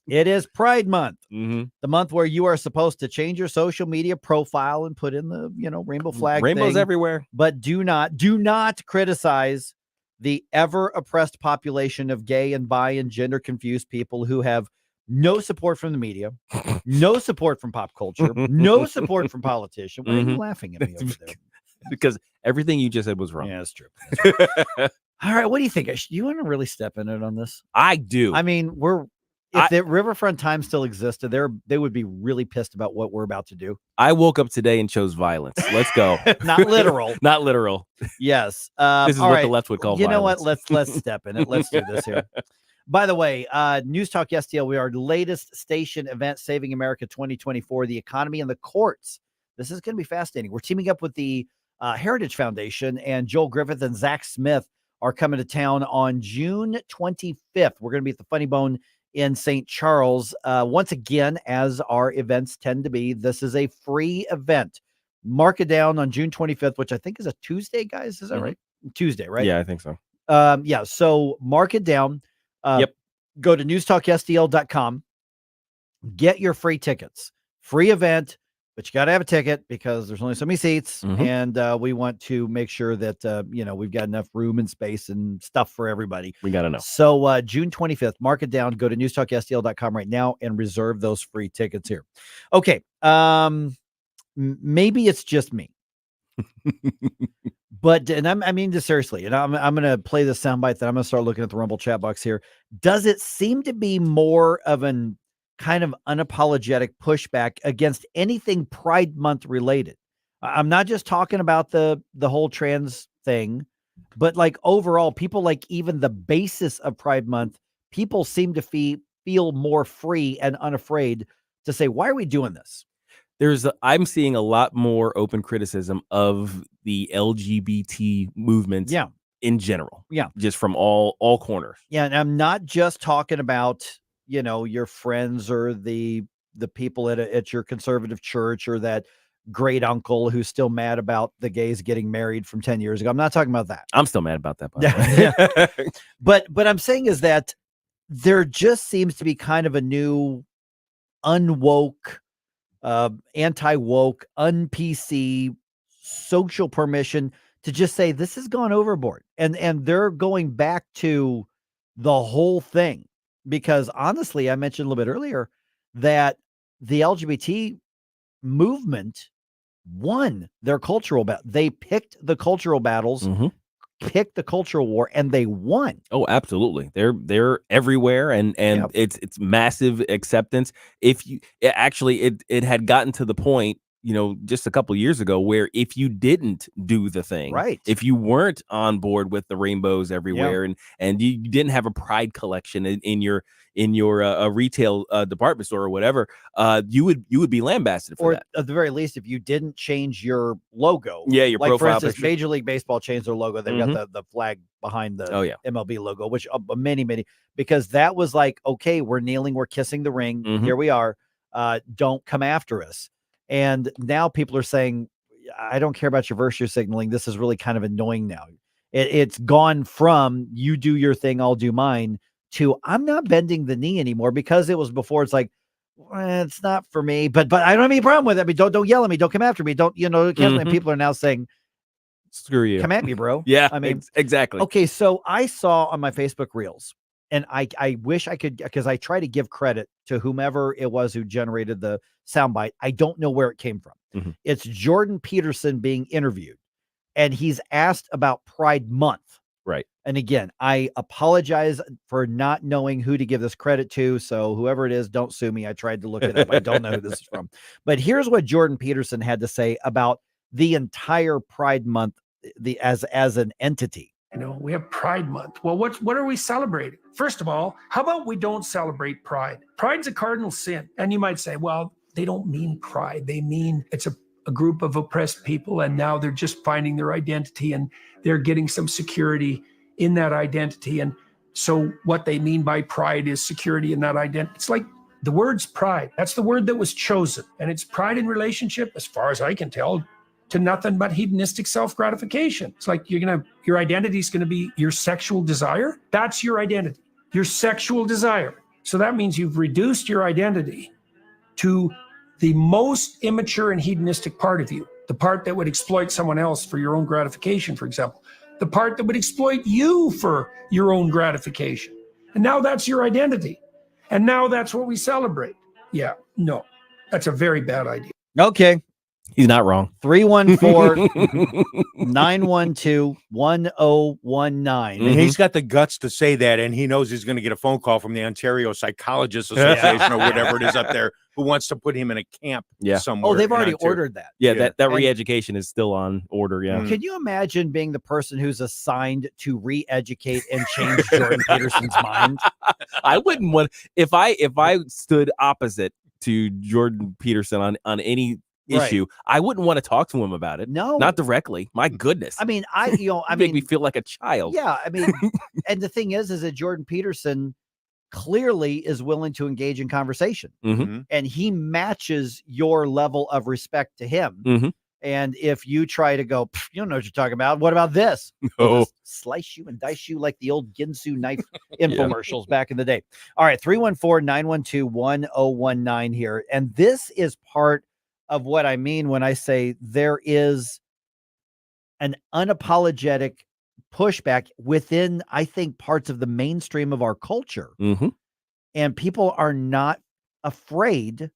It is Pride Month, the month where you are supposed to change your social media profile and put in the rainbow flag. Rainbows thing, everywhere, but do not criticize the ever oppressed population of gay and bi and gender confused people who have no support from the media, no support from pop culture, no support from politicians. Why are you laughing at me over there? Because everything you just said was wrong. Yeah, that's true. All right, what do you think? You want to really step in it on this? I do. I mean, if the Riverfront Times still existed, they would be really pissed about what we're about to do. I woke up today and chose violence. Let's go. Not literal. Not literal. Yes. This is what the left would call violence. You know what? Let's step in it. Let's do this here. By the way, News Talk STL, we are the latest station event, Saving America 2024, the economy and the courts. This is going to be fascinating. We're teaming up with the Heritage Foundation, and Joel Griffith and Zach Smith are coming to town on June 25th. We're going to be at the Funny Bone in St. Charles. Once again, as our events tend to be, this is a free event. Mark it down on June 25th, which I think is a Tuesday, guys. Is that right? Tuesday, right? Yeah, I think so. Yeah. So mark it down. Yep. Go to newstalkstl.com. Get your free tickets. Free event, but you got to have a ticket because there's only so many seats. And we want to make sure that, we've got enough room and space and stuff for everybody. We got to know. So June 25th, mark it down. Go to newstalkstl.com right now and reserve those free tickets here. Okay. Maybe it's just me. But, and I mean this seriously, and I'm going to play the soundbite that I'm going to start looking at the Rumble chat box here. Does it seem to be more of an kind of unapologetic pushback against anything Pride Month related? I'm not just talking about the whole trans thing, but like overall, people like even the basis of Pride Month, people seem to feel more free and unafraid to say, why are we doing this? I'm seeing a lot more open criticism of the LGBT movement in general. Yeah. Just from all corners. Yeah. And I'm not just talking about, your friends or the people at your conservative church or that great uncle who's still mad about the gays getting married from 10 years ago. I'm not talking about that. I'm still mad about that. By the way. But I'm saying is that there just seems to be kind of a new unwoke, anti-woke, un-PC social permission to just say this has gone overboard, and they're going back to the whole thing, because honestly, I mentioned a little bit earlier that the LGBT movement won their cultural battle. They picked the cultural battles, picked the cultural war, and they won. Oh, absolutely. They're everywhere, and it's massive acceptance. It had gotten to the point, just a couple years ago, where if you didn't do the thing, right, if you weren't on board with the rainbows everywhere, and you didn't have a pride collection in your retail department store or whatever, you would be lambasted for that. At the very least, if you didn't change your logo, your like profile for instance, picture. Major League Baseball changed their logo. They've got the flag behind the MLB logo, which many, because that was like, okay, we're kneeling, we're kissing the ring. Here we are. Don't come after us. And now people are saying, I don't care about your virtue signaling. This is really kind of annoying now. It's gone from you do your thing, I'll do mine, to I'm not bending the knee anymore, because it was before. It's like, it's not for me, but I don't have any problem with it. I mean, don't yell at me. Don't come after me. Don't, and people are now saying, screw you. Come at me, bro. Yeah, I mean, exactly. Okay. So I saw on my Facebook Reels, and I wish I could, because I try to give credit to whomever it was who generated the soundbite. I don't know where it came from. It's Jordan Peterson being interviewed, and he's asked about Pride Month. Right. And again, I apologize for not knowing who to give this credit to. So whoever it is, don't sue me. I tried to look it up. I don't know who this is from. But here's what Jordan Peterson had to say about the entire Pride Month, as an entity. We have Pride Month. Well, what are we celebrating? First of all, how about we don't celebrate pride? Pride's a cardinal sin. And you might say, well, they don't mean pride. They mean it's a group of oppressed people, and now they're just finding their identity, and they're getting some security in that identity. And so what they mean by pride is security in that identity. It's like the word's pride. That's the word that was chosen. And it's pride in relationship, as far as I can tell, to nothing but hedonistic self-gratification. It's like your identity is going to be your sexual desire. That's your identity, your sexual desire. So that means you've reduced your identity to the most immature and hedonistic part of you, the part that would exploit someone else for your own gratification, for example, the part that would exploit you for your own gratification. And now that's your identity. And now that's what we celebrate. Yeah, no, that's a very bad idea. Okay. He's not wrong. 314-912-1019. And he's got the guts to say that, and he knows he's going to get a phone call from the Ontario Psychologists Association or whatever it is up there, who wants to put him in a camp somewhere. Oh, they've already ordered that. Yeah, that re-education is still on order. Yeah. Can you imagine being the person who's assigned to re-educate and change Jordan Peterson's mind? I wouldn't want, if I stood opposite to Jordan Peterson on any issue, I wouldn't want to talk to him about it. No, not directly. My goodness. I mean, make me feel like a child. Yeah, I mean, and the thing is that Jordan Peterson clearly is willing to engage in conversation, and he matches your level of respect to him. And if you try to go, you don't know what you're talking about. What about this? No. Slice you and dice you like the old Ginsu knife infomercials back in the day. All right, 314-912-1019 here. And this is part of what I mean when I say there is an unapologetic pushback within, I think, parts of the mainstream of our culture. And people are not afraid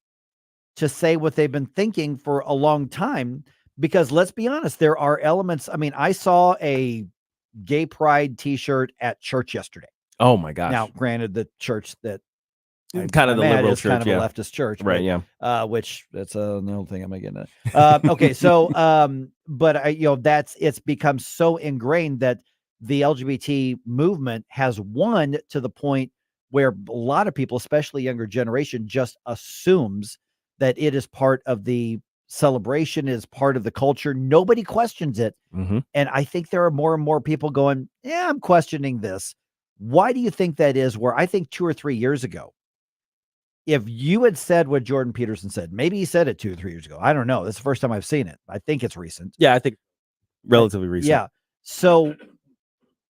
to say what they've been thinking for a long time, because let's be honest, there are elements. I mean, I saw a gay pride t-shirt at church yesterday. Oh my gosh. Now, granted, the church that kind of the liberal church, kind of a leftist church, right? Yeah. Which that's another thing I'm gonna get into. Okay, so but it's become so ingrained that the LGBT movement has won to the point where a lot of people, especially younger generation, just assumes that it is part of the celebration, is part of the culture. Nobody questions it. And I think there are more and more people going, yeah, I'm questioning this. Why do you think that is? Where I think 2 or 3 years ago, if you had said what Jordan Peterson said, maybe he said it 2 or 3 years ago. I don't know. That's the first time I've seen it. I think it's recent. Yeah, I think relatively recent. Yeah. So,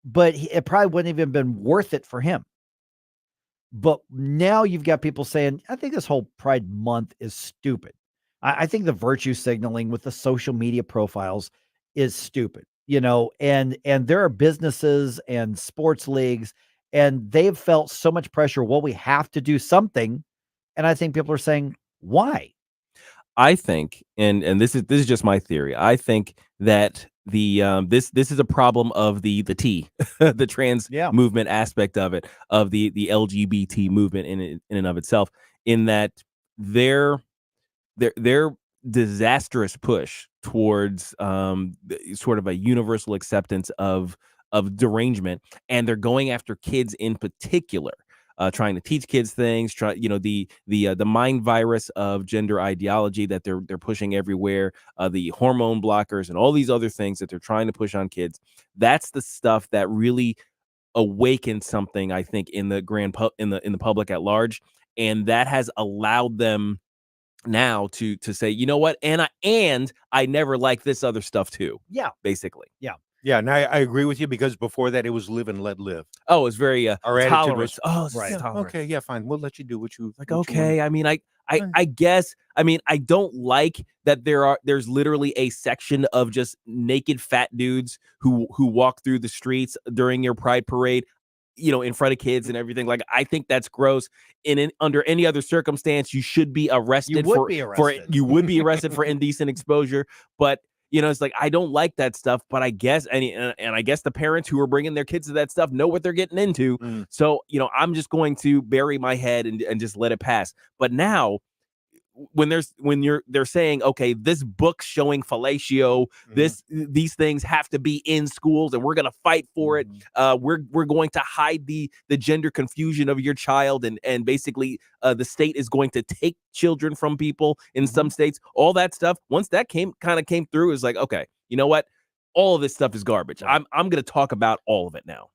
but it probably wouldn't have even been worth it for him. But now you've got people saying, I think this whole Pride Month is stupid. I think the virtue signaling with the social media profiles is stupid, and there are businesses and sports leagues, and they've felt so much pressure. Well, we have to do something. And I think people are saying, why? I think, and this is just my theory. I think that the this is a problem of the T, the trans movement aspect of it, of the LGBT movement in and of itself, in that their disastrous push towards sort of a universal acceptance of derangement, and they're going after kids in particular. Trying to teach kids things, the mind virus of gender ideology that they're pushing everywhere, the hormone blockers and all these other things that they're trying to push on kids. That's the stuff that really awakened something, I think, in the in the public at large, and that has allowed them now to say, you know what, and I never like this other stuff too. Yeah, basically. Yeah. Yeah, and I agree with you because before that it was live and let live. Oh, it's very Our attitude tolerance. was, Right. yeah, Tolerance. okay, yeah, fine. We'll let you do what you Like, what you okay, wanna- I mean, I guess, I mean, I don't like that there's literally a section of just naked fat dudes who walk through the streets during your pride parade, in front of kids and everything. Like, I think that's gross. Under any other circumstance, you should be arrested you would be arrested for indecent exposure. But it's like, I don't like that stuff, but I guess, and I guess the parents who are bringing their kids to that stuff know what they're getting into. So, I'm just going to bury my head and just let it pass. But now, when they're saying, okay, this book's showing fellatio, these things have to be in schools, and we're gonna fight for it. We're going to hide the gender confusion of your child, and basically the state is going to take children from people in some states. All that stuff. Once that came through, is like, okay, you know what? All of this stuff is garbage. I'm gonna talk about all of it now.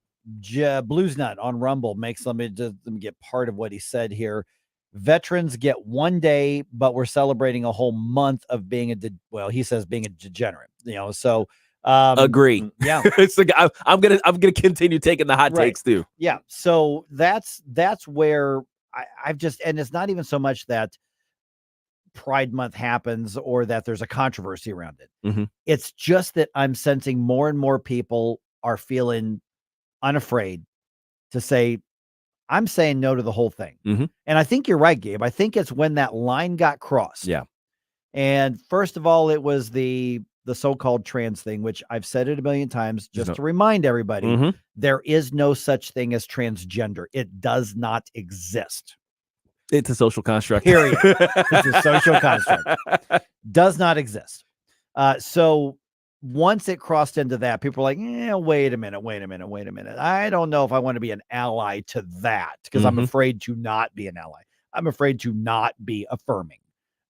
Blues Nut on Rumble makes let me get part of what he said here. Veterans get 1 day, but we're celebrating a whole month of being he says being a degenerate. So agree. Yeah, it's like I'm gonna continue taking the hot takes too. Yeah, so that's where I've just, and it's not even so much that Pride Month happens or that there's a controversy around it. It's just that I'm sensing more and more people are feeling unafraid to say, I'm saying no to the whole thing. And I think you're right, Gabe. I think it's when that line got crossed. Yeah. And first of all, it was the so-called trans thing, which I've said it a million times, just to remind everybody, there is no such thing as transgender. It does not exist. It's a social construct. Period. It's a social construct. Does not exist. So once it crossed into that, people were like, wait a minute. I don't know if I want to be an ally to that, because I'm afraid to not be an ally. I'm afraid to not be affirming,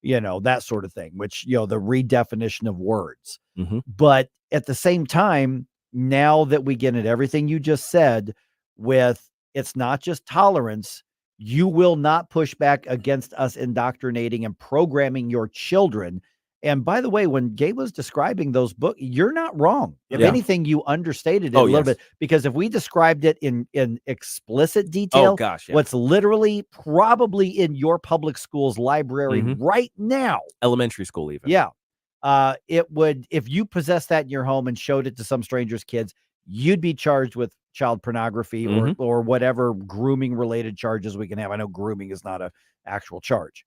that sort of thing, which, the redefinition of words. But at the same time, now that we get into everything you just said with, it's not just tolerance, you will not push back against us indoctrinating and programming your children. And by the way, when Gabe was describing those books, you're not wrong. If anything, you understated it a little bit, because if we described it in explicit detail, what's literally probably in your public school's library right now, elementary school even. It would, if you possessed that in your home and showed it to some stranger's kids, you'd be charged with child pornography or whatever grooming related charges we can have. I know grooming is not an actual charge.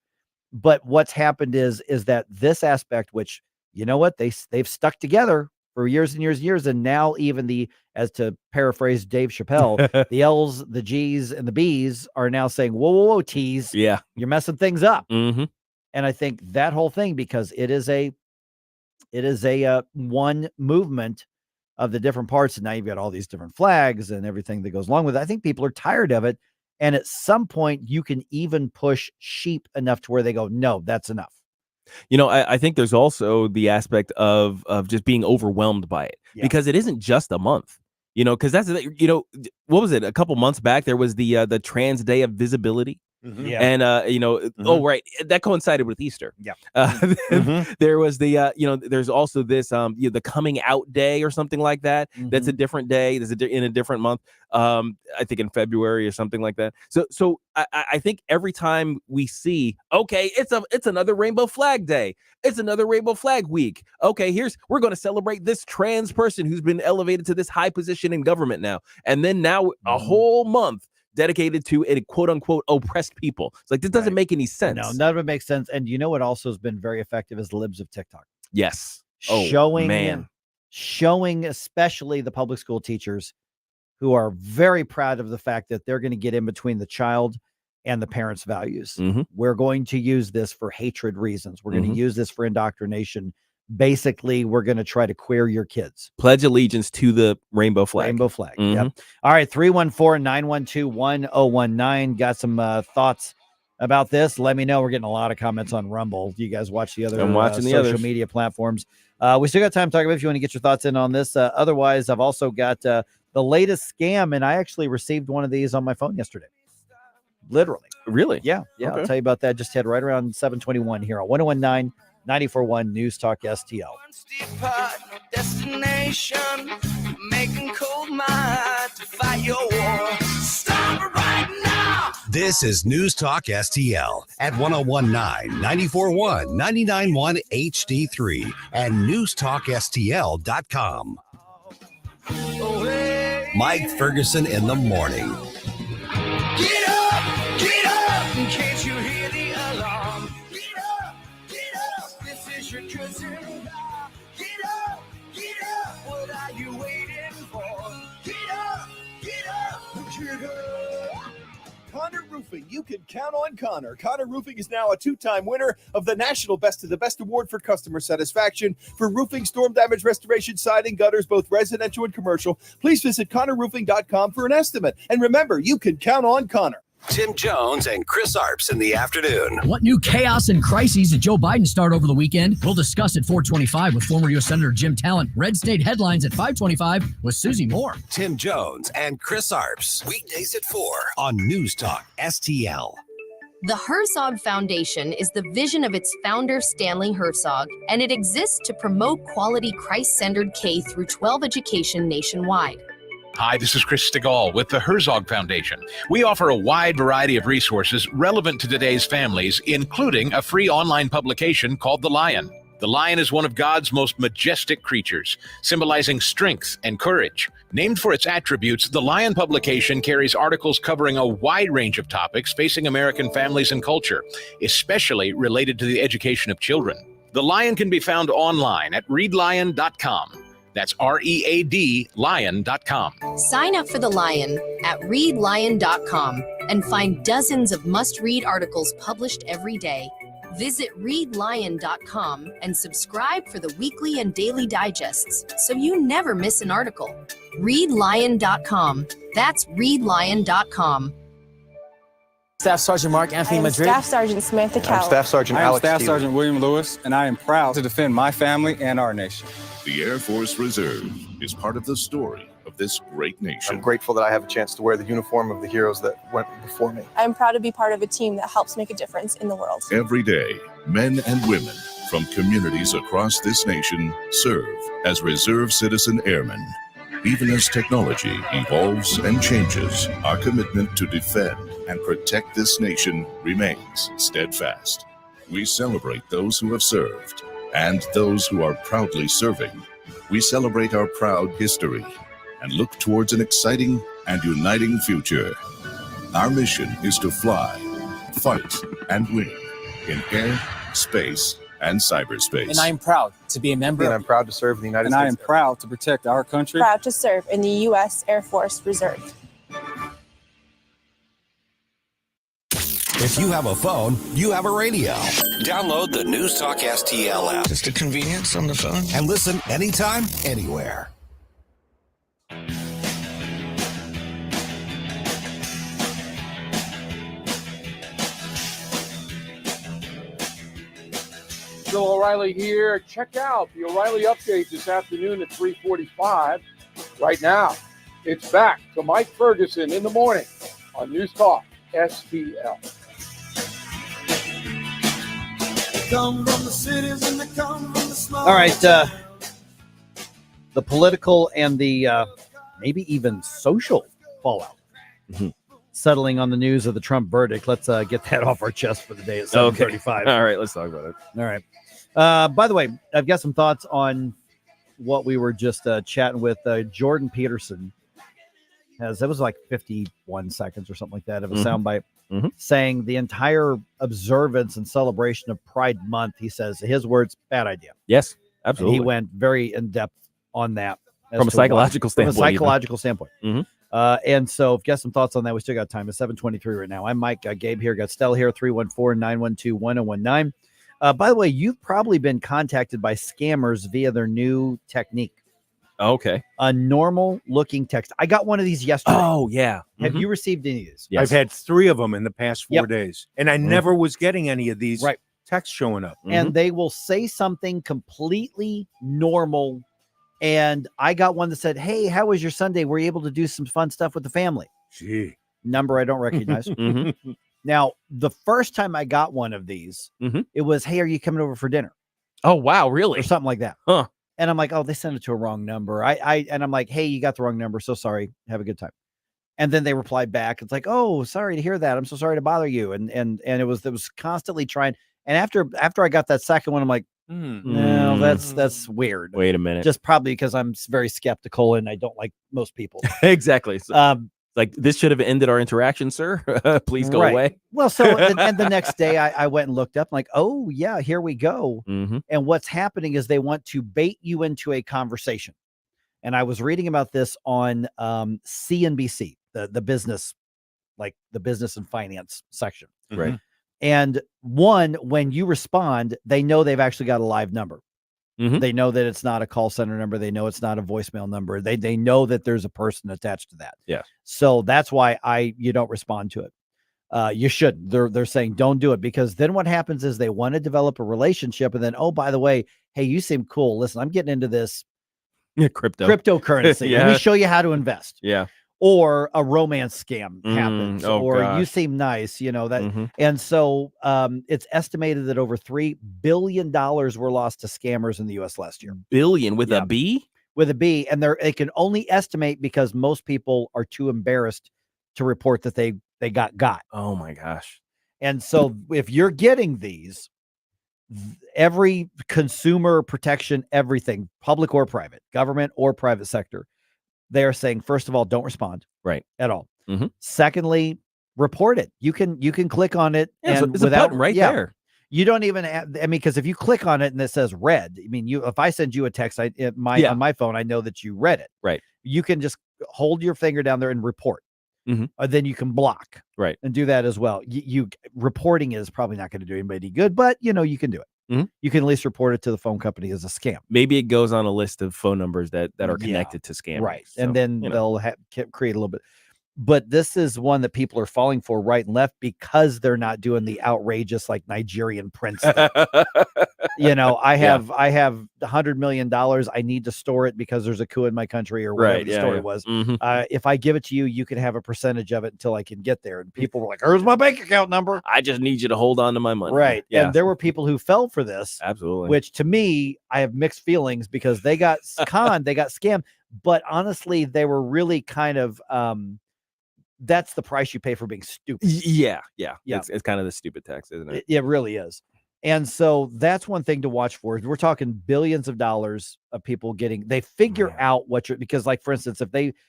But what's happened is that this aspect, which, they've stuck together for years and years and years. And now even as to paraphrase Dave Chappelle, the L's, the G's, and the B's are now saying, whoa, T's. Yeah. You're messing things up. And I think that whole thing, because it is a one movement of the different parts. And now you've got all these different flags and everything that goes along with it. I think people are tired of it. And at some point, you can even push sheep enough to where they go, no, that's enough. I think there's also the aspect of just being overwhelmed by it, because it isn't just a month, because that's, what was it? A couple months back, there was the Trans Day of Visibility. And oh right, that coincided with Easter. There was there's also this the Coming Out Day or something like that. That's a different day. There's in a different month. I think in February or something like that. So I think every time we see, okay, it's another Rainbow Flag Day. It's another Rainbow Flag Week. Okay, we're going to celebrate this trans person who's been elevated to this high position in government now, and then now a whole month dedicated to a quote unquote oppressed people. It's like, this doesn't make any sense. No, none of it makes sense. And what also has been very effective is the libs of TikTok. Yes. Showing especially the public school teachers who are very proud of the fact that they're going to get in between the child and the parents' values. We're going to use this for hatred reasons. We're going to use this for indoctrination. Basically, we're going to try to queer your kids. Pledge allegiance to the rainbow flag. Rainbow flag. Yep. All right. 314-912-1019. Got some thoughts about this? Let me know. We're getting a lot of comments on Rumble. You guys watch the other social media platforms. We still got time to talk about it if you want to get your thoughts in on this. Otherwise, I've also got the latest scam, and I actually received one of these on my phone yesterday. Literally. Really? Yeah. Okay. I'll tell you about that. Just head right around 7:21 here on 1019 94.1 News Talk STL. Destination, making cold mine to fight your war. Stop it right now. This is News Talk STL at 1019, 94.1, 99.1 HD3 and newstalkstl.com. Mike Ferguson in the morning. Get up, can't you hear the alarm? Get up, this is your cousin. Get up, what are you waiting for? Get up, get up. Connor Roofing, you can count on Connor. Connor Roofing is now a two-time winner of the National Best of the Best Award for customer satisfaction for roofing, storm damage restoration, siding, gutters, both residential and commercial. Please visit ConnorRoofing.com for an estimate. And remember, you can count on Connor. Tim Jones and Chris Arps in the afternoon. What new chaos and crises did Joe Biden start over the weekend? We'll discuss at 4:25 with former U.S. Senator Jim Talent. Red State Headlines at 5:25 with Susie Moore. Tim Jones and Chris Arps. Weekdays at 4 on News Talk STL. The Herzog Foundation is the vision of its founder, Stanley Herzog, and it exists to promote quality Christ-centered K-12 education nationwide. Hi, this is Chris Stegall with the Herzog Foundation. We offer a wide variety of resources relevant to today's families, including a free online publication called The Lion. The lion is one of God's most majestic creatures, symbolizing strength and courage. Named for its attributes, the Lion publication carries articles covering a wide range of topics facing American families and culture, especially related to the education of children. The Lion can be found online at readlion.com. That's READ lion.com. Sign up for The Lion at readlion.com and find dozens of must-read articles published every day. Visit readlion.com and subscribe for the weekly and daily digests so you never miss an article. Readlion.com. That's readlion.com. Staff Sergeant Mark Anthony Madrid. Staff Sergeant Samantha Cowell. I'm Staff Sergeant Alex Staff Stevens. Sergeant William Lewis, and I am proud to defend my family and our nation. The Air Force Reserve is part of the story of this great nation. I'm grateful that I have a chance to wear the uniform of the heroes that went before me. I'm proud to be part of a team that helps make a difference in the world. Every day, men and women from communities across this nation serve as reserve citizen airmen. Even as technology evolves and changes, our commitment to defend and protect this nation remains steadfast. We celebrate those who have served and those who are proudly serving. We celebrate our proud history and look towards an exciting and uniting future. Our mission is to fly, fight, and win in air, space, and cyberspace. And I am proud to be a member. And I'm proud to serve in the United States. And I am proud to protect our country. Proud to serve in the U.S. Air Force Reserve. If you have a phone, you have a radio. Download the News Talk STL app. Just a convenience on the phone. And listen anytime, anywhere. Bill O'Reilly here. Check out the O'Reilly Update this afternoon at 3:45. Right now, it's back to Mike Ferguson in the morning on News Talk STL. Come from the cities and they come from the small. All right. The political and the maybe even social fallout settling on the news of the Trump verdict. Let's get that off our chest for the day at 7:35. Okay. All right, let's talk about it. All right. By the way, I've got some thoughts on what we were just chatting with Jordan Peterson. That was like 51 seconds or something like that of a soundbite saying the entire observance and celebration of Pride Month, he says, his words, bad idea. Yes, absolutely. And he went very in depth on that. From a psychological standpoint. From a psychological standpoint. And so if you got some thoughts on that, we still got time. It's 7:23 right now. I'm Mike. Gabe here. Got Stella here, 314-912-1019. By the way, you've probably been contacted by scammers via their new technique. Okay. A normal looking text. I got one of these yesterday. Oh, yeah. Have you received any of these? Yes. I've had 3 of them in the past 4 days, and I never was getting any of these texts showing up. And they will say something completely normal. And I got one that said, hey, how was your Sunday? Were you able to do some fun stuff with the family? Gee. Number I don't recognize. Now, the first time I got one of these, it was, hey, are you coming over for dinner? Oh, wow. Really? Or something like that. Huh. And I'm like, oh, they sent it to a wrong number. And I'm like, hey, you got the wrong number. So sorry. Have a good time. And then they replied back. It's like, oh, sorry to hear that. I'm so sorry to bother you. And it was constantly trying. And after I got that second one, I'm like, no, that's weird. Wait a minute. Just probably because I'm very skeptical and I don't like most people. Exactly. So, like, this should have ended our interaction, sir. Please go away. Well, so and the next day I went and looked up, like, oh yeah, here we go. Mm-hmm. And what's happening is they want to bait you into a conversation. And I was reading about this on CNBC, the business, like the business and finance section. Right. And when you respond, they know they've actually got a live number. Mm-hmm. They know that it's not a call center number. They know it's not a voicemail number. They know that there's a person attached to that. Yeah. So that's why you don't respond to it. You shouldn't. They're saying don't do it, because then what happens is they want to develop a relationship, and then, oh, by the way, hey, you seem cool. Listen, I'm getting into this cryptocurrency. Let me show you how to invest. Yeah. Or a romance scam happens, or gosh. you seem nice, that. Mm-hmm. And so it's estimated that over $3 billion were lost to scammers in the U.S. last year. Billion with a B? With a B. And they can only estimate because most people are too embarrassed to report that they got. Oh my gosh. And so if you're getting these, every consumer protection, everything, public or private, government or private sector, they are saying, first of all, don't respond at all. Mm-hmm. Secondly, report it. You can click on it, and it's a button right there. You don't even because if you click on it and it says read, if I send you a text on my phone, I know that you read it. Right. You can just hold your finger down there and report. Mm-hmm. Then you can block. Right. And do that as well. You reporting is probably not going to do anybody good, but you can do it. Mm-hmm. You can at least report it to the phone company as a scam. Maybe it goes on a list of phone numbers that are connected to scammers. Right. So, and then they'll create a little bit. But this is one that people are falling for right and left because they're not doing the outrageous, like, Nigerian prince thing. I have $100 million. I need to store it because there's a coup in my country, or whatever the story was. Mm-hmm. If I give it to you, you can have a percentage of it until I can get there. And people were like, here's my bank account number. I just need you to hold on to my money. Right. Yeah. And there were people who fell for this. Absolutely. Which, to me, I have mixed feelings, because they got conned, they got scammed. But honestly, they were really kind of that's the price you pay for being stupid. Yeah. It's kind of the stupid tax, isn't it? It really is. And so that's one thing to watch for. We're talking billions of dollars of people they figure out because, like, for instance,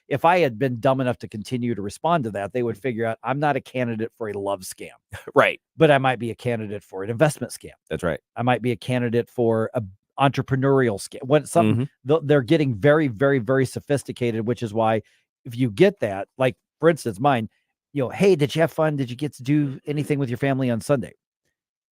if I had been dumb enough to continue to respond to that, they would figure out I'm not a candidate for a love scam. Right. But I might be a candidate for an investment scam. That's right. I might be a candidate for a entrepreneurial scam. They're getting very, very, very sophisticated, which is why if you get that, like, for instance, mine, hey, did you have fun? Did you get to do anything with your family on Sunday?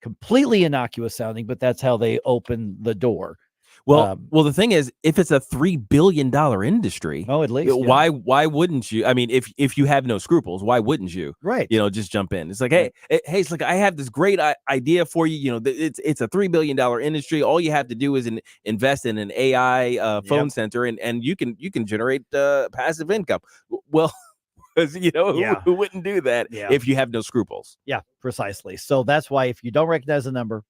Completely innocuous sounding, but that's how they open the door. Well, the thing is, if it's a $3 billion industry, at least why wouldn't you? I mean, if you have no scruples, why wouldn't you? Right. Just jump in. It's like, hey, it's like, I have this great idea for you. It's a $3 billion industry. All you have to do is invest in an AI phone center, and you can generate passive income. Well. Because who wouldn't do that if you have no scruples? Yeah, precisely. So that's why if you don't recognize a number,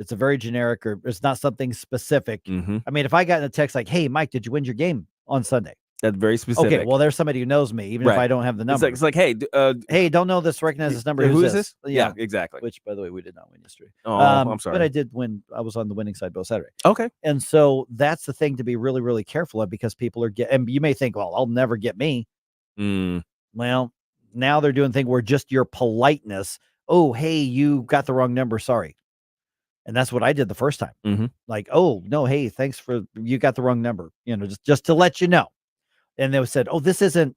it's a very generic, or it's not something specific. Mm-hmm. I mean, if I got in a text like, "Hey, Mike, did you win your game on Sunday?" That's very specific. Okay, well, there's somebody who knows me, even if I don't have the number. It's like, hey, hey, don't know this, recognize this number. Who is this? Yeah, exactly. Which, by the way, we did not win yesterday. Oh, I'm sorry. But I did win. I was on the winning side both Saturday. Okay. And so that's the thing to be really, really careful of, because people are and you may think, well, I'll never get me. Well, now they're doing thing where just your politeness. Oh, hey, you got the wrong number. Sorry. And that's what I did the first time. Mm-hmm. Like, oh no, hey, thanks you got the wrong number. Just to let you know. And they said, oh, this isn't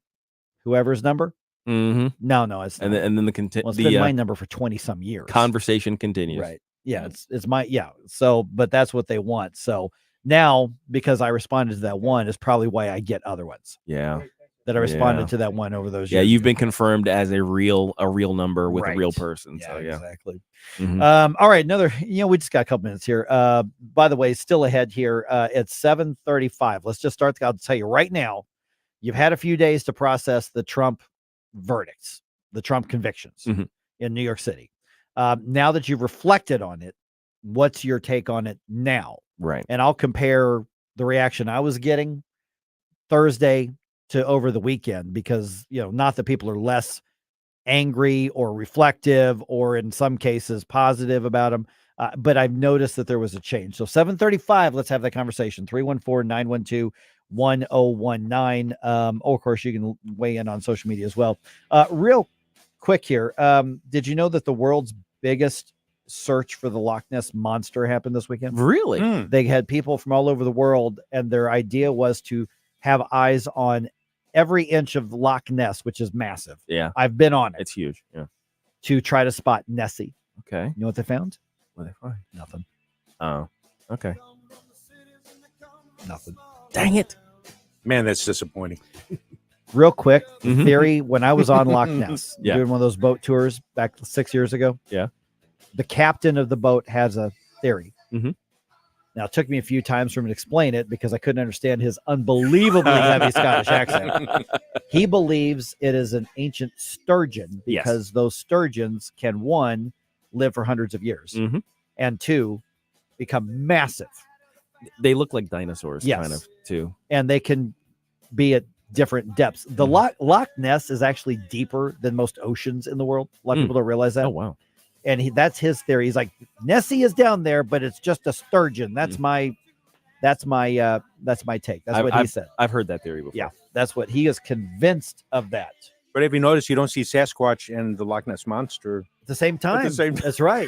whoever's number. Mm-hmm. No, it's not. And then it's been my number for 20 some years. Conversation continues. Right. Yeah. It's my So, but that's what they want. So now, because I responded to that one, is probably why I get other ones. Yeah. That I responded to that one over those years. Yeah, you've been confirmed as a real number with a real person. Yeah, so exactly. Mm-hmm. All right, another. We just got a couple minutes here. By the way, still ahead here. It's 7:35. Let's just start. I'll tell you right now. You've had a few days to process the Trump verdicts, the Trump convictions in New York City. Now that you've reflected on it, what's your take on it now? Right. And I'll compare the reaction I was getting Thursday to over the weekend, because, not that people are less angry or reflective or in some cases positive about them. But I've noticed that there was a change. So 7:35, let's have that conversation. 314-912-1019. Of course, you can weigh in on social media as well. Real quick here. Did you know that the world's biggest search for the Loch Ness Monster happened this weekend? Really? They had people from all over the world, and their idea was to have eyes on every inch of Loch Ness, which is massive. Yeah. I've been on it. It's huge. Yeah. To try to spot Nessie. Okay. You know what they found? What did they find? Nothing. Oh, okay. Nothing. Dang it. Man, that's disappointing. Real quick, Mhm. theory, when I was on Loch Ness, Yeah. doing one of those boat tours back 6 years ago, Yeah. the captain of the boat has a theory. Mhm. Now, it took me a few times for him to explain it because I couldn't understand his unbelievably heavy Scottish accent. He believes it is an ancient sturgeon Yes. because those sturgeons can, one, live for hundreds of years, Mhm. and two, become massive. They look like dinosaurs, Yes. kind of, too. And they can be at different depths. The Loch Ness is actually deeper than most oceans in the world. A lot of people don't realize that. Oh, wow. And that's his theory. He's like, Nessie is down there, but it's just a sturgeon. That's my take. That's what he said. I've heard that theory before. Yeah, that's what he is convinced of that. But have you noticed you don't see Sasquatch and the Loch Ness Monster At the same time. At the same That's right.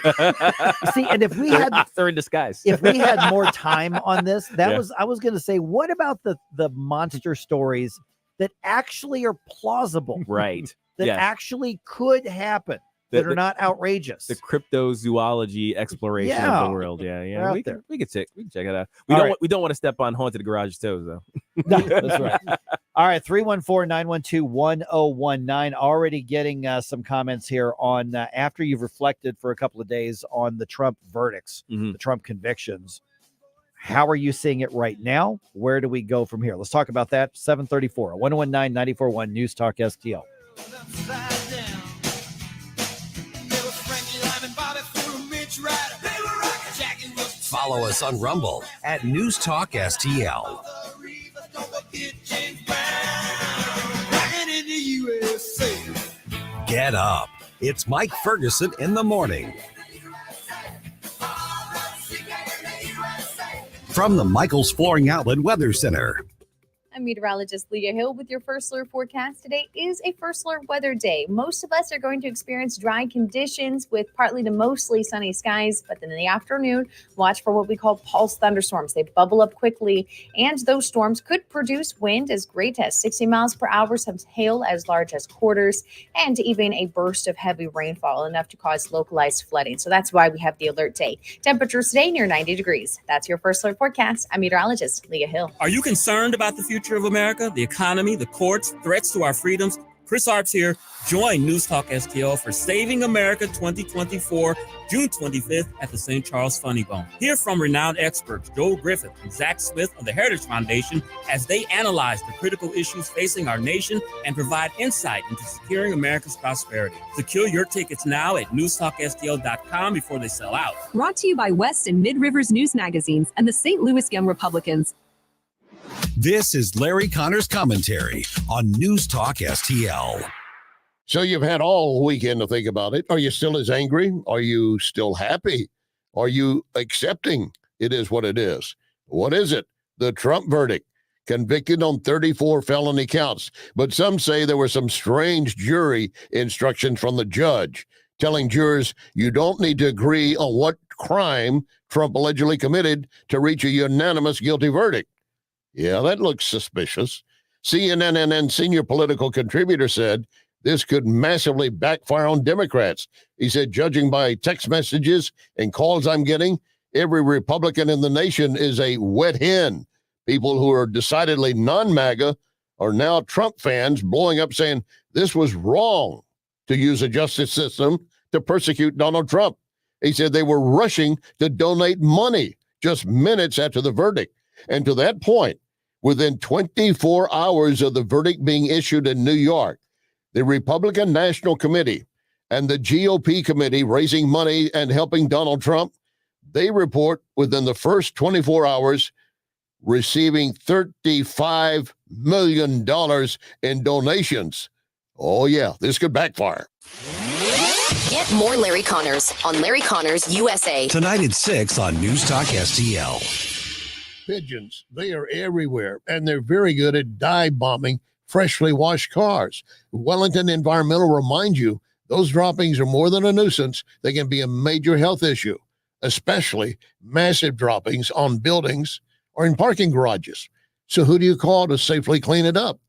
See, and if we had they're in disguise. if we had more time on this, Yeah. I was going to say, what about the monster stories that actually are plausible, Right. that Yes. actually could happen, that are not outrageous? The cryptozoology exploration Yeah. of the world. Yeah, They're yeah. out We there. can check it out. All We don't want to step on Haunted Garage toes, though. No, that's right. All right, 314-912-1019. Already getting some comments here on after you've reflected for a couple of days on the Trump verdicts, the Trump convictions. How are you seeing it right now? Where do we go from here? Let's talk about that. 734, 1019-941 News Talk STL. Follow us on Rumble at News Talk STL. Get up. It's Mike Ferguson in the morning. From the Michaels Flooring Outlet Weather Center. I'm meteorologist Leah Hill with your first alert forecast. Today is a first alert weather day. Most of us are going to experience dry conditions with partly to mostly sunny skies, but then in the afternoon, watch for what we call pulse thunderstorms. They bubble up quickly, and those storms could produce wind as great as 60 miles per hour, some hail as large as quarters, and even a burst of heavy rainfall, enough to cause localized flooding. So that's why we have the alert day. Temperatures today near 90 degrees. That's your first alert forecast. I'm meteorologist Leah Hill. Are you concerned about the future of America, the economy, the courts, threats to our freedoms? Chris Arps here. Join News Talk STL for Saving America 2024, June 25th at the St. Charles Funny Bone. Hear from renowned experts Joel Griffith and Zach Smith of the Heritage Foundation as they analyze the critical issues facing our nation and provide insight into securing America's prosperity. Secure your tickets now at newstalkstl.com before they sell out. Brought to you by West and Mid Rivers News Magazines and the St. Louis Young Republicans. This is Larry Connor's commentary on News Talk STL. So you've had all weekend to think about it. Are you still as angry? Are you still happy? Are you accepting it is what it is? What is it? The Trump verdict. Convicted on 34 felony counts. But some say there were some strange jury instructions from the judge telling jurors you don't need to agree on what crime Trump allegedly committed to reach a unanimous guilty verdict. Yeah, that looks suspicious. CNN senior political contributor said this could massively backfire on Democrats. He said, judging by text messages and calls I'm getting, every Republican in the nation is a wet hen. People who are decidedly non-MAGA are now Trump fans blowing up saying this was wrong to use a justice system to persecute Donald Trump. He said they were rushing to donate money just minutes after the verdict. And to that point, within 24 hours of the verdict being issued in New York, the Republican National Committee and the GOP committee raising money and helping Donald Trump, They report within the first 24 hours receiving $35 million in donations. Oh, yeah, this could backfire. Get more Larry Connors on Larry Connors USA. Tonight at 6 on News Talk STL. Pigeons, they are everywhere, and they're very good at dive bombing freshly washed cars. Wellington Environmental reminds you those droppings are more than a nuisance. They can be a major health issue, especially massive droppings on buildings or in parking garages. So who do you call to safely clean it up?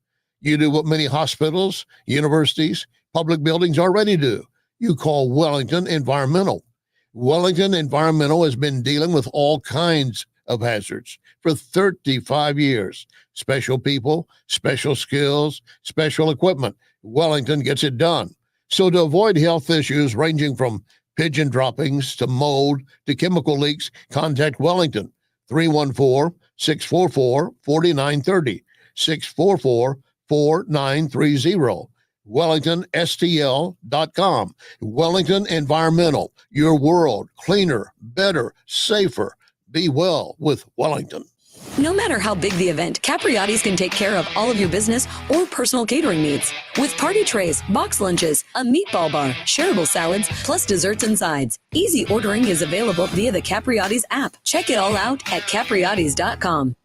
You do what many hospitals, universities, public buildings already do. You call Wellington Environmental. Wellington Environmental has been dealing with all kinds of hazards for 35 years. Special people, special skills, special equipment. Wellington gets it done. So to avoid health issues ranging from pigeon droppings to mold to chemical leaks, contact Wellington. 314-644-4930. 644-4930. WellingtonSTL.com. Wellington Environmental. Your world cleaner, better, safer. Be well with Wellington. No matter how big the event, Capriotti's can take care of all of your business or personal catering needs. With party trays, box lunches, a meatball bar, shareable salads, plus desserts and sides. Easy ordering is available via the Capriotti's app. Check it all out at capriottis.com.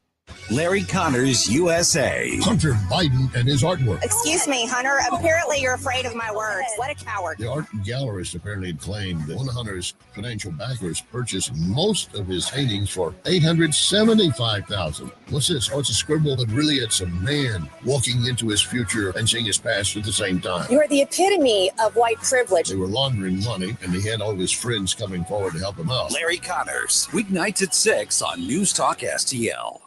Larry Connors USA. Hunter Biden and his artwork. Excuse me, Hunter. Apparently you're afraid of my words. What a coward. The art gallerist apparently claimed that one of Hunter's financial backers purchased most of his paintings for $875,000. What's this? Oh, it's a scribble, but really it's a man walking into his future and seeing his past at the same time. You are the epitome of white privilege. They were laundering money, and he had all of his friends coming forward to help him out. Larry Connors, weeknights at 6 on News Talk STL.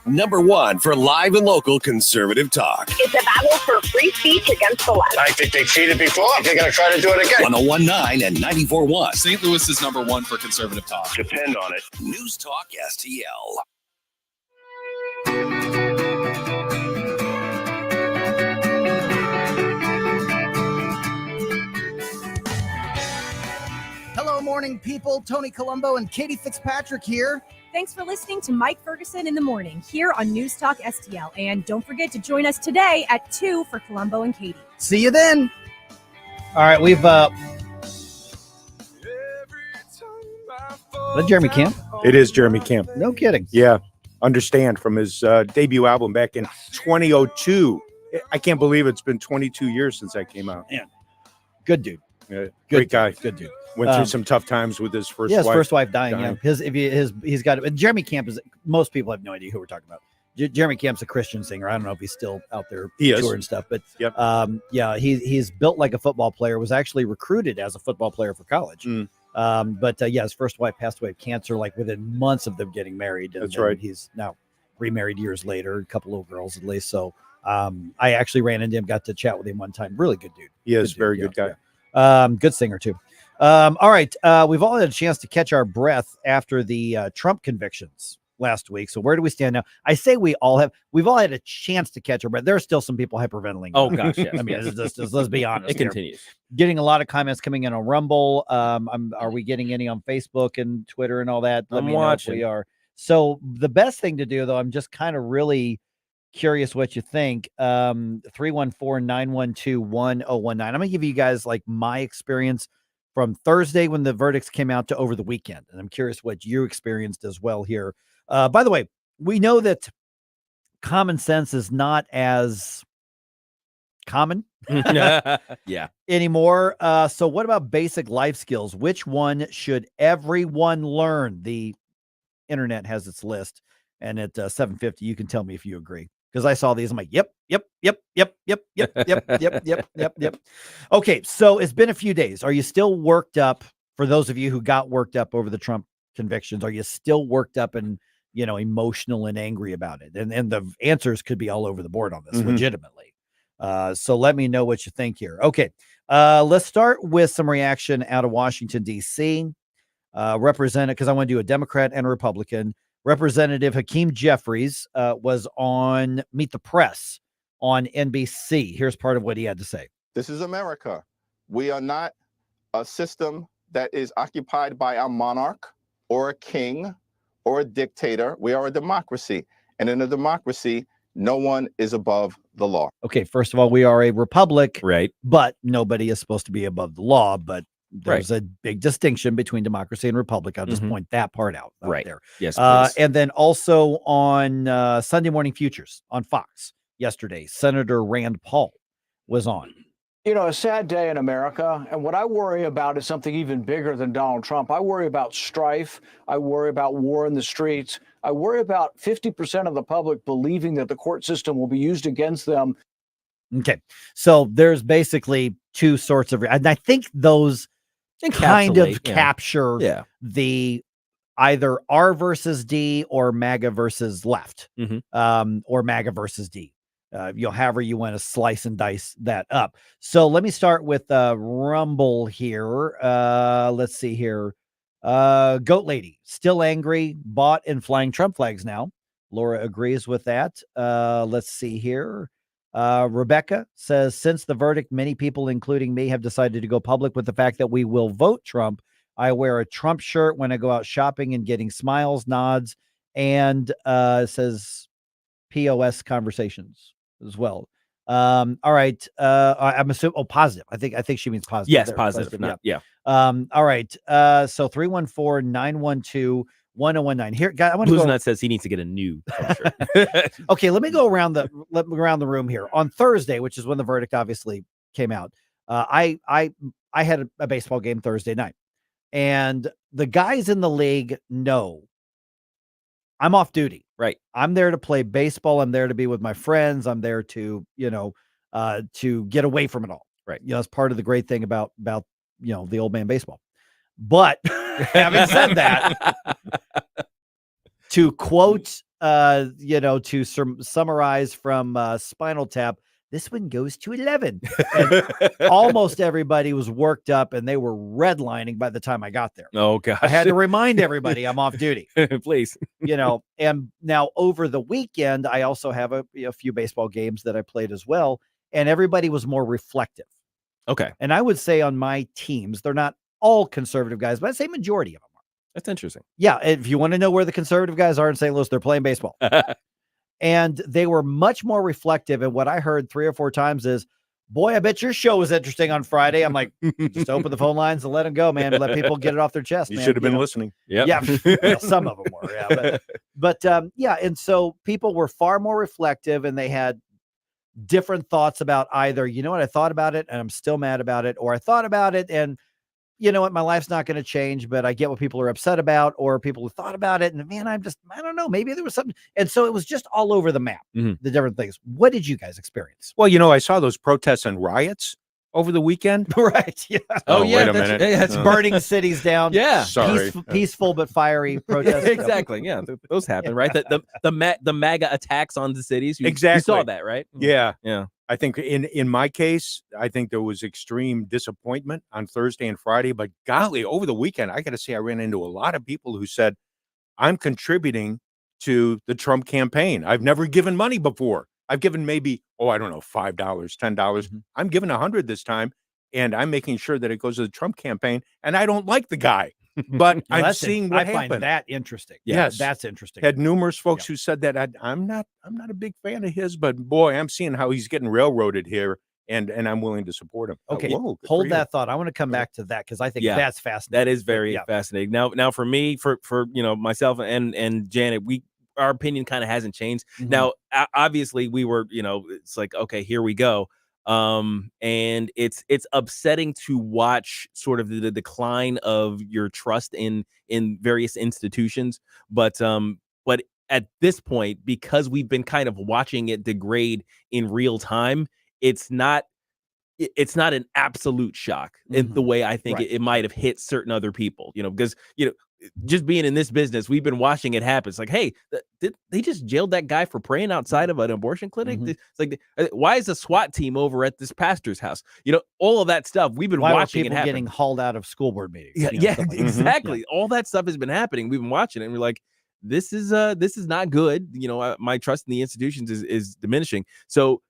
Number 1 for live and local conservative talk. It's a battle for free speech against the left. I think they cheated before. They're going to try to do it again. 101.9 and 94.1. St. Louis is number 1 for conservative talk. Depend on it. News Talk STL. Hello, morning people. Tony Colombo and Katie Fitzpatrick here. Thanks for listening to Mike Ferguson in the morning here on News Talk STL. And don't forget to join us today at 2 for Colombo and Katie. See you then. All right, we've that Jeremy Camp? It is Jeremy Camp. No kidding. Yeah. Understand from his debut album back in 2002. I can't believe it's been 22 years since that came out. Man, good dude. Great guy. Good dude. Went through some tough times with his first wife. Yeah, his first wife dying. Yeah. He's got Jeremy Camp is, most people have no idea who we're talking about. Jeremy Camp's a Christian singer. I don't know if he's still out there touring stuff, but he's built like a football player, was actually recruited as a football player for college. But his first wife passed away of cancer, like within months of them getting married. That's right. He's now remarried years later, a couple little girls at least. So I actually ran into him, got to chat with him one time. Really good dude. He is very good guy. Good singer too. All right. We've all had a chance to catch our breath after the Trump convictions last week. So where do we stand now? I say we've all had a chance to catch our breath. There are still some people hyperventilating. Oh gosh, yes. I mean, let's be honest. It continues. Getting a lot of comments coming in on Rumble. Are we getting any on Facebook and Twitter and all that? Let me know if we are. So the best thing to do, though, I'm just kind of really curious what you think. 314-912-1019. I'm gonna give you guys like my experience from Thursday when the verdicts came out to over the weekend, and I'm curious what you experienced as well here. By the way, we know that common sense is not as common anymore. So what about basic life skills? Which one should everyone learn? The internet has its list, and at 7:50 you can tell me if you agree, because I saw these. I'm like, yep. Okay, so it's been a few days. Are you still worked up? For those of you who got worked up over the Trump convictions, are you still worked up and emotional and angry about it? And the answers could be all over the board on this, legitimately. So let me know what you think here. Okay, let's start with some reaction out of Washington, D.C. Represented, because I want to do a Democrat and a Republican. Representative Hakeem Jeffries was on Meet the Press on NBC. Here's part of what he had to say. This is America. We are not a system that is occupied by a monarch. or a king or a dictator. We are a democracy. And in a democracy, no one is above the law. Okay, first of all, we are a republic, right? But nobody is supposed to be above the law. But there's a big distinction between democracy and republic. I'll just point that part out there. Yes, please. And then also on Sunday Morning Futures on Fox yesterday, Senator Rand Paul was on. You know, a sad day in America. And what I worry about is something even bigger than Donald Trump. I worry about strife. I worry about war in the streets. I worry about 50% of the public believing that the court system will be used against them. Okay. So there's basically two sorts of, and I think those kind of capture the either R versus D or MAGA versus left, or MAGA versus D. However you want to slice and dice that up. So let me start with Rumble here. Let's see here. Goat Lady, still angry, bought and flying Trump flags now. Laura agrees with that. Let's see here. Rebecca says, since the verdict, many people, including me, have decided to go public with the fact that we will vote Trump. I wear a Trump shirt when I go out shopping and getting smiles, nods, and says POS conversations as well. All right. I'm assuming positive. I think she means positive. Yes, positive. Yeah. All right. So 314-912-1019. Here, guys, I want to Who's not says he needs to get a new shirt. Okay, let me go around the room here. On Thursday, which is when the verdict obviously came out, I had a baseball game Thursday night, and the guys in the league know I'm off duty. Right. I'm there to play baseball. I'm there to be with my friends. I'm there to, to get away from it all. Right. It's part of the great thing about, the old man baseball. But having said that, to quote, to summarize from Spinal Tap, this one goes to 11. And almost everybody was worked up and they were redlining by the time I got there. Oh, gosh. I had to remind everybody I'm off duty. Please. And now over the weekend, I also have a few baseball games that I played as well. And everybody was more reflective. Okay. And I would say on my teams, they're not all conservative guys, but I'd say majority of them are. That's interesting. Yeah. If you want to know where the conservative guys are in St. Louis, they're playing baseball. And they were much more reflective. And what I heard 3 or 4 times is, boy, I bet your show was interesting on Friday. I'm like, just open the phone lines and let them go, man. Let people get it off their chest. You man. should have been listening. Yep. Yeah. Well, some of them were. Yeah. But yeah. And so people were far more reflective and they had different thoughts about either, I thought about it and I'm still mad about it, or I thought about it and you know what, my life's not going to change, but I get what people are upset about, or people who thought about it. And man, I don't know, maybe there was something. And so it was just all over the map, the different things. What did you guys experience? Well, I saw those protests and riots over the weekend. Right. Yeah. Oh yeah. Wait a minute. It's burning cities down. Yeah. Sorry. Peaceful but fiery protests. Exactly. Yeah. Those happen, right? The MAGA attacks on the cities. Exactly. You saw that, right? Yeah. Yeah. I think in my case, I think there was extreme disappointment on Thursday and Friday, but golly, over the weekend, I got to say, I ran into a lot of people who said, I'm contributing to the Trump campaign. I've never given money before. I've given maybe, $5, $10. I'm giving 100 this time, and I'm making sure that it goes to the Trump campaign. And I don't like the guy, but I'm seeing what happened. I find that interesting. Yes, that's interesting. Had numerous folks who said that. I'm not a big fan of his, but boy, I'm seeing how he's getting railroaded here, and I'm willing to support him. Okay, hold that thought. I want to come back to that because I think that's fascinating. That is very fascinating. Now for me, for myself and Janet, our opinion kind of hasn't changed. Now, obviously, we were, it's like, okay, here we go. And it's upsetting to watch sort of the decline of your trust in various institutions. But at this point, because we've been kind of watching it degrade in real time, it's not an absolute shock in the way I think it might have hit certain other people, because, just being in this business, we've been watching it happen. It's like, hey, did they just jailed that guy for praying outside of an abortion clinic? It's like, why is a SWAT team over at this pastor's house? All of that stuff. We've been watching it happen. Getting hauled out of school board meetings. Yeah, exactly. Yeah. All that stuff has been happening. We've been watching it, and we're like, this is not good. My trust in the institutions is diminishing. So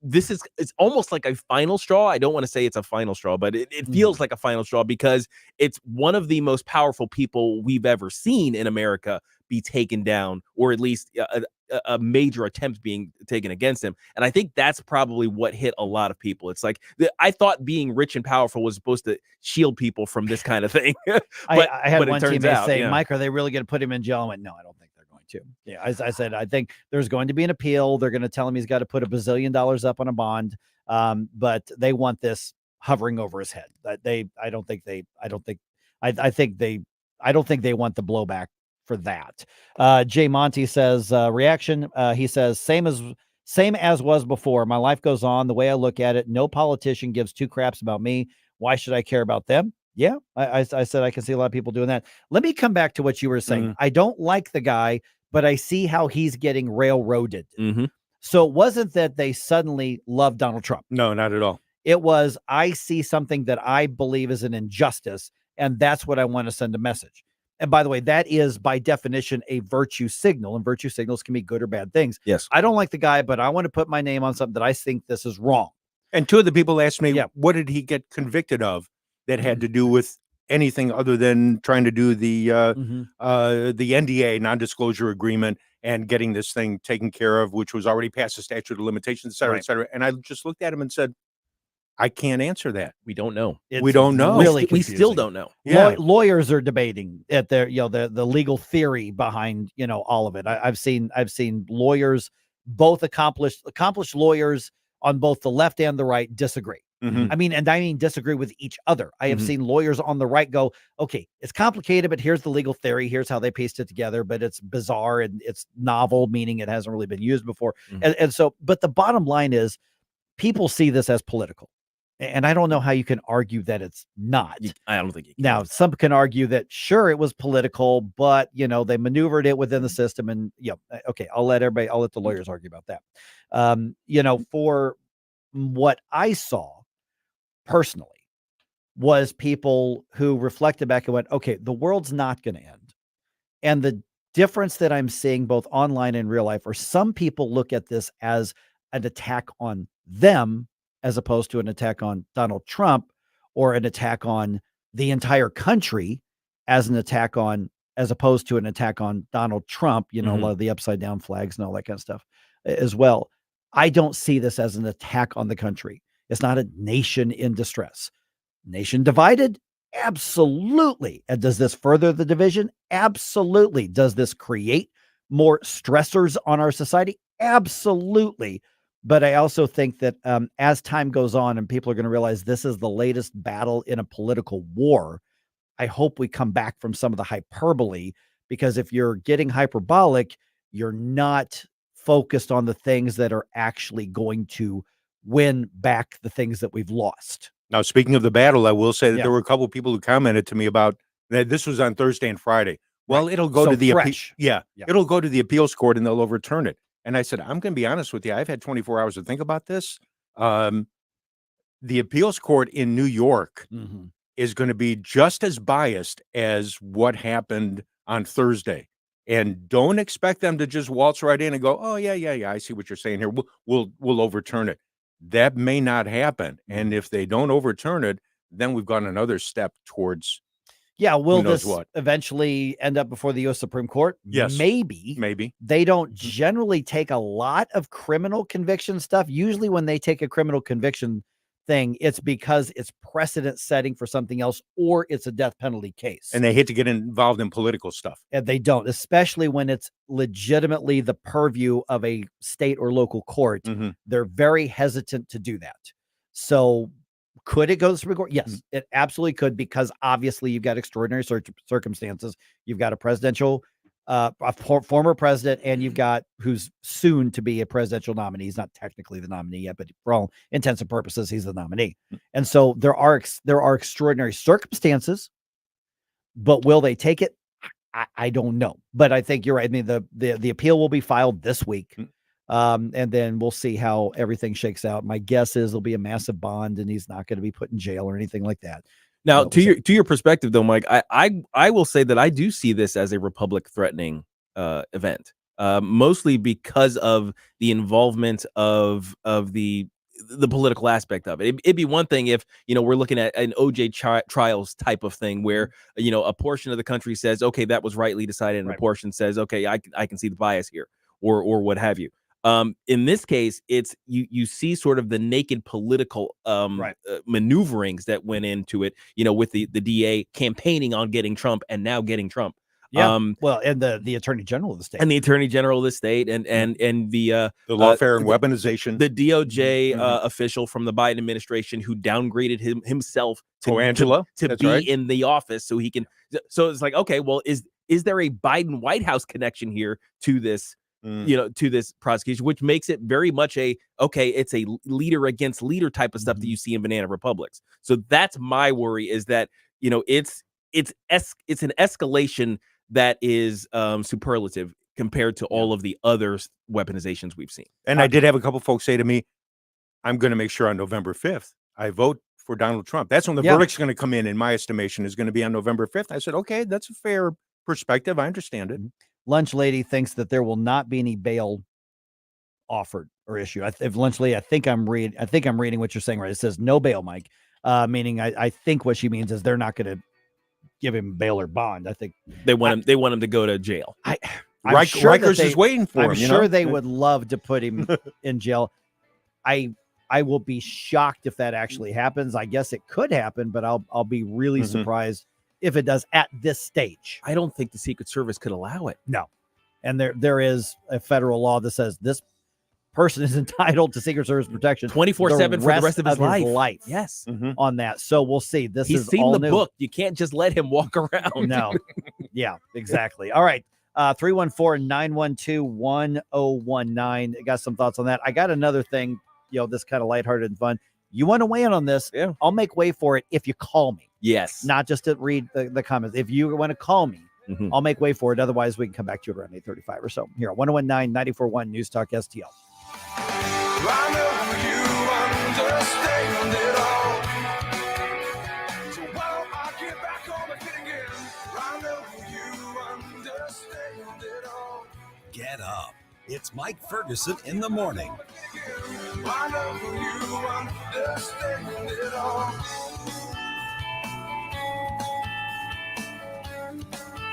this is, it's almost like a final straw. I don't want to say it's a final straw, but it feels like a final straw because it's one of the most powerful people we've ever seen in America be taken down, or at least a major attempt being taken against him. And I think that's probably what hit a lot of people. It's like, I thought being rich and powerful was supposed to shield people from this kind of thing. I had one teammate say, yeah. Mike, are they really going to put him in jail? I went, no, I don't think they're going to. Yeah, I said, I think there's going to be an appeal. They're going to tell him he's got to put $1 billion up on a bond. But they want this hovering over his head. I don't think they want the blowback for that. Jay Monty says, reaction. He says, same as was before. My life goes on. The way I look at it, no politician gives two craps about me. Why should I care about them? Yeah, I said I can see a lot of people doing that. Let me come back to what you were saying. I don't like the guy, but I see how he's getting railroaded. So it wasn't that they suddenly loved Donald Trump. No, not at all. It was, I see something that I believe is an injustice, and that's what I want to send a message. And by the way, that is by definition a virtue signal, and virtue signals can be good or bad things. Yes. I don't like the guy, but I want to put my name on something that I think this is wrong. And two of the people asked me, what did he get convicted of that had to do with anything other than trying to do the NDA, non-disclosure agreement, and getting this thing taken care of, which was already past the statute of limitations, et cetera, et cetera. And I just looked at him and said, I can't answer that. We don't know. We don't know. Really, we still don't know. Yeah. Lawyers are debating at their, the legal theory behind, all of it. I've seen lawyers, both accomplished lawyers on both the left and the right, disagree. I mean disagree with each other. I have seen lawyers on the right go, okay, it's complicated, but here's the legal theory. Here's how they pieced it together, but it's bizarre and it's novel, meaning it hasn't really been used before. And so, but the bottom line is people see this as political. And I don't know how you can argue that it's not. I don't think you can. Now, some can argue that, sure, it was political, but, they maneuvered it within the system. And, okay, I'll let the lawyers argue about that. For what I saw personally was people who reflected back and went, okay, the world's not going to end. And the difference that I'm seeing both online and real life are some people look at this as an attack on them, as opposed to an attack on Donald Trump, or an attack on the entire country as opposed to an attack on Donald Trump, a lot of the upside down flags and all that kind of stuff as well. I don't see this as an attack on the country. It's not a nation in distress. Nation divided? Absolutely. And does this further the division? Absolutely. Does this create more stressors on our society? Absolutely. But I also think that as time goes on and people are going to realize this is the latest battle in a political war, I hope we come back from some of the hyperbole, because if you're getting hyperbolic, you're not focused on the things that are actually going to win back the things that we've lost. Now, speaking of the battle, I will say that there were a couple of people who commented to me about that. This was on Thursday and Friday. Well, it'll go to the it'll go to the appeals court and they'll overturn it. And I said, I'm going to be honest with you. I've had 24 hours to think about this. The appeals court in New York is going to be just as biased as what happened on Thursday. And don't expect them to just waltz right in and go, oh, yeah. I see what you're saying here. We'll overturn it. That may not happen. And if they don't overturn it, then we've gone another step towards will this eventually end up before the U.S. Supreme Court? Yes. Maybe. They don't generally take a lot of criminal conviction stuff. Usually when they take a criminal conviction thing, it's because it's precedent setting for something else, or it's a death penalty case. And they hate to get involved in political stuff. And they don't, especially when it's legitimately the purview of a state or local court. They're very hesitant to do that. So could it go to the Supreme Court? Yes, it absolutely could, because obviously you've got extraordinary circumstances. You've got a presidential, former president, and you've got who's soon to be a presidential nominee. He's not technically the nominee yet, but for all intents and purposes, he's the nominee. And so there are extraordinary circumstances, but will they take it? I don't know. But I think you're right. I mean, the appeal will be filed this week. And then we'll see how everything shakes out. My guess is there'll be a massive bond and he's not going to be put in jail or anything like that. Now, to your perspective, though, Mike, I will say that I do see this as a republic threatening event. mostly because of the involvement of the political aspect of it. It'd be one thing if, we're looking at an OJ trials type of thing where, a portion of the country says, okay, that was rightly decided, and a portion says, okay, I can see the bias here, or what have you. In this case, it's you see sort of the naked political maneuverings that went into it, with the DA campaigning on getting Trump and now getting Trump. Yeah. Well, and the attorney general of the state, and the attorney general of the state, and the lawfare and weaponization, the DOJ official from the Biden administration who downgraded himself to Angela to be in the office so he can. So it's like, okay, well, is there a Biden White House connection here to this? To this prosecution, which makes it very much it's a leader against leader type of stuff that you see in banana republics. So that's my worry, is that it's an escalation that is superlative compared to all of the other weaponizations we've seen. And I did have a couple folks say to me, I'm going to make sure on November 5th I vote for Donald Trump. That's when the verdict's going to come in my estimation, is going to be on November 5th. I said, okay, that's a fair perspective. I understand it. Lunch Lady thinks that there will not be any bail offered or issued. If Lunch Lady, I think I'm reading what you're saying right. It says no bail, Mike. Meaning I think what she means is they're not going to give him bail or bond. I think they want him to go to jail. Rikers is waiting for him. I'm sure they would love to put him in jail. I will be shocked if that actually happens. I guess it could happen, but I'll be really surprised if it does at this stage. I don't think the Secret Service could allow it. No. And there is a federal law that says this person is entitled to Secret Service protection 24/7 for the rest of his life. Yes. On that. So we'll see. He's seen the book. You can't just let him walk around. No. Yeah, exactly. All right. 314-912-1019. Got some thoughts on that. I got another thing, this kind of lighthearted and fun. You want to weigh in on this? Yeah. I'll make way for it if you call me. Yes. Not just to read the comments. If you want to call me, I'll make way for it. Otherwise, we can come back to you around 8:35 or so. Here, 1019-94.1 News Talk STL. I know you understand it all. So why don't I get back on the fit again? I know you understand it all. Get up. It's Mike Ferguson in the morning. I know you understand it all.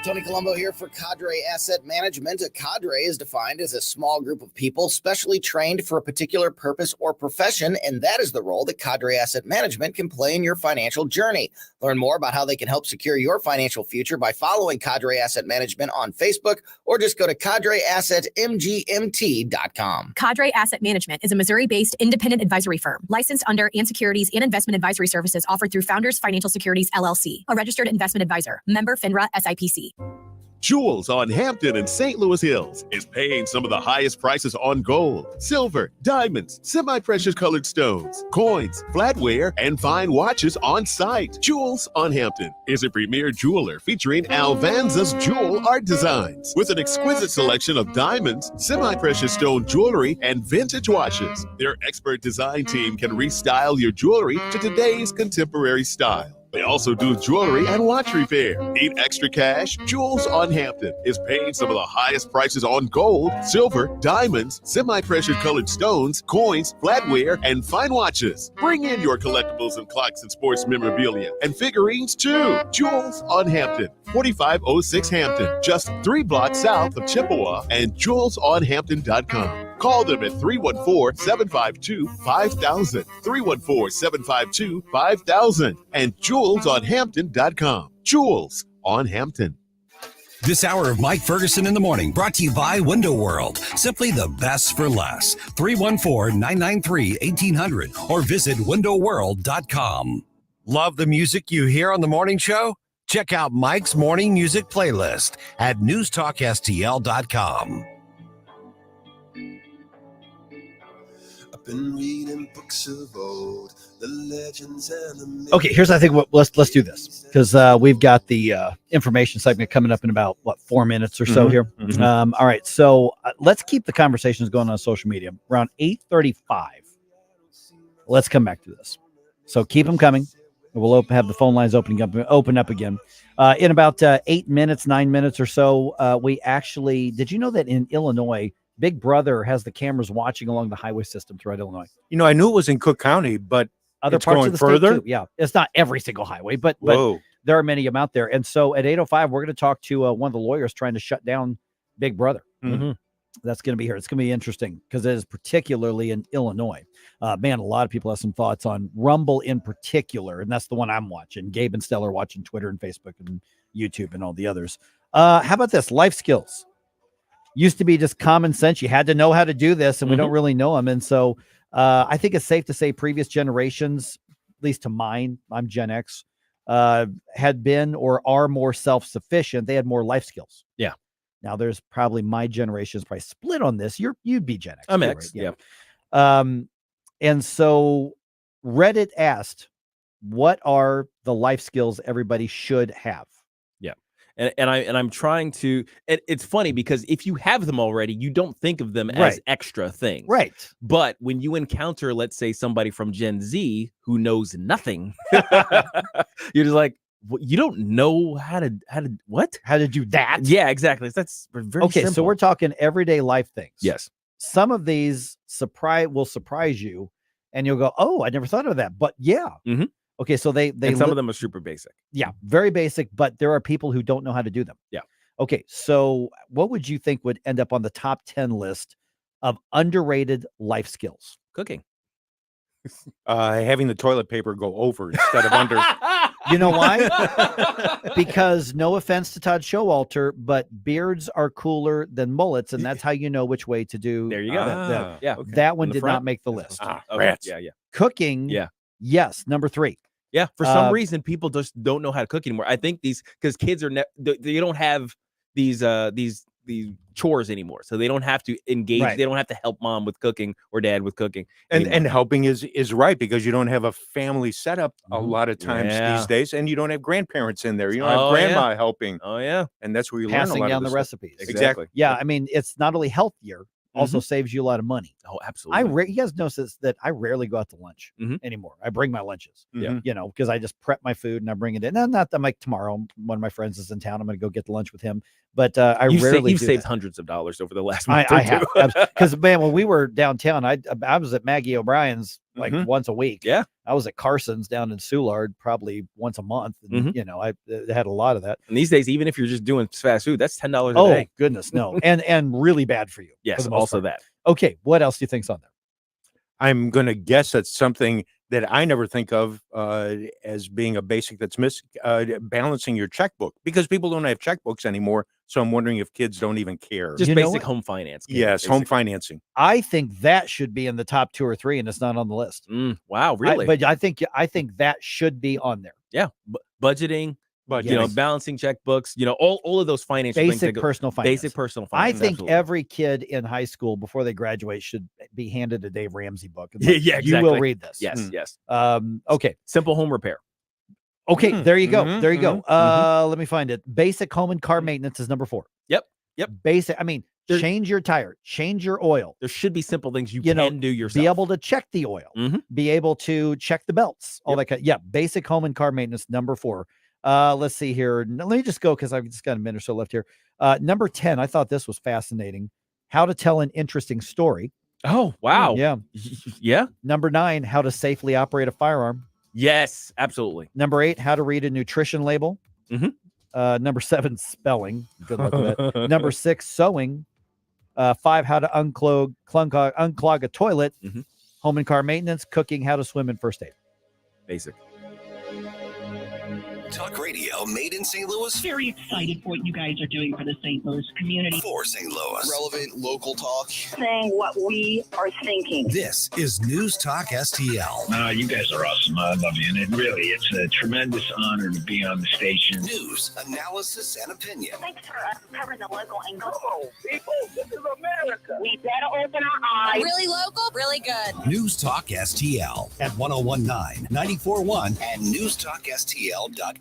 Tony Colombo here for Cadre Asset Management. A cadre is defined as a small group of people specially trained for a particular purpose or profession, and that is the role that Cadre Asset Management can play in your financial journey. Learn more about how they can help secure your financial future by following Cadre Asset Management on Facebook, or just go to cadreassetmgmt.com. Cadre Asset Management is a Missouri-based independent advisory firm licensed under and securities and investment advisory services offered through Founders Financial Securities, LLC, a registered investment advisor, member FINRA SIPC. Jewels on Hampton and St. Louis Hills is paying some of the highest prices on gold, silver, diamonds, semi-precious colored stones, coins, flatware, and fine watches on site. Jewels on Hampton is a premier jeweler featuring Alvanza's jewel art designs with an exquisite selection of diamonds, semi-precious stone jewelry, and vintage watches. Their expert design team can restyle your jewelry to today's contemporary style. They also do jewelry and watch repair. Need extra cash? Jewels on Hampton is paying some of the highest prices on gold, silver, diamonds, semi-precious colored stones, coins, flatware, and fine watches. Bring in your collectibles and clocks and sports memorabilia and figurines too. Jewels on Hampton, 4506 Hampton, just 3 blocks south of Chippewa, and jewelsonhampton.com. Call them at 314-752-5000, 314-752-5000, and jewelsonhampton.com. Jewels on Hampton. This hour of Mike Ferguson in the morning brought to you by Window World. Simply the best for less. 314-993-1800 or visit windowworld.com. Love the music you hear on the morning show? Check out Mike's morning music playlist at newstalkstl.com. Been reading books of old, the legends and the myths. Okay, here's I think let's do this because we've got the information segment coming up in about 4 minutes or so here. All right, so let's keep the conversations going on social media. Around 8:35, let's come back to this. So keep them coming. We'll have the phone lines open up again. In about 8 minutes, 9 minutes or so, we actually, did you know that in Illinois, Big Brother has the cameras watching along the highway system throughout Illinois? You know, I knew it was in Cook County, but Other it's parts going of the further. state too. Yeah, it's not every single highway, but Whoa. there are many of them out there. And so at 8:05, we're going to talk to one of the lawyers trying to shut down Big Brother. Mm-hmm. That's going to be here. It's going to be interesting because it is particularly in Illinois. Man, a lot of people have some thoughts on Rumble in particular, and that's the one I'm watching. Gabe and Stella are watching Twitter and Facebook and YouTube and all the others. How about this? Life skills. Used to be just common sense. You had to know how to do this, and we don't really know them. And so I think it's safe to say previous generations, at least to mine, I'm Gen X, had been or are more self-sufficient. They had more life skills. Yeah. Now there's probably my generation is probably split on this. You'd be Gen X. I'm too, X. right? Yeah. And so Reddit asked, what are the life skills everybody should have? Yeah. And I'm trying to, and it's funny because if you have them already, you don't think of them as extra things. Right. But when you encounter, let's say, somebody from Gen Z who knows nothing, you're just like, you don't know how to do that. Yeah, exactly. That's very okay. simple. So we're talking everyday life things. Yes. Some of these will surprise you and you'll go, oh, I never thought of that. But yeah. Mm-hmm. Okay. So they and some of them are super basic. Yeah. Very basic, but there are people who don't know how to do them. Yeah. Okay. So what would you think would end up on the top 10 list of underrated life skills? Cooking. Having the toilet paper go over instead of under. You know why? Because no offense to Todd Showalter, but beards are cooler than mullets, and that's how you know which way to do. There you go. That one did not make the list. Rats. Yeah. Cooking. Yeah. Yes. Number 3. Yeah. For some reason, people just don't know how to cook anymore. I think because kids are they don't have these chores anymore, so they don't have to engage. They don't have to help mom with cooking or dad with cooking. And helping is right because you don't have a family setup a lot of times these days, and you don't have grandparents in there. You don't have grandma helping. Oh yeah, and that's where you passing learn a lot down of the recipes. Exactly. Yeah, I mean, it's not only healthier, also saves you a lot of money. Oh, absolutely. You guys notice that I rarely go out to lunch anymore. I bring my lunches. Yeah. You know, because I just prep my food and I bring it in. And not that I'm like tomorrow, one of my friends is in town. I'm going to go get lunch with him. But you've saved hundreds of dollars over the last month. I have. Because man, when we were downtown, I was at Maggie O'Brien's like once a week. Yeah. I was at Carson's down in Soulard probably once a month. And, you know, I had a lot of that. And these days, even if you're just doing fast food, that's $10 a day. Oh, goodness, no. and really bad for you. Yes, also that. Okay, what else do you think's on there? I'm going to guess that's something that I never think of as being a basic that's balancing your checkbook because people don't have checkbooks anymore. So I'm wondering if kids don't even care. Just basic home finance. Yes, home financing. I think that should be in the top 2 or 3, and it's not on the list. Wow, really? But I think that should be on there. Yeah, budgeting. You know, balancing checkbooks, you know, all of those financial things. Basic personal finance. Basic personal finance. I think every kid in high school before they graduate should be handed a Dave Ramsey book. Yeah, exactly. You will read this. Yes, yes. Okay. Simple home repair. Okay, there you go. There you go. Let me find it. Basic home and car maintenance is number 4. Yep. Basic. I mean, change your tire, change your oil. There should be simple things you can do yourself. Be able to check the oil, be able to check the belts, all that kind of, basic home and car maintenance, number 4. Let's see here. Let me just go because I've just got a minute or so left here. Number 10, I thought this was fascinating. How to tell an interesting story. Oh, wow. Yeah. Yeah. Number 9, how to safely operate a firearm. Yes, absolutely. Number 8, how to read a nutrition label. Number 7, spelling. Good luck with that. Number 6, sewing. 5, how to unclog a toilet. Home and car maintenance. Cooking. How to swim in first aid. Basic. Talk radio made in St. Louis. Very excited for what you guys are doing for the St. Louis community. For St. Louis. Relevant local talk. Saying what we are thinking. This is News Talk STL. You guys are awesome. I love you. And it's a tremendous honor to be on the station. News, analysis, and opinion. Thanks for covering the local angle. Oh, people, this is America. We better open our eyes. Really local, really good. News Talk STL at 1019, 94.1, and newstalkstl.com.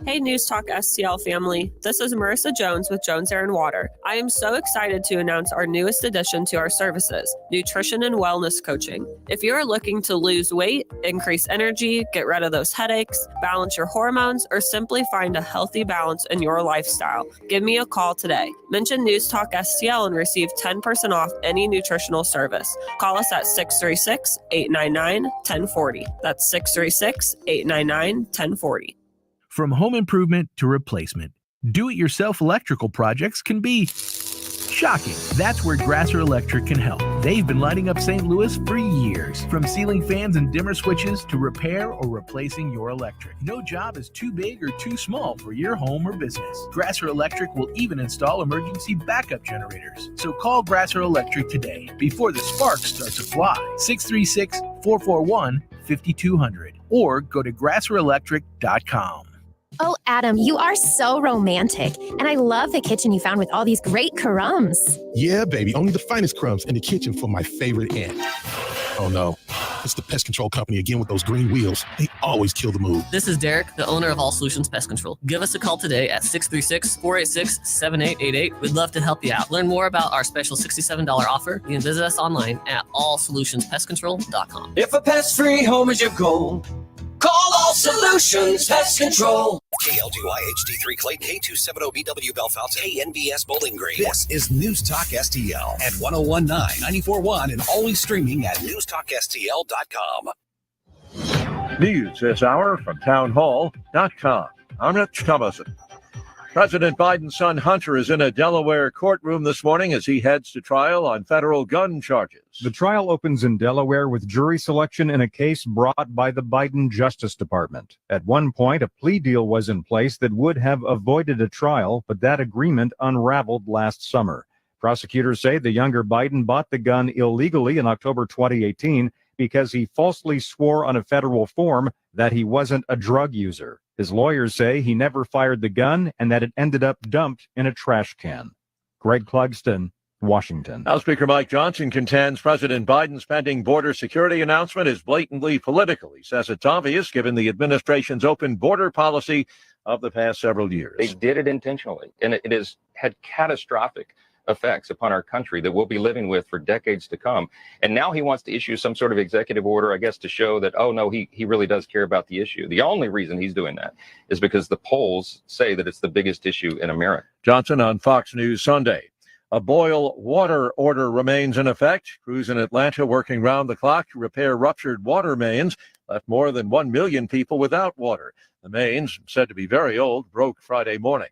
Hey, News Talk STL family. This is Marissa Jones with Jones Air and Water. I am so excited to announce our newest addition to our services, nutrition and wellness coaching. If you are looking to lose weight, increase energy, get rid of those headaches, balance your hormones, or simply find a healthy balance in your lifestyle, give me a call today. Mention News Talk STL and receive 10% off any nutritional service. Call us at 636-899-1040. That's 636-899-1040. From home improvement to replacement, do-it-yourself electrical projects can be shocking. That's where Grasser Electric can help. They've been lighting up St. Louis for years. From ceiling fans and dimmer switches to repair or replacing your electric. No job is too big or too small for your home or business. Grasser Electric will even install emergency backup generators. So call Grasser Electric today before the sparks start to fly. 636-441-5200 or go to grasserelectric.com. Oh, Adam, you are so romantic. And I love the kitchen you found with all these great crumbs. Yeah, baby. Only the finest crumbs in the kitchen for my favorite aunt. Oh, no. It's the pest control company again with those green wheels. They always kill the mood. This is Derek, the owner of All Solutions Pest Control. Give us a call today at 636-486-7888. We'd love to help you out. Learn more about our special $67 offer. You can visit us online at allsolutionspestcontrol.com. If a pest-free home is your goal, call All Solutions Pest Control. KLGY HD3 Clayton, K270BW Belfast, KNBS Bowling Green. This is News Talk STL at 1019, 94.1, and always streaming at newstalkstl.com. News this hour from townhall.com. I'm Rich Thomason. President Biden's son Hunter is in a Delaware courtroom this morning as he heads to trial on federal gun charges. The trial opens in Delaware with jury selection in a case brought by the Biden Justice Department. At one point, a plea deal was in place that would have avoided a trial, but that agreement unraveled last summer. Prosecutors say the younger Biden bought the gun illegally in October 2018 because he falsely swore on a federal form that he wasn't a drug user. His lawyers say he never fired the gun and that it ended up dumped in a trash can. Greg Clugston, Washington. House Speaker Mike Johnson contends President Biden's pending border security announcement is blatantly political. He says it's obvious given the administration's open border policy of the past several years. They did it intentionally, and it has had catastrophic effects upon our country that we'll be living with for decades to come. And now he wants to issue some sort of executive order, I guess, to show that, oh, no, he really does care about the issue. The only reason he's doing that is because the polls say that it's the biggest issue in America. Johnson on Fox News Sunday. A boil water order remains in effect. Crews in Atlanta working round the clock to repair ruptured water mains left more than 1 million people without water. The mains, said to be very old, broke Friday morning.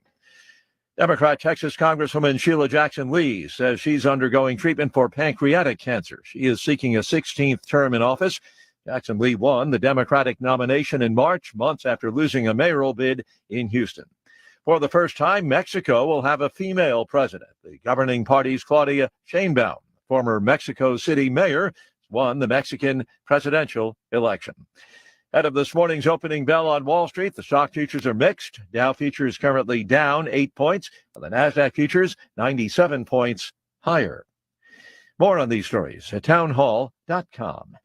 Democrat Texas Congresswoman Sheila Jackson Lee says she's undergoing treatment for pancreatic cancer. She is seeking a 16th term in office. Jackson Lee won the Democratic nomination in March, months after losing a mayoral bid in Houston. For the first time, Mexico will have a female president. The governing party's Claudia Sheinbaum, former Mexico City mayor, won the Mexican presidential election. Ahead of this morning's opening bell on Wall Street, the stock futures are mixed. Dow futures currently down 8 points, while the NASDAQ futures 97 points higher. More on these stories at townhall.com.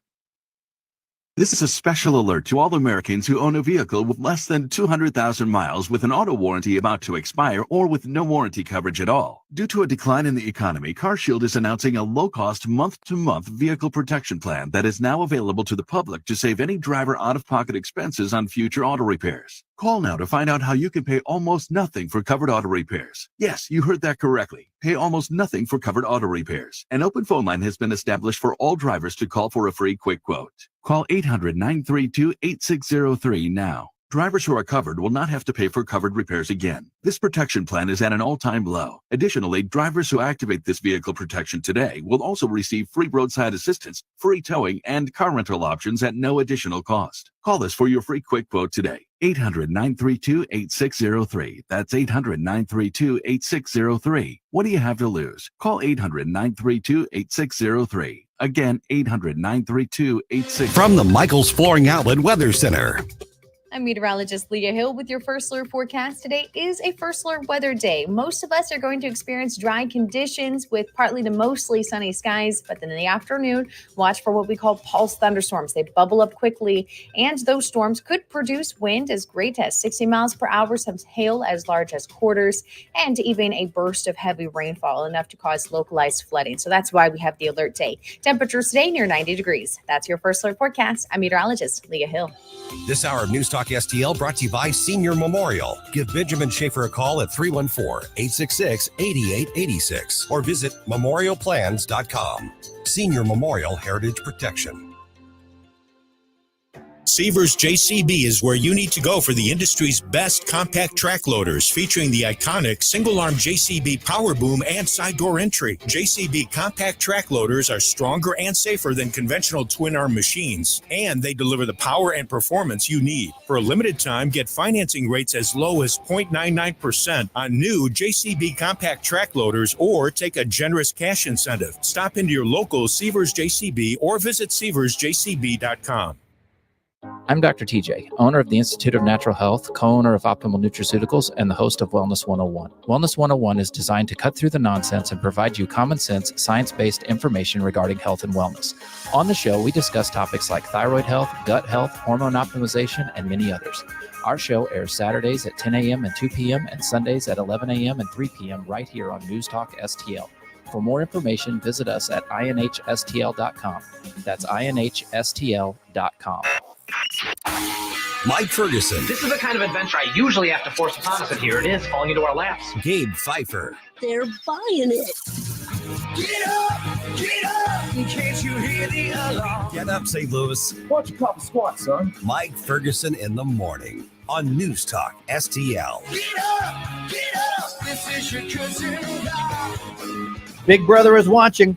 This is a special alert to all Americans who own a vehicle with less than 200,000 miles with an auto warranty about to expire or with no warranty coverage at all. Due to a decline in the economy, CarShield is announcing a low-cost month-to-month vehicle protection plan that is now available to the public to save any driver out-of-pocket expenses on future auto repairs. Call now to find out how you can pay almost nothing for covered auto repairs. Yes, you heard that correctly. Pay almost nothing for covered auto repairs. An open phone line has been established for all drivers to call for a free quick quote. Call 800-932-8603 now. Drivers who are covered will not have to pay for covered repairs again. This protection plan is at an all-time low. Additionally, drivers who activate this vehicle protection today will also receive free roadside assistance, free towing, and car rental options at no additional cost. Call us for your free quick quote today. 800-932-8603. That's 800-932-8603. What do you have to lose? Call 800-932-8603. Again, 800-932-8603. From the Michaels Flooring Outlet Weather Center. I'm meteorologist Leah Hill with your First Alert forecast. Today is a First Alert weather day. Most of us are going to experience dry conditions with partly to mostly sunny skies, but then in the afternoon, watch for what we call pulse thunderstorms. They bubble up quickly, and those storms could produce wind as great as 60 miles per hour, some hail as large as quarters, and even a burst of heavy rainfall, enough to cause localized flooding. So that's why we have the alert day. Temperatures today near 90 degrees. That's your First Alert forecast. I'm meteorologist Leah Hill. This hour of News Talk STL brought to you by Senior Memorial. Give Benjamin Schaefer a call at 314-866-8886 or visit memorialplans.com. Senior Memorial Heritage Protection. Seavers JCB is where you need to go for the industry's best compact track loaders, featuring the iconic single-arm JCB power boom and side door entry. JCB compact track loaders are stronger and safer than conventional twin-arm machines, and they deliver the power and performance you need. For a limited time, get financing rates as low as 0.99% on new JCB compact track loaders, or take a generous cash incentive. Stop into your local Seavers JCB or visit seaversjcb.com. I'm Dr. TJ, owner of the Institute of Natural Health, co-owner of Optimal Nutraceuticals, and the host of Wellness 101. Wellness 101 is designed to cut through the nonsense and provide you common sense, science-based information regarding health and wellness. On the show, we discuss topics like thyroid health, gut health, hormone optimization, and many others. Our show airs Saturdays at 10 a.m. and 2 p.m. and Sundays at 11 a.m. and 3 p.m. right here on News Talk STL. For more information, visit us at inhstl.com. That's inhstl.com. Mike Ferguson. This is the kind of adventure I usually have to force upon us, and here it is, falling into our laps. Gabe Pfeiffer. They're buying it. Get up, can't you hear the alarm? Get up, St. Louis. Watch a couple squats, son. Mike Ferguson in the morning on News Talk STL. Get up, this is your cousin. Big Brother is watching.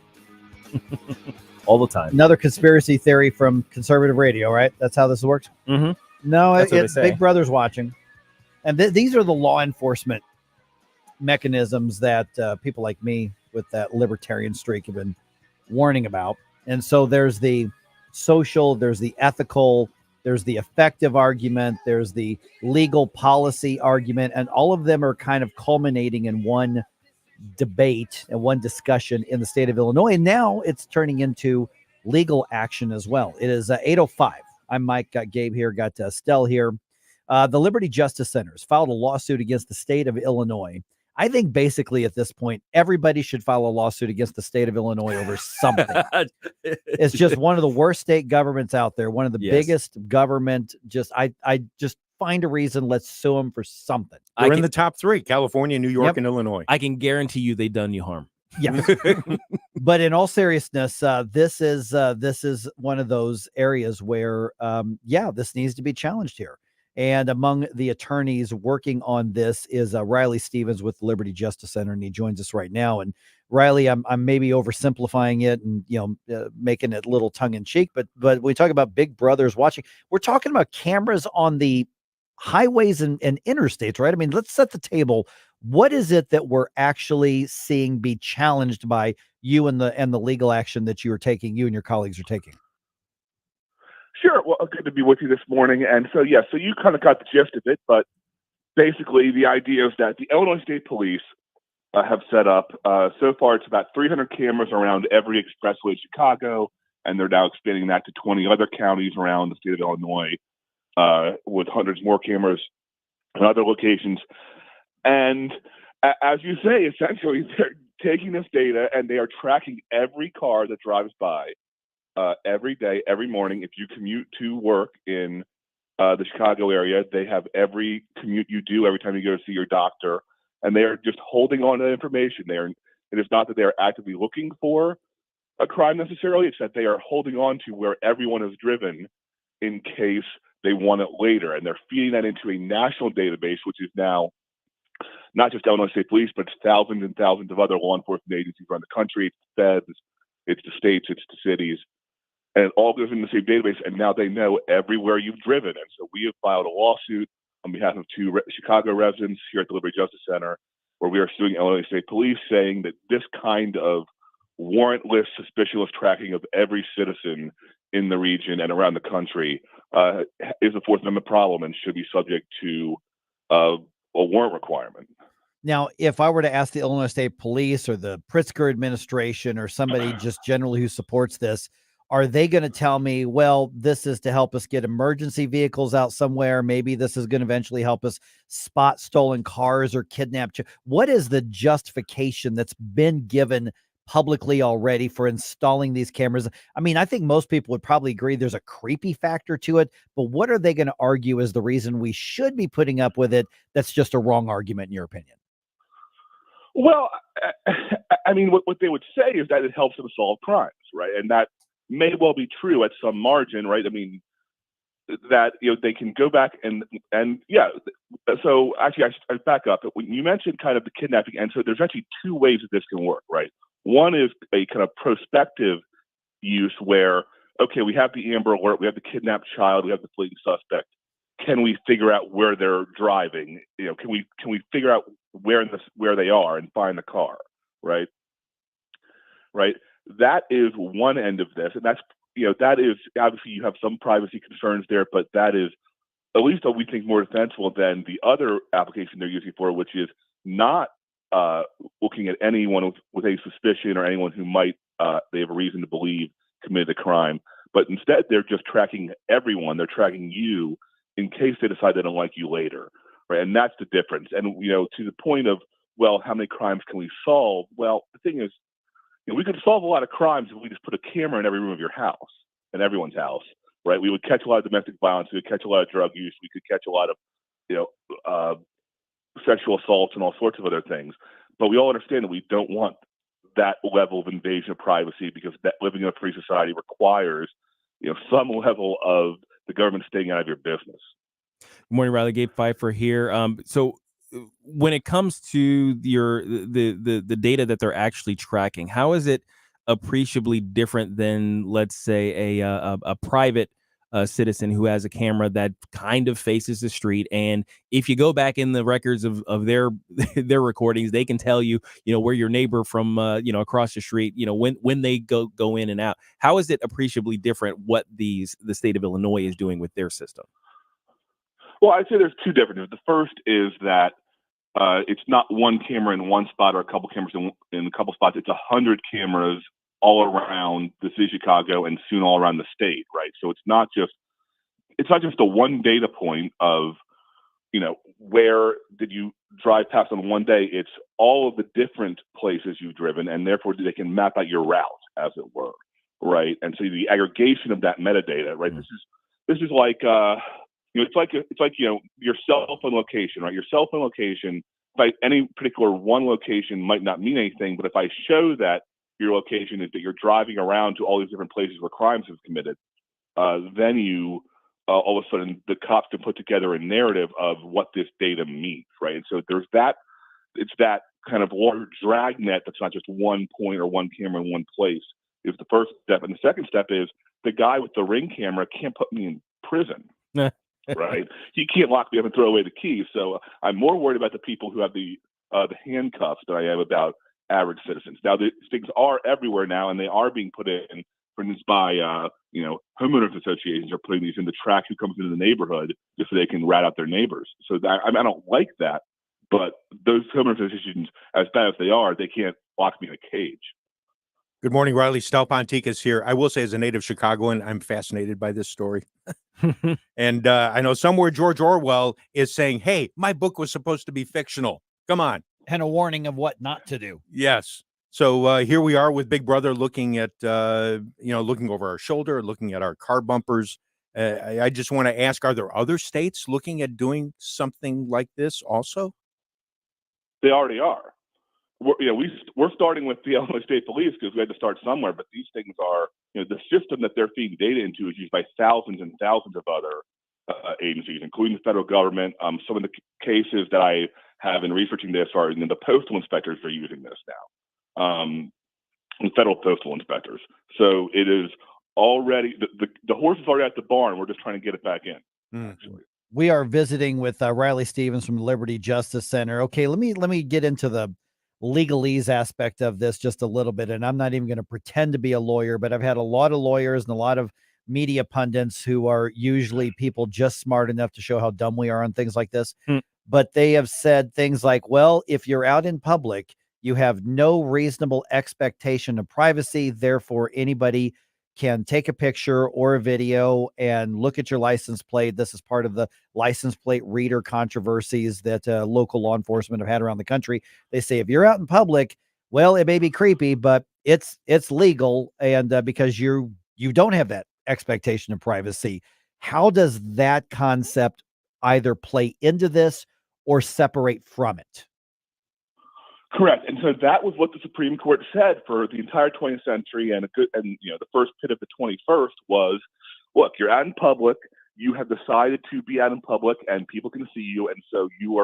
All the time. Another conspiracy theory from conservative radio, right? That's how this works? Mm-hmm. No, That's what it's they say. Big Brother's watching. And these are the law enforcement mechanisms that people like me with that libertarian streak have been warning about. And so there's the social, there's the ethical, there's the effective argument, there's the legal policy argument, and all of them are kind of culminating in one debate and one discussion in the state of Illinois. And now it's turning into legal action as well. It is 8:05. I'm Mike, got Gabe here, got Estelle here. The Liberty Justice Center has filed a lawsuit against the state of Illinois. I think basically at this point, everybody should file a lawsuit against the state of Illinois over something. It's just one of the worst state governments out there. One of the biggest government. I just find a reason. Let's sue them for something. They're in the top three: California, New York, and Illinois. I can guarantee you they've done you harm. Yeah. But in all seriousness, this is one of those areas where, this needs to be challenged here. And among the attorneys working on this is Reilly Stephens with the Liberty Justice Center, and he joins us right now. And Reilly, I'm maybe oversimplifying it and making it a little tongue in cheek, but we talk about Big Brothers watching. We're talking about cameras on the highways and interstates, right? I mean, let's set the table. What is it that we're actually seeing be challenged by you and the legal action that you and your colleagues are taking? Sure. Well, good to be with you this morning. And so you kind of got the gist of it, but basically the idea is that the Illinois State Police have set up, so far it's about 300 cameras around every expressway in Chicago, and they're now expanding that to 20 other counties around the state of Illinois, with hundreds more cameras in other locations. And as you say, essentially they're taking this data and they are tracking every car that drives by every day, every morning. If you commute to work in the Chicago area, they have every commute you do, every time you go to see your doctor, and they are just holding on to that information. It is not that they are actively looking for a crime necessarily, it's that they are holding on to where everyone is driven in case they want it later. And they're feeding that into a national database, which is now not just Illinois State Police, but thousands and thousands of other law enforcement agencies around the country. It's the feds, it's the states, it's the cities, and it all goes in the same database. And now they know everywhere you've driven. And so we have filed a lawsuit on behalf of two Chicago residents here at the Liberty Justice Center, where we are suing Illinois State Police, saying that this kind of warrantless, suspicionless tracking of every citizen in the region and around the country is a Fourth Amendment problem and should be subject to a warrant requirement. Now, if I were to ask the Illinois State Police or the Pritzker administration or somebody just generally who supports this, are they going to tell me, well, this is to help us get emergency vehicles out somewhere? Maybe this is going to eventually help us spot stolen cars or kidnapped. What is the justification that's been given publicly already for installing these cameras? I mean, I think most people would probably agree there's a creepy factor to it, but what are they going to argue is the reason we should be putting up with it? That's just a wrong argument in your opinion. Well, I mean, what they would say is that it helps them solve crimes, right? And that may well be true at some margin, right? I mean, that, you know, they can go back and yeah. So actually, I back up. When you mentioned kind of the kidnapping, and so there's actually two ways that this can work, right? One is a kind of prospective use where, okay, we have the Amber Alert, we have the kidnapped child, we have the fleeing suspect. Can we figure out where they're driving? You know, can we figure out where they are and find the car, right? Right. That is one end of this, and that's, you know, that is obviously you have some privacy concerns there, but that is at least what we think more defensible than the other application they're using for, which is not looking at anyone with a suspicion or anyone who might they have a reason to believe committed a crime, but instead they're just tracking everyone. They're tracking you in case they decide they don't like you later, right? And that's the difference. And, you know, to the point of, well, how many crimes can we solve? Well, the thing is, you know, we could solve a lot of crimes if we just put a camera in every room of your house, in everyone's house, right? We would catch a lot of domestic violence. We would catch a lot of drug use. We could catch a lot of, you know, sexual assaults and all sorts of other things. But we all understand that we don't want that level of invasion of privacy, because that living in a free society requires, you know, some level of the government staying out of your business. Good morning, Reilly. Gabe Pfeiffer here. So when it comes to the data that they're actually tracking, how is it appreciably different than, let's say, a private citizen who has a camera that kind of faces the street? And if you go back in the records of their recordings, they can tell you, you know, where your neighbor from you know, across the street, you know, when they go in and out. How is it appreciably different what the state of Illinois is doing with their system? Well, I'd say there's two differences. The first is that it's not one camera in one spot or a couple cameras in a couple spots. It's 100 cameras all around the city of Chicago and soon all around the state, right? So it's not just a one data point of, you know, where did you drive past on one day. It's all of the different places you've driven, and therefore they can map out your route, as it were, right? And so the aggregation of that metadata, right? Mm-hmm. This is like you know, it's like you know, your cell phone location, right? Your cell phone location, by any particular one location might not mean anything, but if I show that your location is that you're driving around to all these different places where crimes have committed, then you all of a sudden the cops can put together a narrative of what this data means, right? And so there's that. It's that kind of larger dragnet that's not just one point or one camera in one place is the first step, and the second step is the guy with the Ring camera can't put me in prison. Right? He can't lock me up and throw away the keys. So I'm more worried about the people who have the handcuffs than I am about average citizens. Now, these things are everywhere now, and they are being put in, for instance, by you know, homeowners associations are putting these in to track who comes into the neighborhood just so they can rat out their neighbors. So I don't like that, but those homeowners associations, as bad as they are, they can't lock me in a cage. Good morning, Reilly. Stel Ponticus here. I will say, as a native Chicagoan, I'm fascinated by this story. And I know somewhere George Orwell is saying, hey, my book was supposed to be fictional. Come on. And a warning of what not to do. Yes. So here we are with Big Brother looking at, looking over our shoulder, looking at our car bumpers. I just want to ask, are there other states looking at doing something like this also? They already are. We're starting with the Illinois State Police because we had to start somewhere, but these things are, you know, the system that they're feeding data into is used by thousands and thousands of other agencies, including the federal government. Some of the cases that I have in researching this are, you know, the postal inspectors are using this now, the federal postal inspectors. So it is already, the horse is already at the barn. We're just trying to get it back in, actually. We are visiting with Reilly Stephens from the Liberty Justice Center. Okay, let me get into the legalese aspect of this just a little bit. And I'm not even going to pretend to be a lawyer, but I've had a lot of lawyers and a lot of media pundits who are usually people just smart enough to show how dumb we are on things like this. But they have said things like, well, if you're out in public, you have no reasonable expectation of privacy. Therefore, anybody can take a picture or a video and look at your license plate. This is part of the license plate reader controversies that local law enforcement have had around the country. They say if you're out in public, well, it may be creepy, but it's legal. And because you don't have that expectation of privacy. How does that concept either play into this or separate from it? Correct. And so that was what the Supreme Court said for the entire 20th century, and the first bit of the 21st was, look, you're out in public, you have decided to be out in public and people can see you, and so you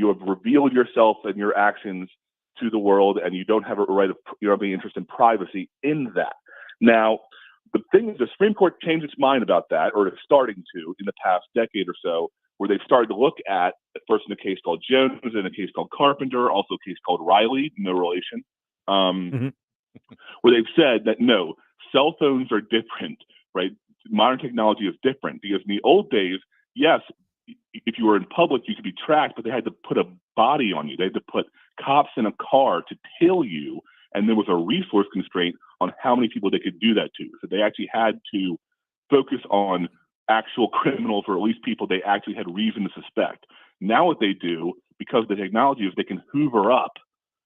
have revealed yourself and your actions to the world, and you don't have a right of, you don't have any interest in privacy in that. Now, the thing is, the Supreme Court changed its mind about that, or it's starting to in the past decade or so, where they've started to look at first in a case called Jones, in a case called Carpenter, also a case called Reilly, no relation, where they've said that no, cell phones are different, right? Modern technology is different because in the old days, yes, if you were in public, you could be tracked, but they had to put a body on you. They had to put cops in a car to tail you, and there was a resource constraint on how many people they could do that to. So they actually had to focus on actual criminals, or at least people they actually had reason to suspect. Now what they do, because of the technology, is they can hoover up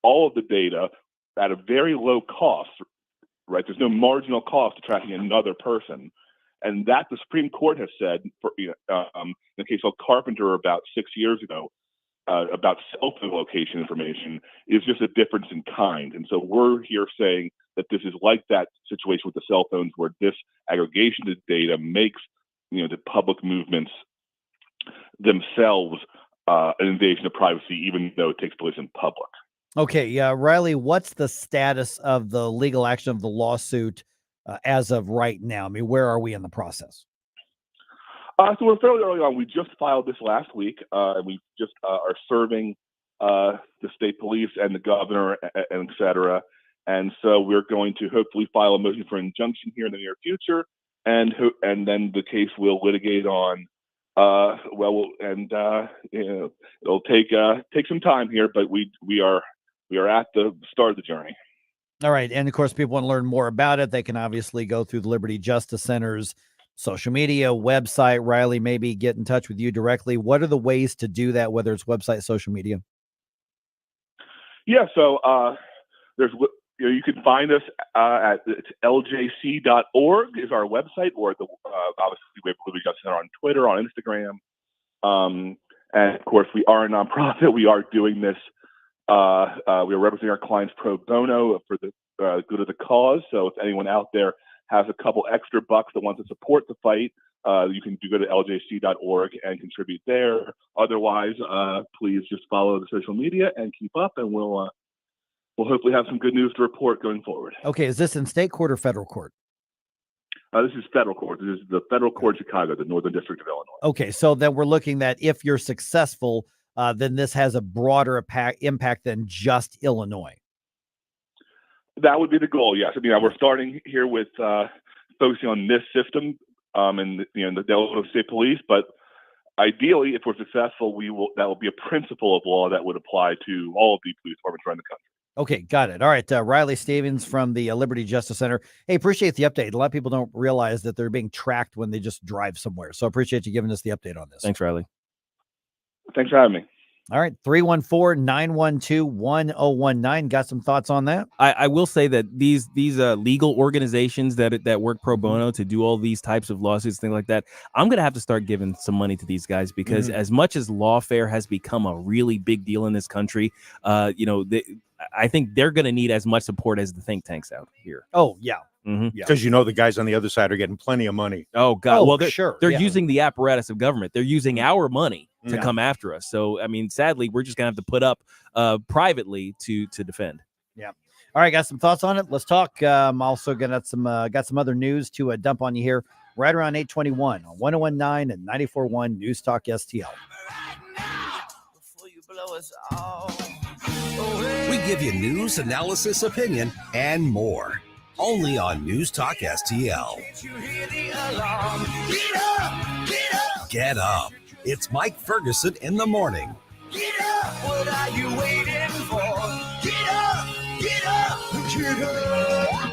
all of the data at a very low cost, right? There's no marginal cost to tracking another person. And that the Supreme Court has said, in the case of Carpenter about 6 years ago, about cell phone location information, is just a difference in kind. And so we're here saying that this is like that situation with the cell phones, where this aggregation of data makes the public movements themselves an invasion of privacy, even though it takes place in public. Okay, yeah, Reilly, what's the status of the legal action of the lawsuit as of right now? I mean, where are we in the process? So we're fairly early on. We just filed this last week, and we just are serving the state police and the governor, and et cetera. And so we're going to hopefully file a motion for injunction here in the near future, and then the case will litigate on. It'll take some time here, but we are at the start of the journey. All right, and of course, people want to learn more about it. They can obviously go through the Liberty Justice Center's social media, website. Reilly, maybe get in touch with you directly. What are the ways to do that, whether it's website, social media? Yeah, so you can find us at ljc.org is our website, or obviously we have Liberty Justice Center on Twitter, on Instagram, and of course we are a nonprofit. We are doing this. We are representing our clients pro bono for the good of the cause. So if anyone out there has a couple extra bucks that wants to support the fight, you can go to ljc.org and contribute there. Otherwise, please just follow the social media and keep up, and we'll hopefully have some good news to report going forward. Okay, is this in state court or federal court? This is federal court. This is the federal court of Chicago, the Northern District of Illinois. Okay, so then we're looking that if you're successful, then this has a broader impact than just Illinois. That would be the goal, yes. I mean, we're starting here with focusing on this system and the Illinois State Police, but ideally, if we're successful, that will be a principle of law that would apply to all of the police departments around the country. Okay, got it. All right, Reilly Stephens from the Liberty Justice Center. Hey, appreciate the update. A lot of people don't realize that they're being tracked when they just drive somewhere. So appreciate you giving us the update on this. Thanks, Reilly. Thanks for having me. All right, 314-912-1019. Got some thoughts on that? I will say that these legal organizations that work pro bono to do all these types of lawsuits, things like that, I'm going to have to start giving some money to these guys, because as much as lawfare has become a really big deal in this country, I think they're going to need as much support as the think tanks out here. Oh, yeah. Because the guys on the other side are getting plenty of money. Oh, God. Well, they're yeah. using the apparatus of government. They're using our money to come after us. So, I mean, sadly, we're just going to have to put up privately to defend. Yeah. All right, got some thoughts on it. Let's talk. I'm also got some other news to dump on you here right around 8:21 on 101.9 and 94.1 News Talk STL. We give you news, analysis, opinion, and more. only on News Talk STL. Get up. It's Mike Ferguson in the morning. Get up, what are you waiting for? Get up, get up, get up.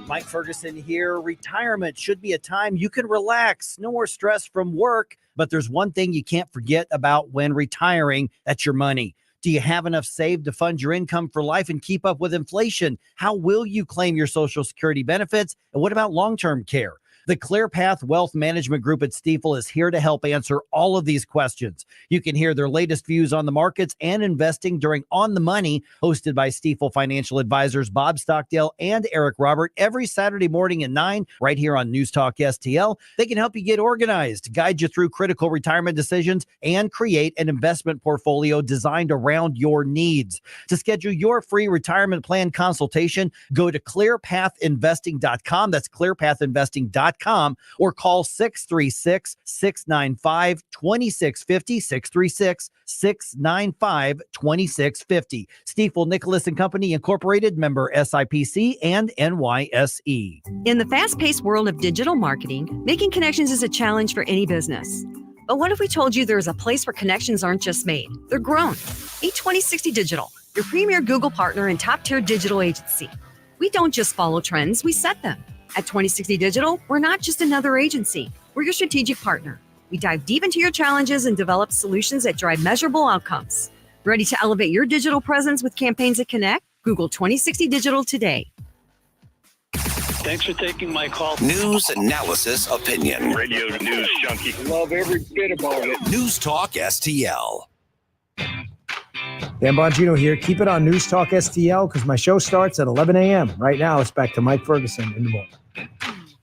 Mike Ferguson here. Retirement should be a time you can relax. No more stress from work. But there's one thing you can't forget about when retiring. That's your money. Do you have enough saved to fund your income for life and keep up with inflation? How will you claim your Social Security benefits? And what about long-term care? The ClearPath Wealth Management Group at Stifel is here to help answer all of these questions. You can hear their latest views on the markets and investing during On the Money, hosted by Stifel financial advisors Bob Stockdale and Eric Robert, every Saturday morning at 9, right here on News Talk STL. They can help you get organized, guide you through critical retirement decisions, and create an investment portfolio designed around your needs. To schedule your free retirement plan consultation, go to clearpathinvesting.com. That's clearpathinvesting.com. Or call 636-695-2650, 636-695-2650. Stifel Nicholas and Company Incorporated, member SIPC and NYSE. In the fast-paced world of digital marketing, making connections is a challenge for any business. But what if we told you there's a place where connections aren't just made, they're grown? Meet 2060 Digital, your premier Google partner and top-tier digital agency. We don't just follow trends, we set them. At 2060 Digital, we're not just another agency. We're your strategic partner. We dive deep into your challenges and develop solutions that drive measurable outcomes. Ready to elevate your digital presence with campaigns that connect? Google 2060 Digital today. Thanks for taking my call. News, analysis, opinion. Radio news junkie. Love every bit about it. News Talk STL. Dan Bongino here. Keep it on News Talk STL because my show starts at 11 a.m. Right now, it's back to Mike Ferguson in the morning.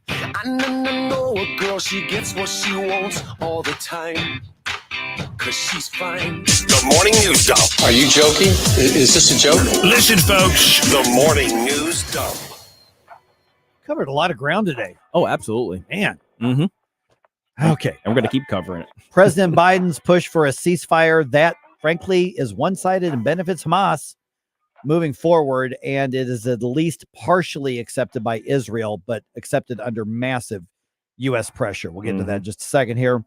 I know a girl, she gets what she wants all the time. Cause she's fine. The morning news dump. Are you joking? Is this a joke? Listen, folks. The morning news dump. Covered a lot of ground today. Oh, absolutely. Man. Mm-hmm. Okay. And we're going to keep covering it. President Biden's push for a ceasefire that, frankly, is one-sided and benefits Hamas moving forward, and it is at least partially accepted by Israel, but accepted under massive U.S. pressure. We'll get into that in just a second here.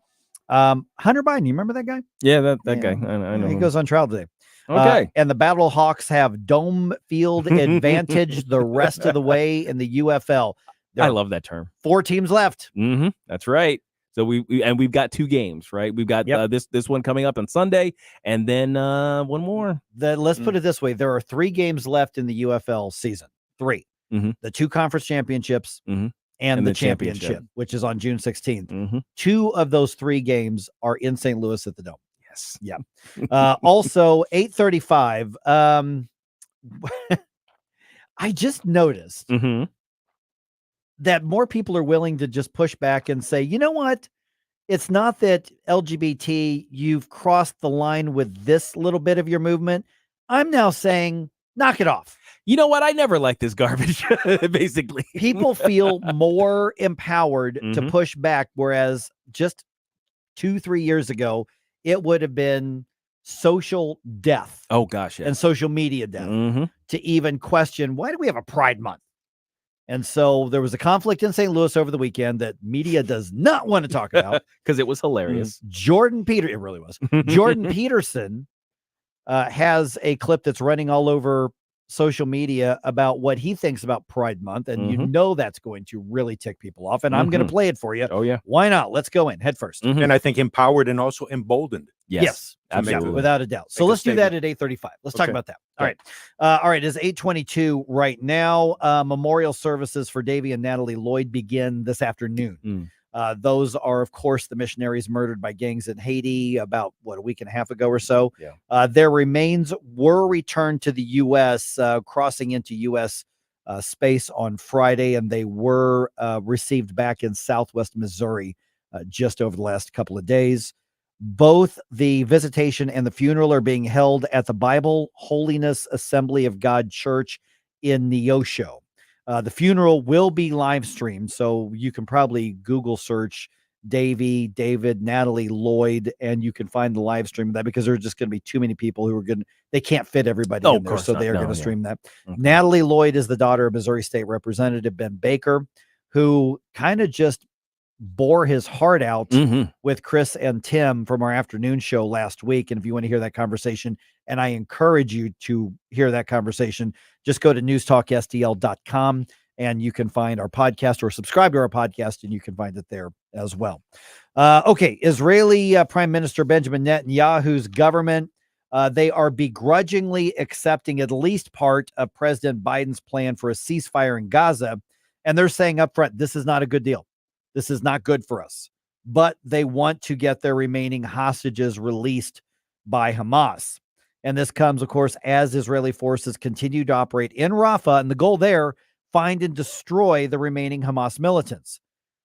Hunter Biden, you remember that guy? Yeah, that guy. I know He him. goes on trial today. Okay. And the Battle Hawks have dome field advantage the rest of the way in the UFL. I love that term. 4 teams left. Mm-hmm. That's right. So we've got 2 games, right? We've got this one coming up on Sunday, and then one more. Let's put it this way: there are 3 games left in the UFL season. 3. Mm-hmm. The 2 conference championships and the championship, which is on June 16th. 2 of those 3 games are in St. Louis at the Dome. Yes. Yeah. Also, 8:35. I just noticed that more people are willing to just push back and say, you know what? It's not that LGBT, you've crossed the line with this little bit of your movement. I'm now saying, knock it off. You know what? I never liked this garbage, basically. People feel more empowered to push back, whereas just 2-3 years ago, it would have been social death. Oh, gosh, and social media death to even question, why do we have a Pride Month? And so there was a conflict in St. Louis over the weekend that media does not want to talk about because it was hilarious. It really was. Jordan Peterson has a clip that's running all over social media about what he thinks about Pride Month. And you know that's going to really tick people off. And I'm going to play it for you. Oh, yeah. Why not? Let's go in head first. And I think empowered and also emboldened. Yes, absolutely. Without a doubt. So let's do that at 8:35. Let's talk about that. All right. All right. It's 8:22 right now. Memorial services for Davy and Natalie Lloyd begin this afternoon. Those are, of course, the missionaries murdered by gangs in Haiti about, a week and a half ago or so. Yeah. Their remains were returned to the U.S., crossing into U.S. Space on Friday, and they were received back in Southwest Missouri just over the last couple of days. Both the visitation and the funeral are being held at the Bible Holiness Assembly of God Church in Neosho. The funeral will be live streamed, so you can probably Google search David, Natalie Lloyd, and you can find the live stream of that because there's just going to be too many people who are going to, they can't fit everybody in there. So they are going to stream that. Okay. Natalie Lloyd is the daughter of Missouri State Representative Ben Baker, who kind of just bore his heart out with Chris and Tim from our afternoon show last week. And if you want to hear that conversation, and I encourage you to hear that conversation, just go to newstalkstl.com and you can find our podcast, or subscribe to our podcast and you can find it there as well. Okay. Israeli Prime Minister Benjamin Netanyahu's government, they are begrudgingly accepting at least part of President Biden's plan for a ceasefire in Gaza. And they're saying up front, this is not a good deal. This is not good for us. But they want to get their remaining hostages released by Hamas. And this comes, of course, as Israeli forces continue to operate in Rafah. And the goal there, find and destroy the remaining Hamas militants.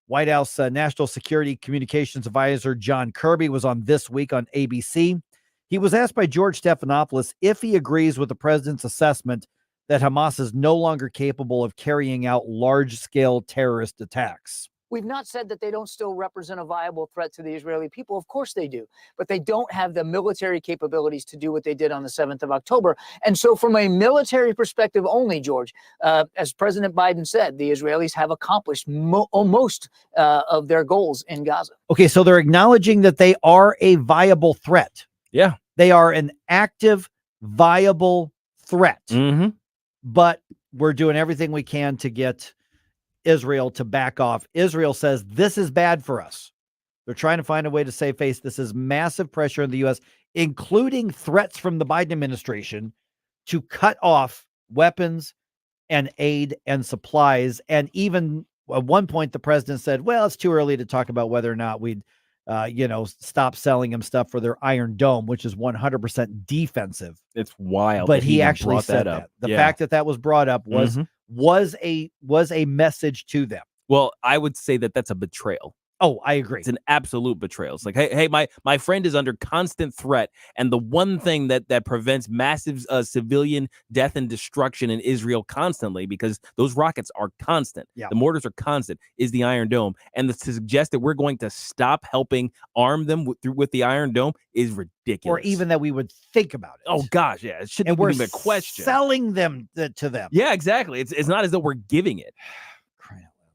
White House National Security Communications Advisor John Kirby was on This Week on ABC. He was asked by George Stephanopoulos if he agrees with the president's assessment that Hamas is no longer capable of carrying out large-scale terrorist attacks. We've not said that they don't still represent a viable threat to the Israeli people. Of course they do, but they don't have the military capabilities to do what they did on the 7th of October. And so from a military perspective only, George, as President Biden said, the Israelis have accomplished most of their goals in Gaza. Okay, so they're acknowledging that they are a viable threat. Yeah. They are an active, viable threat. But we're doing everything we can to get Israel to back off. Israel says this is bad for us. They're trying to find a way to save face. This is massive pressure on the U.S., including threats from the Biden administration to cut off weapons and aid and supplies. And even at one point, the president said, well, it's too early to talk about whether or not we'd, stop selling them stuff for their Iron Dome, which is 100% defensive. It's wild. But he actually said that. The fact that that was brought up was a message to them. Well, I would say that that's a betrayal. Oh, I agree. It's an absolute betrayal. It's like, hey, my friend is under constant threat, and the one thing that prevents massive civilian death and destruction in Israel constantly, because those rockets are constant, the mortars are constant, is the Iron Dome. And to suggest that we're going to stop helping arm them with the Iron Dome is ridiculous. Or even that we would think about it. Oh gosh, yeah, it shouldn't even be a question. Selling them to them. Yeah, exactly. It's not as though we're giving it.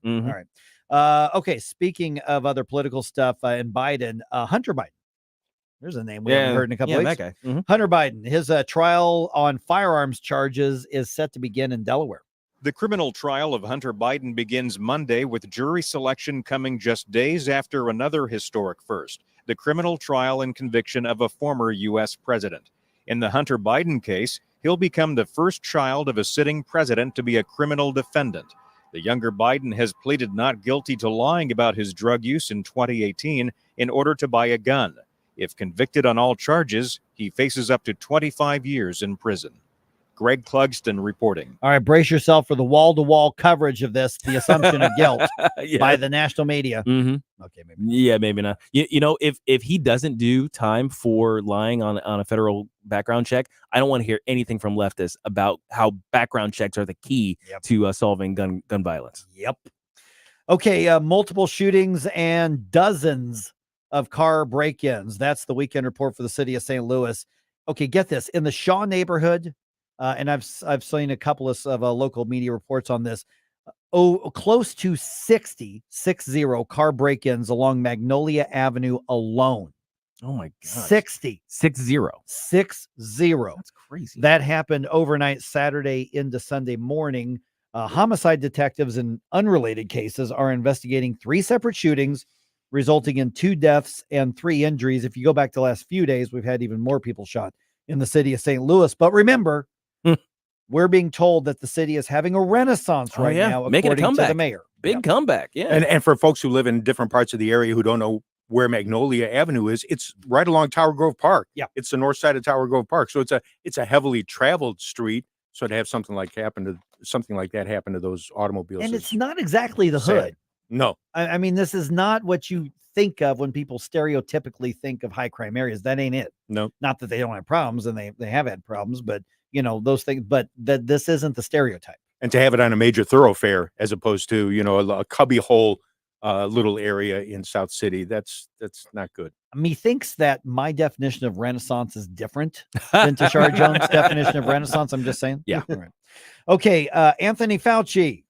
All right. Okay, speaking of other political stuff and Biden, Hunter Biden. There's a name we haven't heard in a couple weeks. That guy. Hunter Biden, his trial on firearms charges is set to begin in Delaware. The criminal trial of Hunter Biden begins Monday, with jury selection coming just days after another historic first, the criminal trial and conviction of a former U.S. president. In the Hunter Biden case, he'll become the first child of a sitting president to be a criminal defendant. The younger Biden has pleaded not guilty to lying about his drug use in 2018 in order to buy a gun. If convicted on all charges, he faces up to 25 years in prison. Greg Clugston reporting. All right, brace yourself for the wall-to-wall coverage of this, the assumption of guilt by the national media. Okay, maybe. Yeah, maybe not. You know, if he doesn't do time for lying on a federal background check, I don't want to hear anything from leftists about how background checks are the key to solving gun violence. Yep. Okay, multiple shootings and dozens of car break-ins. That's the weekend report for the city of St. Louis. Okay, get this. In the Shaw neighborhood, and I've seen a couple of local media reports on this. Close to 60 car break-ins along Magnolia Avenue alone. Oh my God. 60. 60. That's crazy. That happened overnight Saturday into Sunday morning. Homicide detectives in unrelated cases are investigating 3 separate shootings, resulting in 2 deaths and 3 injuries. If you go back to the last few days, we've had even more people shot in the city of St. Louis. But remember, we're being told that the city is having a renaissance right now, making a according comeback. to the mayor. Big comeback, yeah. And for folks who live in different parts of the area who don't know where Magnolia Avenue is, it's right along Tower Grove Park. Yeah, it's the north side of Tower Grove Park, so it's a heavily traveled street. So to have something like that happen to those automobiles, and it's not exactly the hood. No, I mean, this is not what you think of when people stereotypically think of high crime areas. That ain't it. No, not that they don't have problems, and they have had problems, but you know those things. But that this isn't the stereotype. And to have it on a major thoroughfare as opposed to a cubby hole little area in South City. That's not good. Methinks that my definition of Renaissance is different than Tashara Jones' definition of Renaissance. I'm just saying. Yeah. All right. Okay. Anthony Fauci,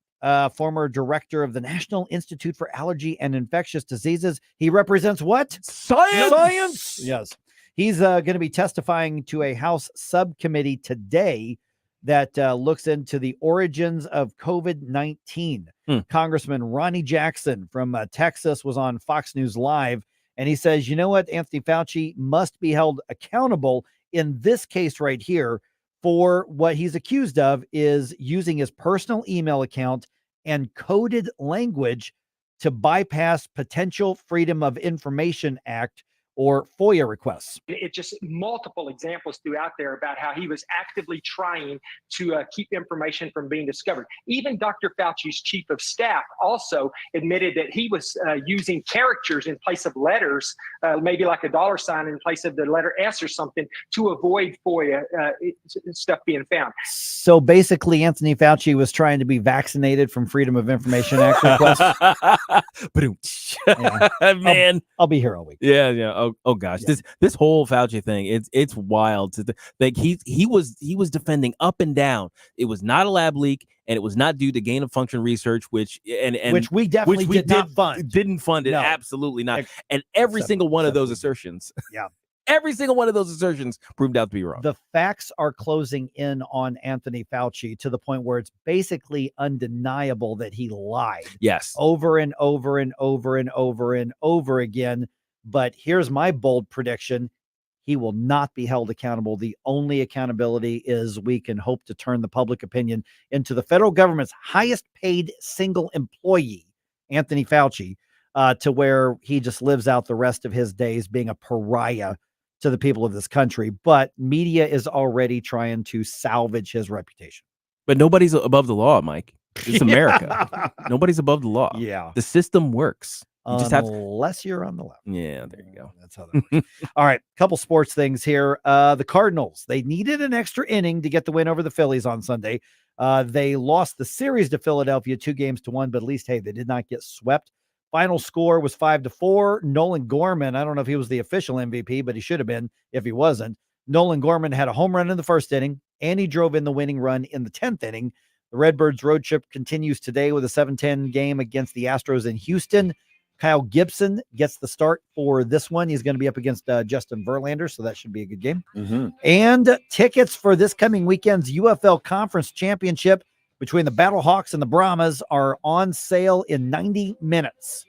former director of the National Institute for Allergy and Infectious Diseases. He represents what? Science. Yes. He's going to be testifying to a House subcommittee today that looks into the origins of COVID-19. Congressman Ronnie Jackson from Texas was on Fox News Live, and he says, you know what? Anthony Fauci must be held accountable in this case right here for what he's accused of is using his personal email account and coded language to bypass potential Freedom of Information Act or FOIA requests. It's just multiple examples throughout there about how he was actively trying to keep information from being discovered. Even Dr. Fauci's chief of staff also admitted that he was using characters in place of letters, maybe like a dollar sign in place of the letter S or something, to avoid FOIA stuff being found. So basically, Anthony Fauci was trying to be vaccinated from Freedom of Information Act requests. Man, I'll be here all week. Yeah. Oh gosh, this whole Fauci thing, it's wild. Like he was defending up and down. It was not a lab leak, and it was not due to gain of function research, which we definitely didn't fund. Didn't fund it, No. Absolutely not. And every single one of those assertions, every single one of those assertions proved out to be wrong. The facts are closing in on Anthony Fauci to the point where it's basically undeniable that he lied. Yes, over and over and over and over and over again. But here's my bold prediction. He will not be held accountable. The only accountability is we can hope to turn the public opinion into the federal government's highest paid single employee, Anthony Fauci, to where he just lives out the rest of his days being a pariah to the people of this country. But media is already trying to salvage his reputation. But nobody's above the law, Mike. It's America. Nobody's above the law. Yeah. The system works. You just have to, unless you're on the left. Yeah, there you go. That's how that works. All right, couple sports things here. The Cardinals, they needed an extra inning to get the win over the Phillies on Sunday. They lost the series to Philadelphia 2-1, but at least, hey, they did not get swept. Final score was 5-4. Nolan Gorman, I don't know if he was the official MVP, but he should have been if he wasn't. Nolan Gorman had a home run in the first inning, and he drove in the winning run in the 10th inning. The Redbirds road trip continues today with a 7-10 game against the Astros in Houston. Kyle Gibson gets the start for this one. He's going to be up against Justin Verlander, so that should be a good game. And tickets for this coming weekend's UFL Conference Championship between the Battlehawks and the Brahmas are on sale in 90 minutes.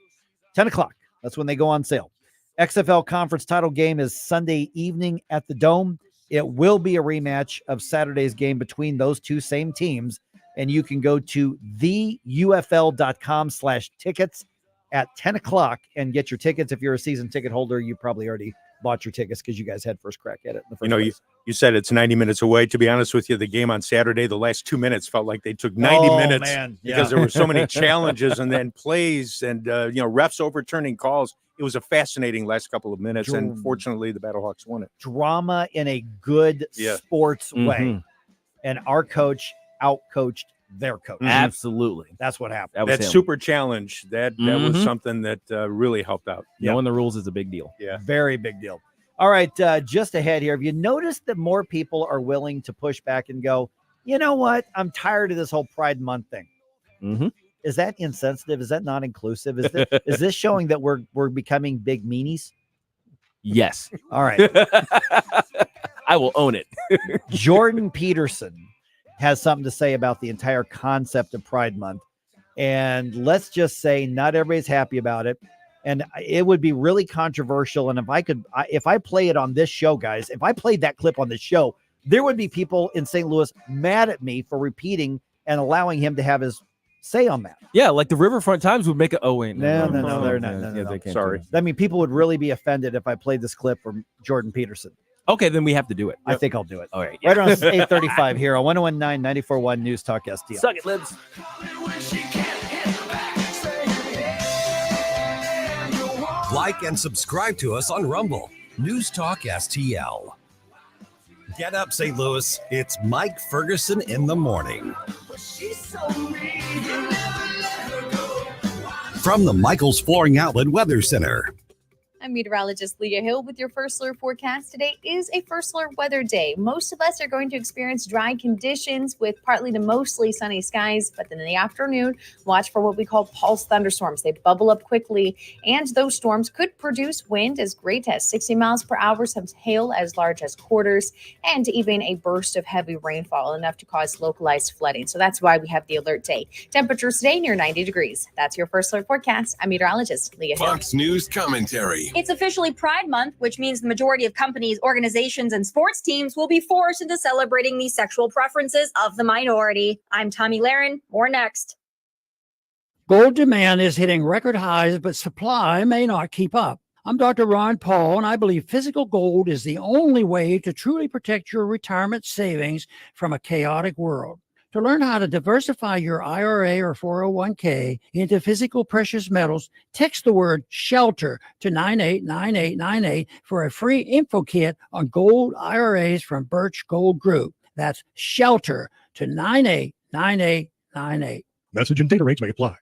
10 o'clock. That's when they go on sale. XFL Conference title game is Sunday evening at the Dome. It will be a rematch of Saturday's game between those two same teams. And you can go to theufl.com/tickets at 10 o'clock and get your tickets. If you're a season ticket holder, you probably already bought your tickets because you guys had first crack at it in the first place. You said it's 90 minutes away. To be honest with you, the game on Saturday, the last 2 minutes felt like they took 90 minutes because there were so many challenges and then plays and refs overturning calls. It was a fascinating last couple of minutes, and fortunately, the Battlehawks won it. Drama in a good sports way, and our coach outcoached their coach. Absolutely. That's what happened. That super challenge, that was something that really helped out. Knowing the rules is a big deal. Yeah. Very big deal. All right, just ahead here. Have you noticed that more people are willing to push back and go, you know what? I'm tired of this whole Pride Month thing. Is that insensitive? Is that not inclusive? Is this showing that we're becoming big meanies? Yes. All right. I will own it. Jordan Peterson has something to say about the entire concept of Pride Month. And let's just say not everybody's happy about it. And it would be really controversial. And if I play it on this show, guys, if I played that clip on this show, there would be people in St. Louis mad at me for repeating and allowing him to have his say on that. Yeah, like the Riverfront Times would make it. Oh, wait. No, they're not. They can't. Sorry. I mean, people would really be offended if I played this clip from Jordan Peterson. Okay, then we have to do it. I think I'll do it. All right. Right around 8:35 here on 101.9 94.1 News Talk STL. Suck it, libs. Like and subscribe to us on Rumble. News Talk STL. Get up, St. Louis. It's Mike Ferguson in the morning. From the Michaels Flooring Outlet Weather Center. I'm meteorologist Leah Hill with your first alert forecast. Today is a first alert weather day. Most of us are going to experience dry conditions with partly to mostly sunny skies, but then in the afternoon, watch for what we call pulse thunderstorms. They bubble up quickly, and those storms could produce wind as great as 60 miles per hour, some hail as large as quarters, and even a burst of heavy rainfall, enough to cause localized flooding. So that's why we have the alert day. Temperatures today near 90 degrees. That's your first alert forecast. I'm meteorologist Leah Hill. Fox News commentary. It's officially Pride Month, which means the majority of companies, organizations, and sports teams will be forced into celebrating the sexual preferences of the minority. I'm Tommy Laren. More next. Gold demand is hitting record highs, but supply may not keep up. I'm Dr. Ron Paul, and I believe physical gold is the only way to truly protect your retirement savings from a chaotic world. To learn how to diversify your IRA or 401k into physical precious metals, text the word SHELTER to 989898 for a free info kit on gold IRAs from Birch Gold Group. That's SHELTER to 989898. Message and data rates may apply.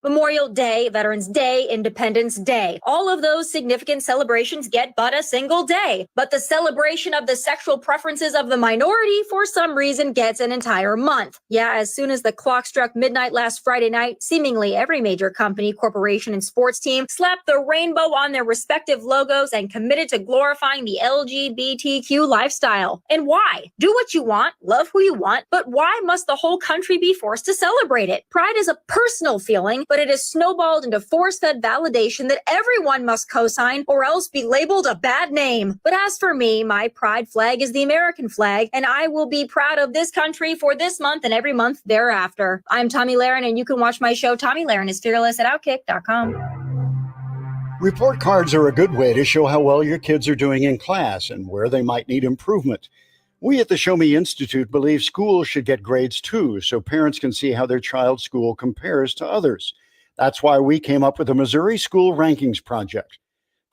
Memorial Day, Veterans Day, Independence Day. All of those significant celebrations get but a single day. But the celebration of the sexual preferences of the minority, for some reason, gets an entire month. Yeah, as soon as the clock struck midnight last Friday night, seemingly every major company, corporation, and sports team slapped the rainbow on their respective logos and committed to glorifying the LGBTQ lifestyle. And why? Do what you want, love who you want, but why must the whole country be forced to celebrate it? Pride is a personal feeling, but it is snowballed into force-fed validation that everyone must co-sign or else be labeled a bad name. But as for me, my pride flag is the American flag, and I will be proud of this country for this month and every month thereafter. I'm Tommy Laren, and you can watch my show, Tommy Laren is Fearless, at Outkick.com. Report cards are a good way to show how well your kids are doing in class and where they might need improvement. We at the Show Me Institute believe schools should get grades too, so parents can see how their child's school compares to others. That's why we came up with the Missouri School Rankings Project.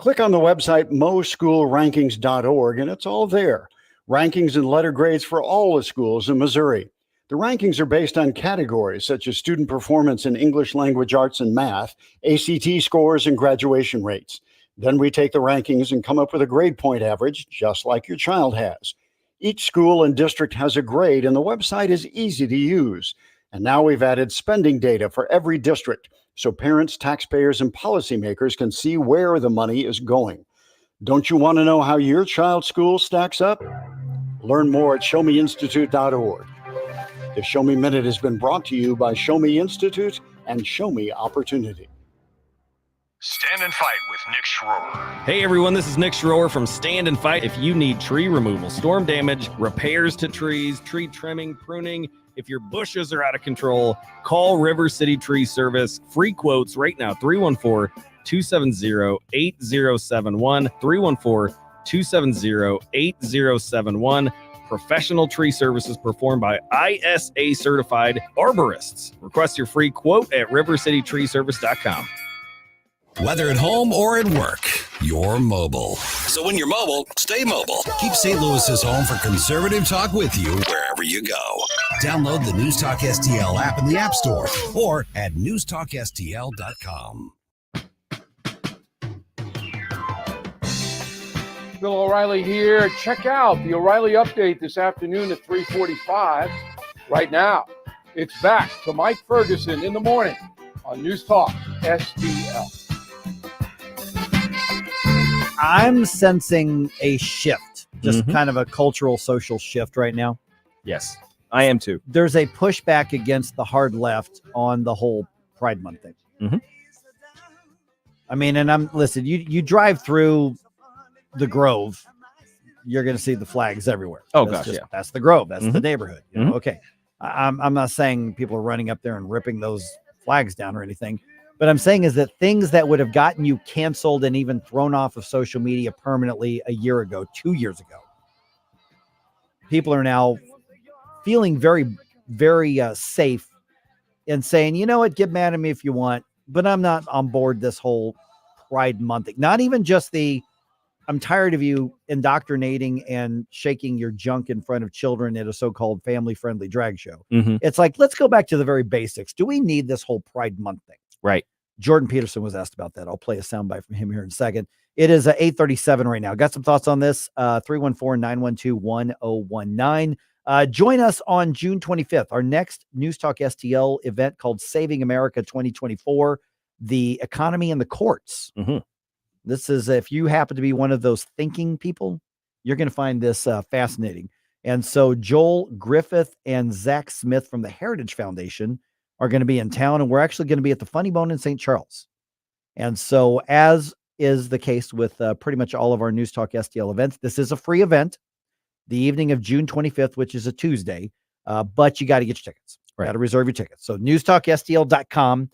Click on the website moschoolrankings.org and it's all there. Rankings and letter grades for all the schools in Missouri. The rankings are based on categories such as student performance in English language arts and math, ACT scores, and graduation rates. Then we take the rankings and come up with a grade point average, just like your child has. Each school and district has a grade, and the website is easy to use. And now we've added spending data for every district, so parents, taxpayers, and policymakers can see where the money is going. Don't you want to know how your child's school stacks up? Learn more at showmeinstitute.org. The Show Me Minute has been brought to you by Show Me Institute and Show Me Opportunity. Stand and Fight with Nick Schroer. Hey everyone, this is Nick Schroer from Stand and Fight. If you need tree removal, storm damage, repairs to trees, tree trimming, pruning, if your bushes are out of control, call River City Tree Service. Free quotes right now, 314-270-8071, 314-270-8071. Professional tree services performed by ISA certified arborists. Request your free quote at rivercitytreeservice.com. Whether at home or at work, you're mobile. So when you're mobile, stay mobile. Keep St. Louis's home for conservative talk with you wherever you go. Download the News Talk STL app in the App Store or at newstalkstl.com. Bill O'Reilly here. Check out the O'Reilly Update this afternoon at 3:45. Right now, it's back to Mike Ferguson in the morning on News Talk STL. I'm sensing a shift, just kind of a cultural, social shift right now. Yes, I am too. There's a pushback against the hard left on the whole Pride Month thing. I mean, and listen, you drive through the Grove, you're going to see the flags everywhere. Oh, That's gosh, just, yeah. That's the Grove. That's the neighborhood. You know? Okay. I'm not saying people are running up there and ripping those flags down or anything. But I'm saying is that things that would have gotten you canceled and even thrown off of social media permanently a year ago, 2 years ago, people are now feeling very, very safe and saying, you know what, get mad at me if you want, but I'm not on board this whole Pride Month thing. Not even just I'm tired of you indoctrinating and shaking your junk in front of children at a so-called family-friendly drag show. It's like, let's go back to the very basics. Do we need this whole Pride Month thing? Right. Jordan Peterson was asked about that. I'll play a soundbite from him here in a second. It is 8:37 right now. Got some thoughts on this? 314-912-1019. Join us on June 25th, our next News Talk STL event called Saving America 2024, the economy and the courts. This is, if you happen to be one of those thinking people, you're going to find this fascinating. And so Joel Griffith and Zach Smith from the Heritage Foundation are going to be in town, and we're actually going to be at the Funny Bone in St. Charles. And so, as is the case with pretty much all of our News Talk STL events, this is a free event the evening of June 25th, which is a Tuesday, but you got to get your tickets. Right. Got to reserve your tickets. So newstalkstl.com,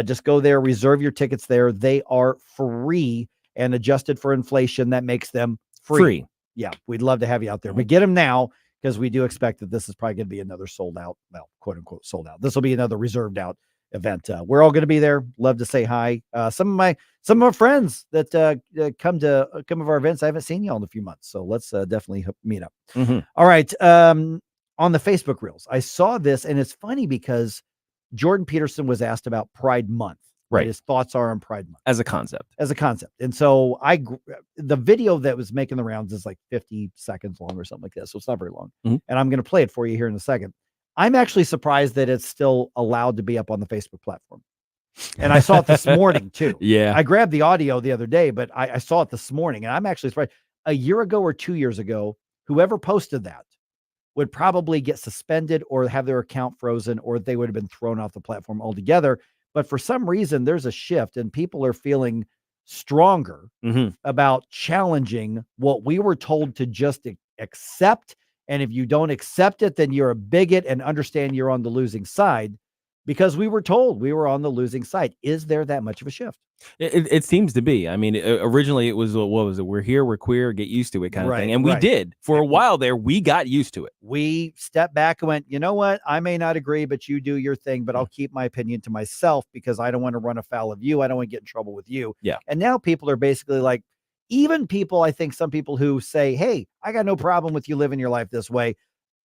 just go there, reserve your tickets there. They are free and adjusted for inflation. That makes them free. Yeah, we'd love to have you out there, but get them now, because we do expect that this is probably going to be another sold out, well, quote unquote sold out. This will be another reserved out event. We're all going to be there. Love to say hi. Some of our friends that come to our events, I haven't seen y'all in a few months, so let's definitely meet up. All right. On the Facebook Reels, I saw this, and it's funny because Jordan Peterson was asked about Pride Month. Right. His thoughts are on Pride Month as a concept. And so the video that was making the rounds is like 50 seconds long or something like that. So it's not very long. And I'm going to play it for you here in a second. I'm actually surprised that it's still allowed to be up on the Facebook platform. And I saw it this morning too. Yeah. I grabbed the audio the other day, but I saw it this morning, and I'm actually surprised. A year ago or 2 years ago, whoever posted that would probably get suspended or have their account frozen, or they would have been thrown off the platform altogether. But for some reason, there's a shift, and people are feeling stronger about challenging what we were told to just accept. And if you don't accept it, then you're a bigot, and understand you're on the losing side, because we were told we were on the losing side. Is there that much of a shift? It seems to be. I mean, originally it was, what was it? We're here, we're queer, get used to it kind of thing. And we did. For a while there, we got used to it. We stepped back and went, you know what? I may not agree, but you do your thing, but I'll keep my opinion to myself, because I don't want to run afoul of you. I don't want to get in trouble with you. Yeah. And now people are basically like, even people, I think some people who say, hey, I got no problem with you living your life this way,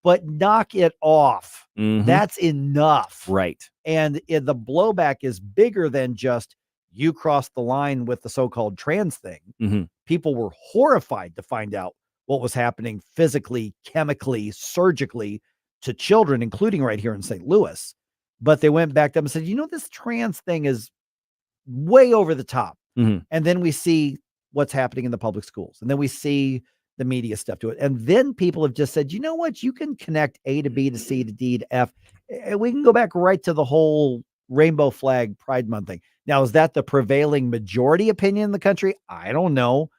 but knock it off. That's enough. Right. And the blowback is bigger than just you crossed the line with the so-called trans thing. People were horrified to find out what was happening physically, chemically, surgically to children, including right here in St. Louis. But they went back to them and said, you know, this trans thing is way over the top. And then we see what's happening in the public schools. And then we see the media stuff to it. And then people have just said, you know what? You can connect A to B to C to D to F. And we can go back right to the whole rainbow flag Pride Month thing. Now, is that the prevailing majority opinion in the country? I don't know.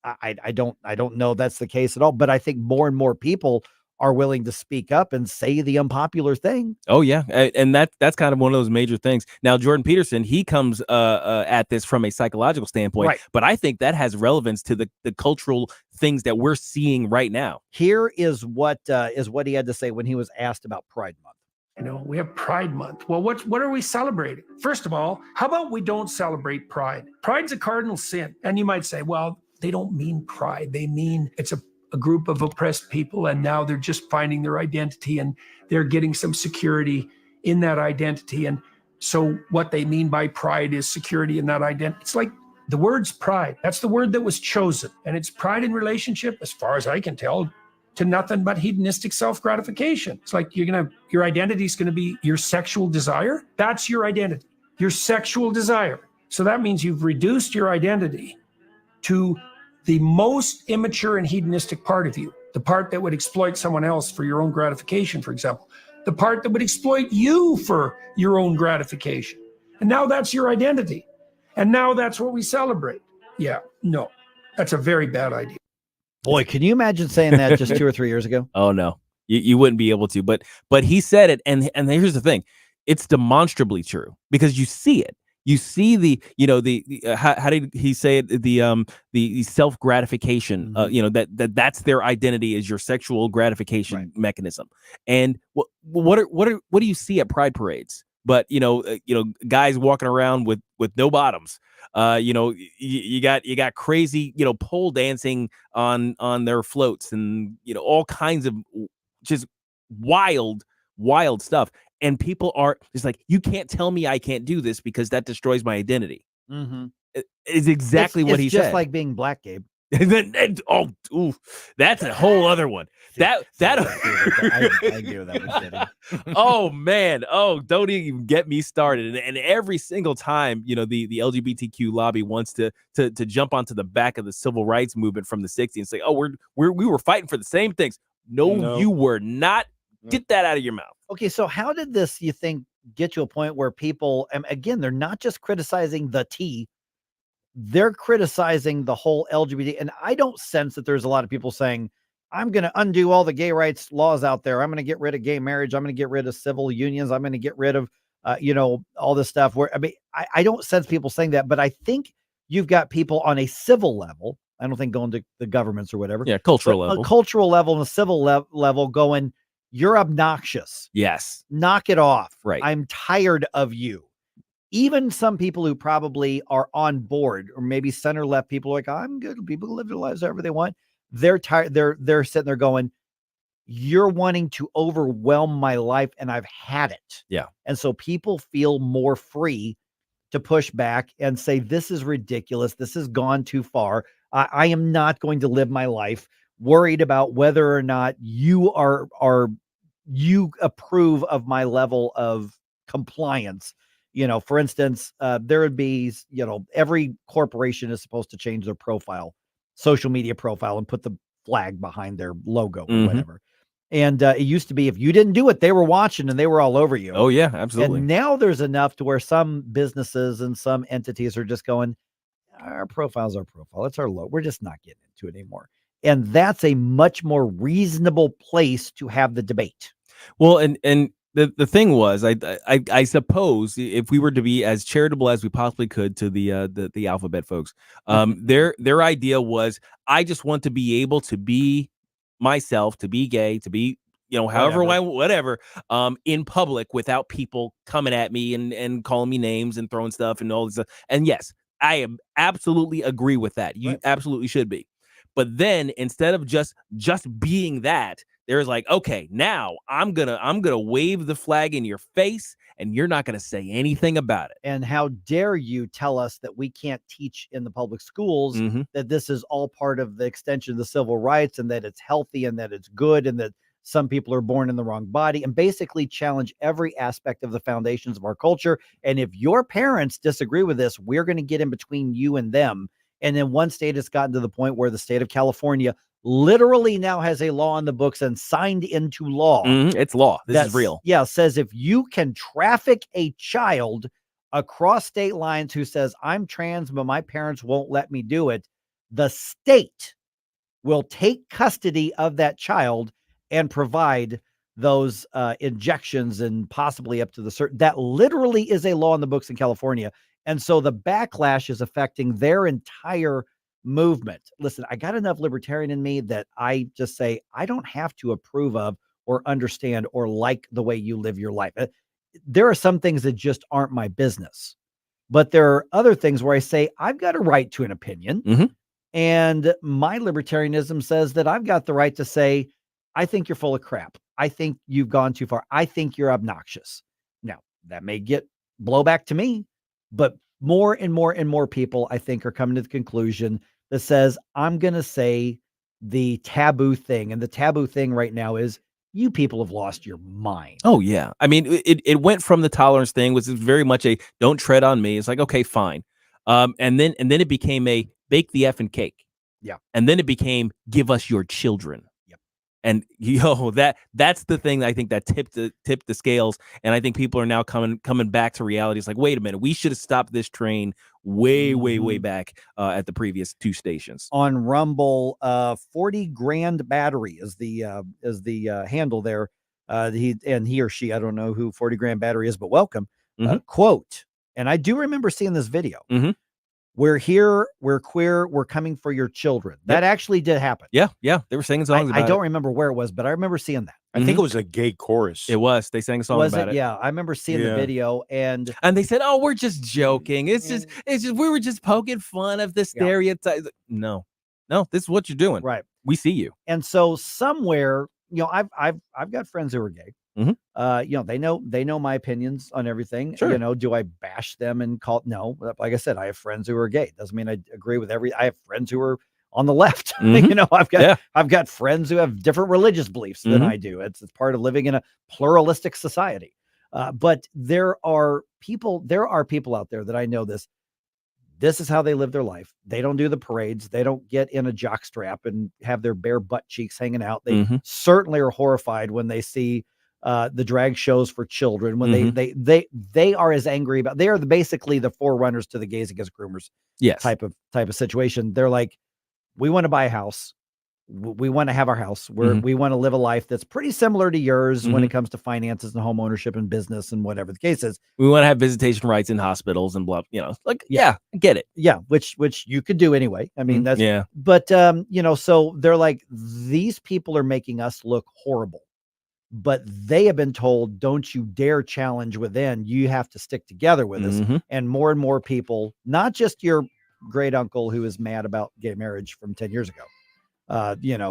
I don't know that's the case at all. But I think more and more people are willing to speak up and say the unpopular thing. Oh yeah. And that's kind of one of those major things. Now, Jordan Peterson, he comes at this from a psychological standpoint, Right. but I think that has relevance to the cultural things that we're seeing right now. Here is what he had to say when he was asked about Pride Month. You know, we have Pride Month. Well, what are we celebrating? First of all, how about we don't celebrate pride? Pride's a cardinal sin. And you might say, well, they don't mean pride. They mean it's a group of oppressed people, and now they're just finding their identity, and they're getting some security in that identity. And so what they mean by pride is security in that identity. It's like the word's pride. That's the word that was chosen. And it's pride in relationship, as far as I can tell, to nothing but hedonistic self-gratification. It's like your identity is going to be your sexual desire. That's your identity, your sexual desire. So that means you've reduced your identity to the most immature and hedonistic part of you, the part that would exploit someone else for your own gratification, for example, the part that would exploit you for your own gratification. And now that's your identity. And now that's what we celebrate. Yeah, no, that's a very bad idea. Boy, can you imagine saying that just 2 or 3 years ago? Oh no, you wouldn't be able to, but he said it. And here's the thing. It's demonstrably true, because you see it. You see how did he say it? The self gratification. That's their identity, is your sexual gratification mechanism. And what do you see at pride parades? But guys walking around with no bottoms. You got crazy pole dancing on their floats, and all kinds of just wild stuff. and people are just like, you can't tell me I can't do this because that destroys my identity. Mm-hmm. Is exactly what he just said. Like being black, Gabe. That's a whole other one. I knew that was kidding. Oh man, don't even get me started. And every single time, the LGBTQ lobby wants to jump onto the back of the civil rights movement from the 60s and say, oh, we were fighting for the same things. No, you were not. Get that out of your mouth. Okay, so how did this, you think, get to a point where people, again, they're not just criticizing the T, they're criticizing the whole LGBT. And I don't sense that there's a lot of people saying, I'm going to undo all the gay rights laws out there. I'm going to get rid of gay marriage. I'm going to get rid of civil unions. I'm going to get rid of, all this stuff. I don't sense people saying that, but I think you've got people on a civil level. I don't think going to the governments or whatever. Yeah, cultural level. A cultural level and a civil level going, you're obnoxious. Yes. Knock it off. Right. I'm tired of you. Even some people who probably are on board, or maybe center left people are like, I'm good. People live their lives however they want. They're tired. They're sitting there going, you're wanting to overwhelm my life and I've had it. Yeah. And so people feel more free to push back and say, this is ridiculous. This has gone too far. I am not going to live my life worried about whether or not you you approve of my level of compliance. For instance, there would be, every corporation is supposed to change their profile, social media profile, and put the flag behind their logo or whatever. And it used to be, if you didn't do it, they were watching and they were all over you. Oh yeah, absolutely. And now there's enough to where some businesses and some entities are just going, our profile's our profile. It's our logo. We're just not getting into it anymore. And that's a much more reasonable place to have the debate. Well, and the thing was, I suppose if we were to be as charitable as we possibly could to the alphabet folks, their idea was, I just want to be able to be myself, to be gay, to be however whatever in public without people coming at me and calling me names and throwing stuff and all this stuff. And yes, I am absolutely agree with that. You absolutely should be. But then instead of just being that, there's like, okay, now I'm gonna wave the flag in your face and you're not gonna say anything about it. And how dare you tell us that we can't teach in the public schools that this is all part of the extension of the civil rights and that it's healthy and that it's good and that some people are born in the wrong body, and basically challenge every aspect of the foundations of our culture. And if your parents disagree with this, we're going to get in between you and them. And then one state has gotten to the point where the state of California literally now has a law on the books and signed into law. It's law. This is real. Yeah. Says if you can traffic a child across state lines who says, I'm trans, but my parents won't let me do it, the state will take custody of that child and provide those injections and possibly up to the certain. That literally is a law in the books in California. And so the backlash is affecting their entire movement. Listen, I got enough libertarian in me that I just say, I don't have to approve of or understand or like the way you live your life. There are some things that just aren't my business, but there are other things where I say, I've got a right to an opinion. And my libertarianism says that I've got the right to say, I think you're full of crap. I think you've gone too far. I think you're obnoxious. Now, that may get blowback to me, but more and more and more people, I think, are coming to the conclusion that says, I'm going to say the taboo thing. And the taboo thing right now is, you people have lost your mind. Oh, yeah. I mean, it went from the tolerance thing, which is very much a don't tread on me. It's like, okay, fine. And then it became a bake the effing cake. Yeah. And then it became give us your children. And that's the thing that I think that tipped the scales. And I think people are now coming back to reality. It's like, wait a minute, we should have stopped this train way back at the previous two stations. On Rumble, 40 grand battery is the handle there. He or she, I don't know who 40 grand battery is, but welcome. Quote, and I do remember seeing this video. We're here, we're queer, we're coming for your children. That actually did happen. Yeah. They were singing songs about it. I don't remember where it was, but I remember seeing that. I think it was a gay chorus. It was. They sang a song about it. Yeah, I remember seeing the video, and they said, "Oh, we're just joking. It's just we were just poking fun of the stereotypes." No, this is what you're doing. Right. We see you. And so somewhere, I've got friends who are gay. They know my opinions on everything. Sure. Do I bash them and call? No, like I said, I have friends who are gay. Doesn't mean I agree with I have friends who are on the left. Mhm. I've got friends who have different religious beliefs than Mhm. I do. It's part of living in a pluralistic society. But there are people out there that I know this is how they live their life. They don't do the parades. They don't get in a jockstrap and have their bare butt cheeks hanging out. They Mhm. certainly are horrified when they see the drag shows for children, when Mhm. they are as angry about, they are basically the forerunners to the gays against groomers Yes. type of situation. They're like, we want to buy a house. We want to have our house. Mhm. We want to live a life that's pretty similar to yours when Mhm. it comes to finances and home ownership and business and whatever the case is. We want to have visitation rights in hospitals and blah, I get it. Yeah, which you could do anyway. I mean, that's yeah. But so they're like, these people are making us look horrible. But they have been told, don't you dare challenge within. You have to stick together with us. Mhm. And more people, not just your great uncle who is mad about gay marriage from 10 years ago,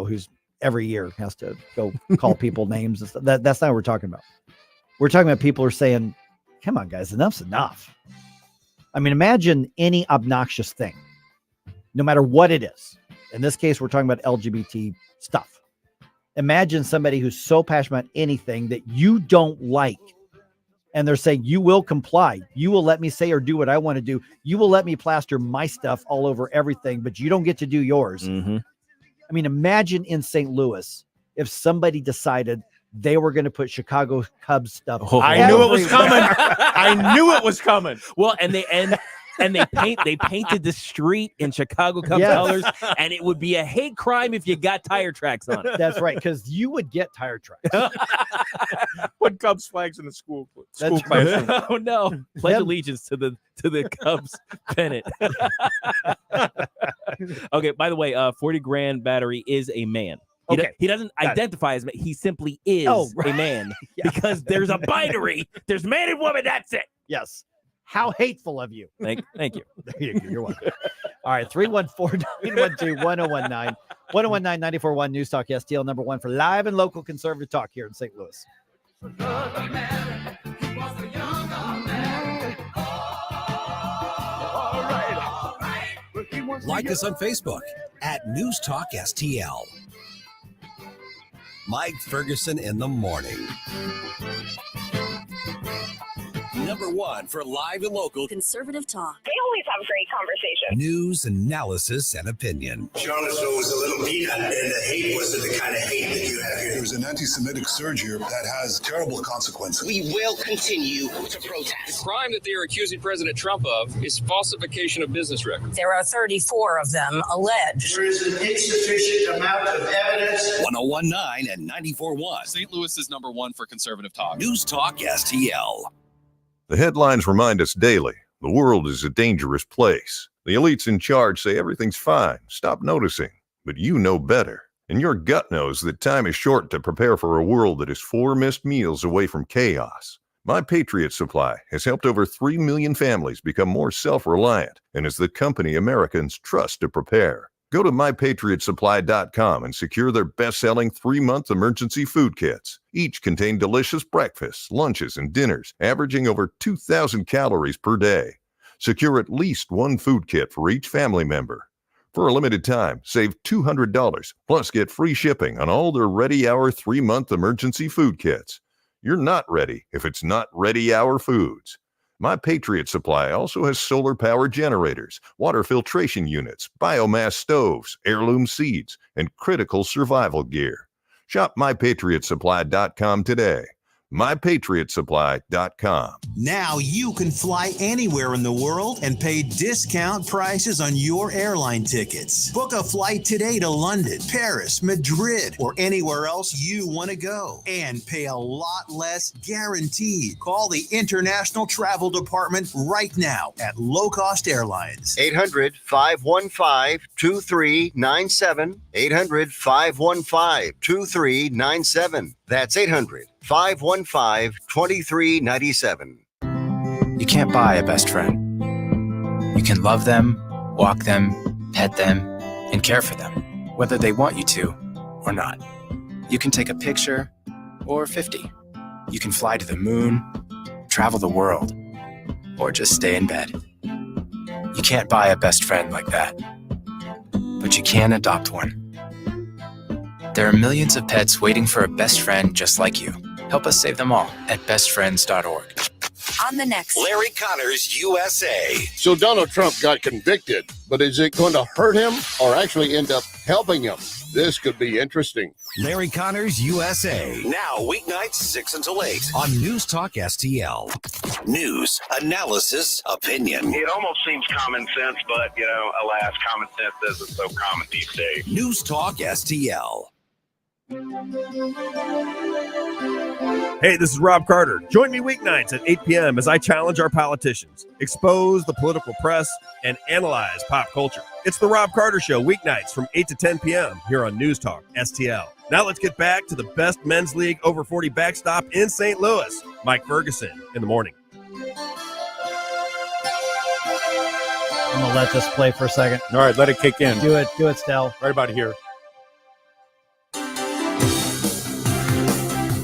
who's every year has to go call people names and stuff. That's not what we're talking about. We're talking about people who are saying, come on, guys, enough's enough. I mean, imagine any obnoxious thing, no matter what it is. In this case, we're talking about LGBT stuff. Imagine somebody who's so passionate about anything that you don't like, and they're saying, you will comply. You will let me say or do what I want to do. You will let me plaster my stuff all over everything, but you don't get to do yours. Mm-hmm. I mean, imagine in St. Louis if somebody decided they were going to put Chicago Cubs stuff. I knew it was coming. I knew it was coming. Well, and they painted the street in Chicago Cubs Yes. colors, and it would be a hate crime if you got tire tracks on it. That's right, because you would get tire tracks. Put Cubs flags in the school That's classroom. Oh no! Pledge allegiance to the Cubs pennant. Okay. By the way, 40 Grand Battery is a man. He doesn't identify as man. He simply is a man because there's a binary. There's man and woman. That's it. Yes. How hateful of you. Thank you. You're welcome. All right. 314-912-1019. 1019-941 News Talk STL number 1 for live and local conservative talk here in St. Louis. Like us on Facebook at News Talk STL. Mike Ferguson in the morning. Number 1 for live and local conservative talk. They always have great conversation. News, analysis, and opinion. Charlottesville was a little beat, and the hate wasn't the kind of hate that you have here. There's an anti-Semitic surge here that has terrible consequences. We will continue to protest. The crime that they are accusing President Trump of is falsification of business records. There are 34 of them alleged. There is an insufficient amount of evidence. 1019 and 94.1. St. Louis is number 1 for conservative talk. News Talk STL. The headlines remind us daily, the world is a dangerous place. The elites in charge say everything's fine, stop noticing. But you know better. And your gut knows that time is short to prepare for a world that is 4 missed meals away from chaos. My Patriot Supply has helped over 3 million families become more self-reliant and is the company Americans trust to prepare. Go to MyPatriotSupply.com and secure their best-selling 3-month emergency food kits. Each contain delicious breakfasts, lunches, and dinners, averaging over 2,000 calories per day. Secure at least 1 food kit for each family member. For a limited time, save $200, plus get free shipping on all their Ready Hour 3-month emergency food kits. You're not ready if it's not Ready Hour Foods. My Patriot Supply also has solar power generators, water filtration units, biomass stoves, heirloom seeds, and critical survival gear. Shop MyPatriotSupply.com today. MyPatriotSupply.com. Now you can fly anywhere in the world and pay discount prices on your airline tickets. Book a flight today to London, Paris, Madrid, or anywhere else you want to go and pay a lot less guaranteed. Call the International Travel Department right now at Low Cost Airlines. 800-515-2397. 800-515-2397. That's 800-515-2397. You can't buy a best friend. You can love them, walk them, pet them, and care for them, whether they want you to or not. You can take a picture or 50. You can fly to the moon, travel the world, or just stay in bed. You can't buy a best friend like that, but you can adopt one. There are millions of pets waiting for a best friend just like you. Help us save them all at bestfriends.org. On the next Larry Connors USA. So Donald Trump got convicted, but is it going to hurt him or actually end up helping him? This could be interesting. Larry Connors USA. Now weeknights 6 until 8 on News Talk STL. News, analysis, opinion. It almost seems common sense, but, alas, common sense isn't so common these days. News Talk STL. Hey, this is Rob Carter. Join me weeknights at 8 p.m. as I challenge our politicians, expose the political press, and analyze pop culture. It's the Rob Carter Show weeknights from 8 to 10 p.m. here on News Talk STL. Now let's get back to the best men's league over 40 backstop in St. Louis, Mike Ferguson in the morning. I'm going to let this play for a second. All right, let it kick in. Do it, Stel. Right about here.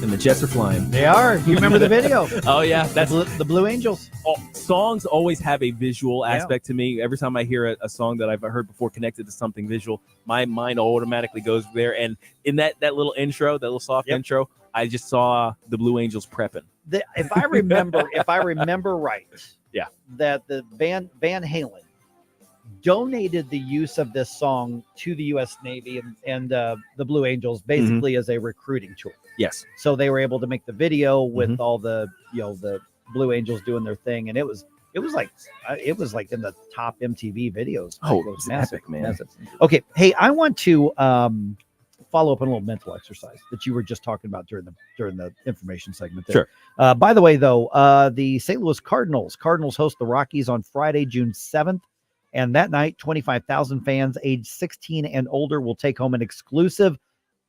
And the Jets are flying. They are. You remember the video? Oh, yeah. That's the Blue Angels. Songs always have a visual aspect to me. Every time I hear a song that I've heard before connected to something visual, my mind automatically goes there. And in that little intro, that little soft intro, I just saw the Blue Angels prepping. If I remember right, that the Van Halen donated the use of this song to the U.S. Navy and the Blue Angels basically as a recruiting tool. Yes. So they were able to make the video with all the the Blue Angels doing their thing, and it was like in the top MTV videos. Oh, it was massive, man. Massive. Okay, hey, I want to follow up on a little mental exercise that you were just talking about during the information segment there. Sure. By the way, though, the St. Louis Cardinals host the Rockies on Friday, June 7th. And that night, 25,000 fans aged 16 and older will take home an exclusive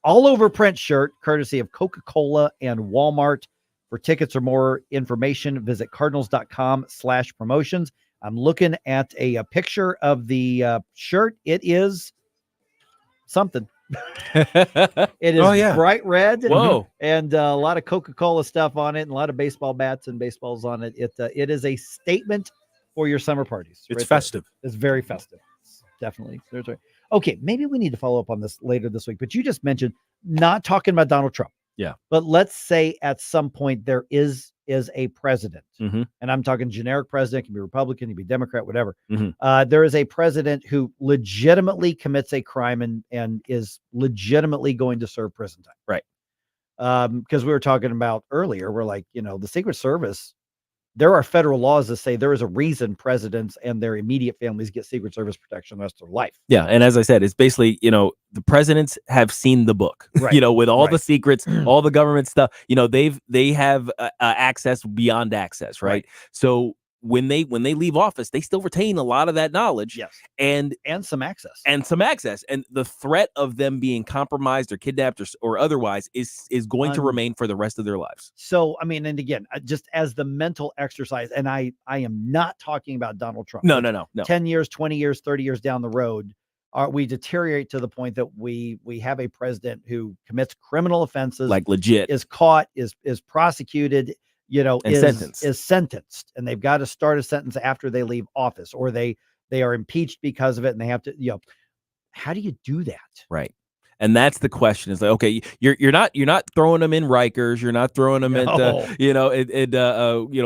all-over print shirt courtesy of Coca-Cola and Walmart. For tickets or more information, visit cardinals.com/promotions. I'm looking at a picture of the shirt. It is something. It is bright red. Whoa. And a lot of Coca-Cola stuff on it and a lot of baseball bats and baseballs on it. It is a statement for your summer parties. It's festive. It's very festive. Definitely. Okay, maybe we need to follow up on this later this week, but you just mentioned not talking about Donald Trump. Yeah. But let's say at some point there is a president, Mm-hmm. and I'm talking generic president, can be Republican, can be Democrat, whatever. Mm-hmm. There is a president who legitimately commits a crime and is legitimately going to serve prison time. Right. Because we were talking about earlier, we're like, the Secret Service, there are federal laws that say there is a reason presidents and their immediate families get Secret Service protection the rest of their life. Yeah. And as I said, it's basically, the presidents have seen the book, Right. With all the secrets, all the government stuff, they have access beyond access. Right. So when they leave office, they still retain a lot of that knowledge. Yes. And some access. And the threat of them being compromised or kidnapped or otherwise is going to remain for the rest of their lives. So, I mean, and again, just as the mental exercise, and I am not talking about Donald Trump. No. 10 years, 20 years, 30 years down the road, we deteriorate to the point that we have a president who commits criminal offenses, like legit, is caught, is prosecuted, and is sentenced, and they've got to start a sentence after they leave office, or they are impeached because of it, and they have to, how do you do that? Right. And that's the question. Is like, okay, you're not throwing them in Rikers, you're not throwing them into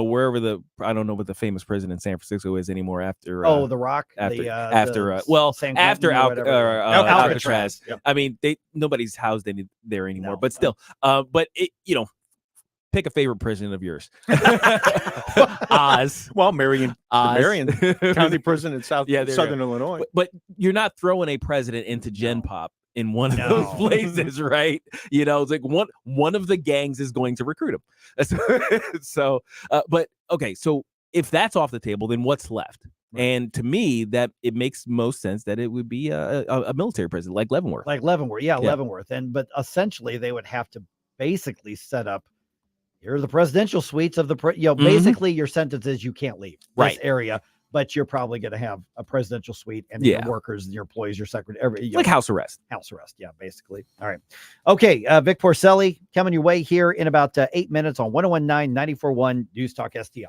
wherever I don't know what the famous prison in San Francisco is anymore after the Rock after Alcatraz. Yep. I mean, nobody's housed there anymore, but still, but it, pick a favorite prison of yours. Oz. Well, Marion County Prison in Southern Illinois. But you're not throwing a president into Gen Pop in one of those places, right? It's like one of the gangs is going to recruit him. So, but okay, so if that's off the table, then what's left? Right. And to me, that it makes most sense that it would be a military prison like Leavenworth. Leavenworth. But essentially, they would have to basically set up. Here are the presidential suites of the, basically your sentence is you can't leave this area. but you're probably going to have a presidential suite and your workers and your employees, your secretary, like house arrest. House arrest, yeah, basically. All right. Okay, Vic Porcelli coming your way here in about 8 minutes on 101.9 94.1 News Talk STL.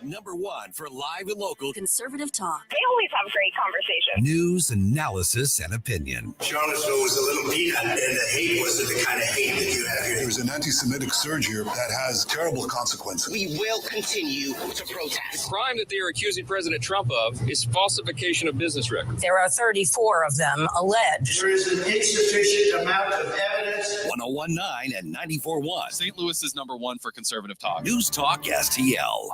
Number one for live and local Conservative talk. They always have great conversations. news, analysis, and opinion. Charlottesville was a little peanut, and the hate wasn't the kind of hate that you have here. There's an anti-Semitic surge here that has terrible consequences. We will continue to protest. The crime that they are accusing President Trump of is falsification of business records. There are 34 of them alleged. There is an insufficient amount of evidence. 101.9 and 94.1. St. Louis is number one for conservative talk. News Talk STL.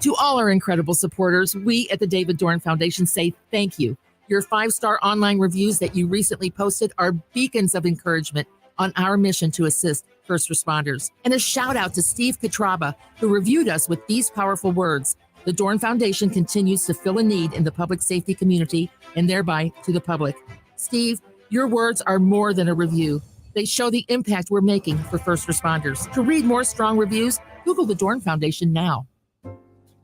To all our incredible supporters, we at the David Dorn Foundation say thank you. Your 5-star online reviews that you recently posted are beacons of encouragement on our mission to assist first responders. And a shout out to Steve Katraba, who reviewed us with these powerful words. The Dorn Foundation continues to fill a need in the public safety community and thereby to the public. Steve, your words are more than a review. They show the impact we're making for first responders. To read more strong reviews, Google the Dorn Foundation now.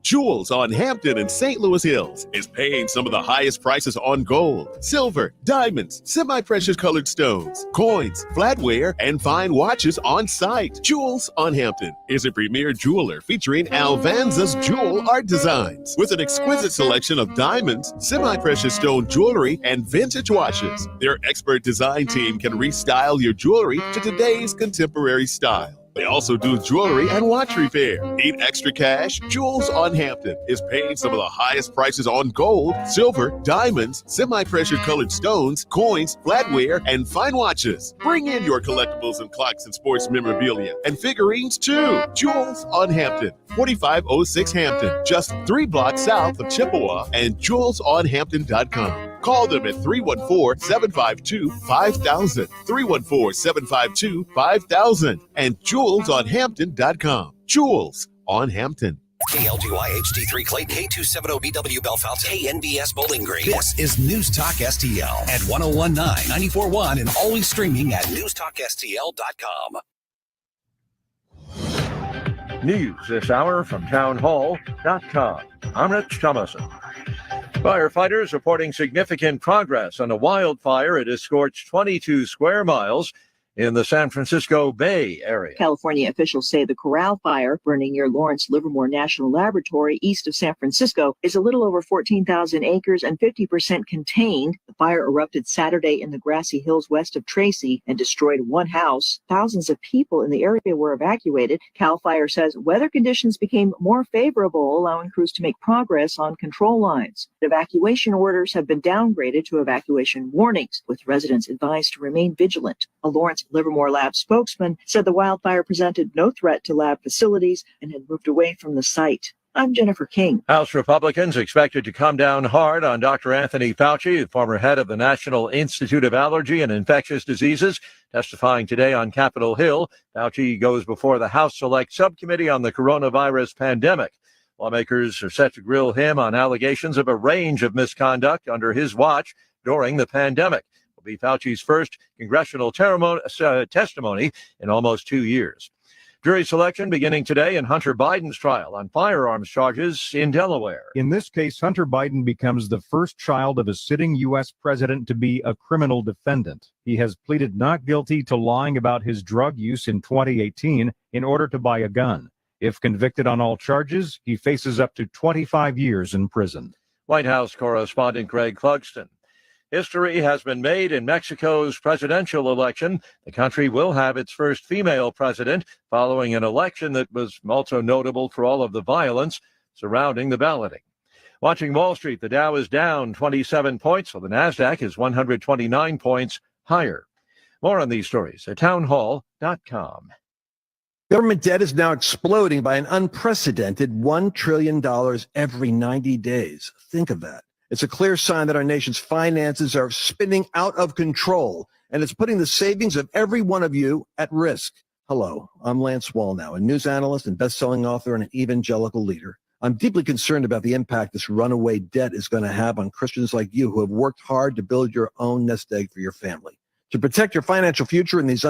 Jewels on Hampton and St. Louis Hills is paying some of the highest prices on gold, silver, diamonds, semi-precious colored stones, coins, flatware, and fine watches on site. Jewels on Hampton is a premier jeweler featuring Alvanza's jewel art designs with an exquisite selection of diamonds, semi-precious stone jewelry, and vintage watches. Their expert design team can restyle your jewelry to today's contemporary style. They also do jewelry and watch repair. Need extra cash? Jewels on Hampton is paying some of the highest prices on gold, silver, diamonds, semi-precious colored stones, coins, flatware, and fine watches. Bring in your collectibles and clocks and sports memorabilia and figurines too. Jewels on Hampton, 4506 Hampton, just 3 blocks south of Chippewa, and jewelsonhampton.com. Call them at 314-752-5000, 314-752-5000, and jewelsonhampton.com. Jewels on Hampton. KLGY HD3 Clay, K270BW Bellefonte, KNBS Bowling Green. This is News Talk STL at 101.9, 94.1, and always streaming at newstalkstl.com. News this hour from townhall.com. I'm Rich Thomason. Firefighters reporting significant progress on a wildfire. It has scorched 22 square miles in the San Francisco Bay area. California officials say the Corral Fire, burning near Lawrence Livermore National Laboratory east of San Francisco, is a little over 14,000 acres and 50% contained. The fire erupted Saturday in the grassy hills west of Tracy and destroyed one house. Thousands of people in the area were evacuated. Cal Fire says weather conditions became more favorable, allowing crews to make progress on control lines. Evacuation orders have been downgraded to evacuation warnings, with residents advised to remain vigilant. A Lawrence Livermore Lab spokesman said the wildfire presented no threat to lab facilities and had moved away from the site. I'm Jennifer King. House Republicans expected to come down hard on Dr. Anthony Fauci, the former head of the National Institute of Allergy and Infectious Diseases, testifying today on Capitol Hill. Fauci goes before the House Select Subcommittee on the coronavirus pandemic. Lawmakers are set to grill him on allegations of a range of misconduct under his watch during the pandemic. Will be Fauci's first congressional testimony in almost 2 years. Jury selection beginning today in Hunter Biden's trial on firearms charges in Delaware. In this case, Hunter Biden becomes the first child of a sitting U.S. president to be a criminal defendant. He has pleaded not guilty to lying about his drug use in 2018 in order to buy a gun. If convicted on all charges, he faces up to 25 years in prison. White House correspondent Greg Clugston. History has been made in Mexico's presidential election. The country will have its first female president following an election that was also notable for all of the violence surrounding the balloting. Watching Wall Street, the Dow is down 27 points, while the Nasdaq is 129 points higher. More on these stories at townhall.com. Government debt is now exploding by an unprecedented $1 trillion every 90 days. Think of that. It's a clear sign that our nation's finances are spinning out of control, and it's putting the savings of every one of you at risk. Hello, I'm Lance Wallnow, a news analyst and best-selling author and an evangelical leader. I'm deeply concerned about the impact this runaway debt is going to have on Christians like you who have worked hard to build your own nest egg for your family. To protect your financial future in these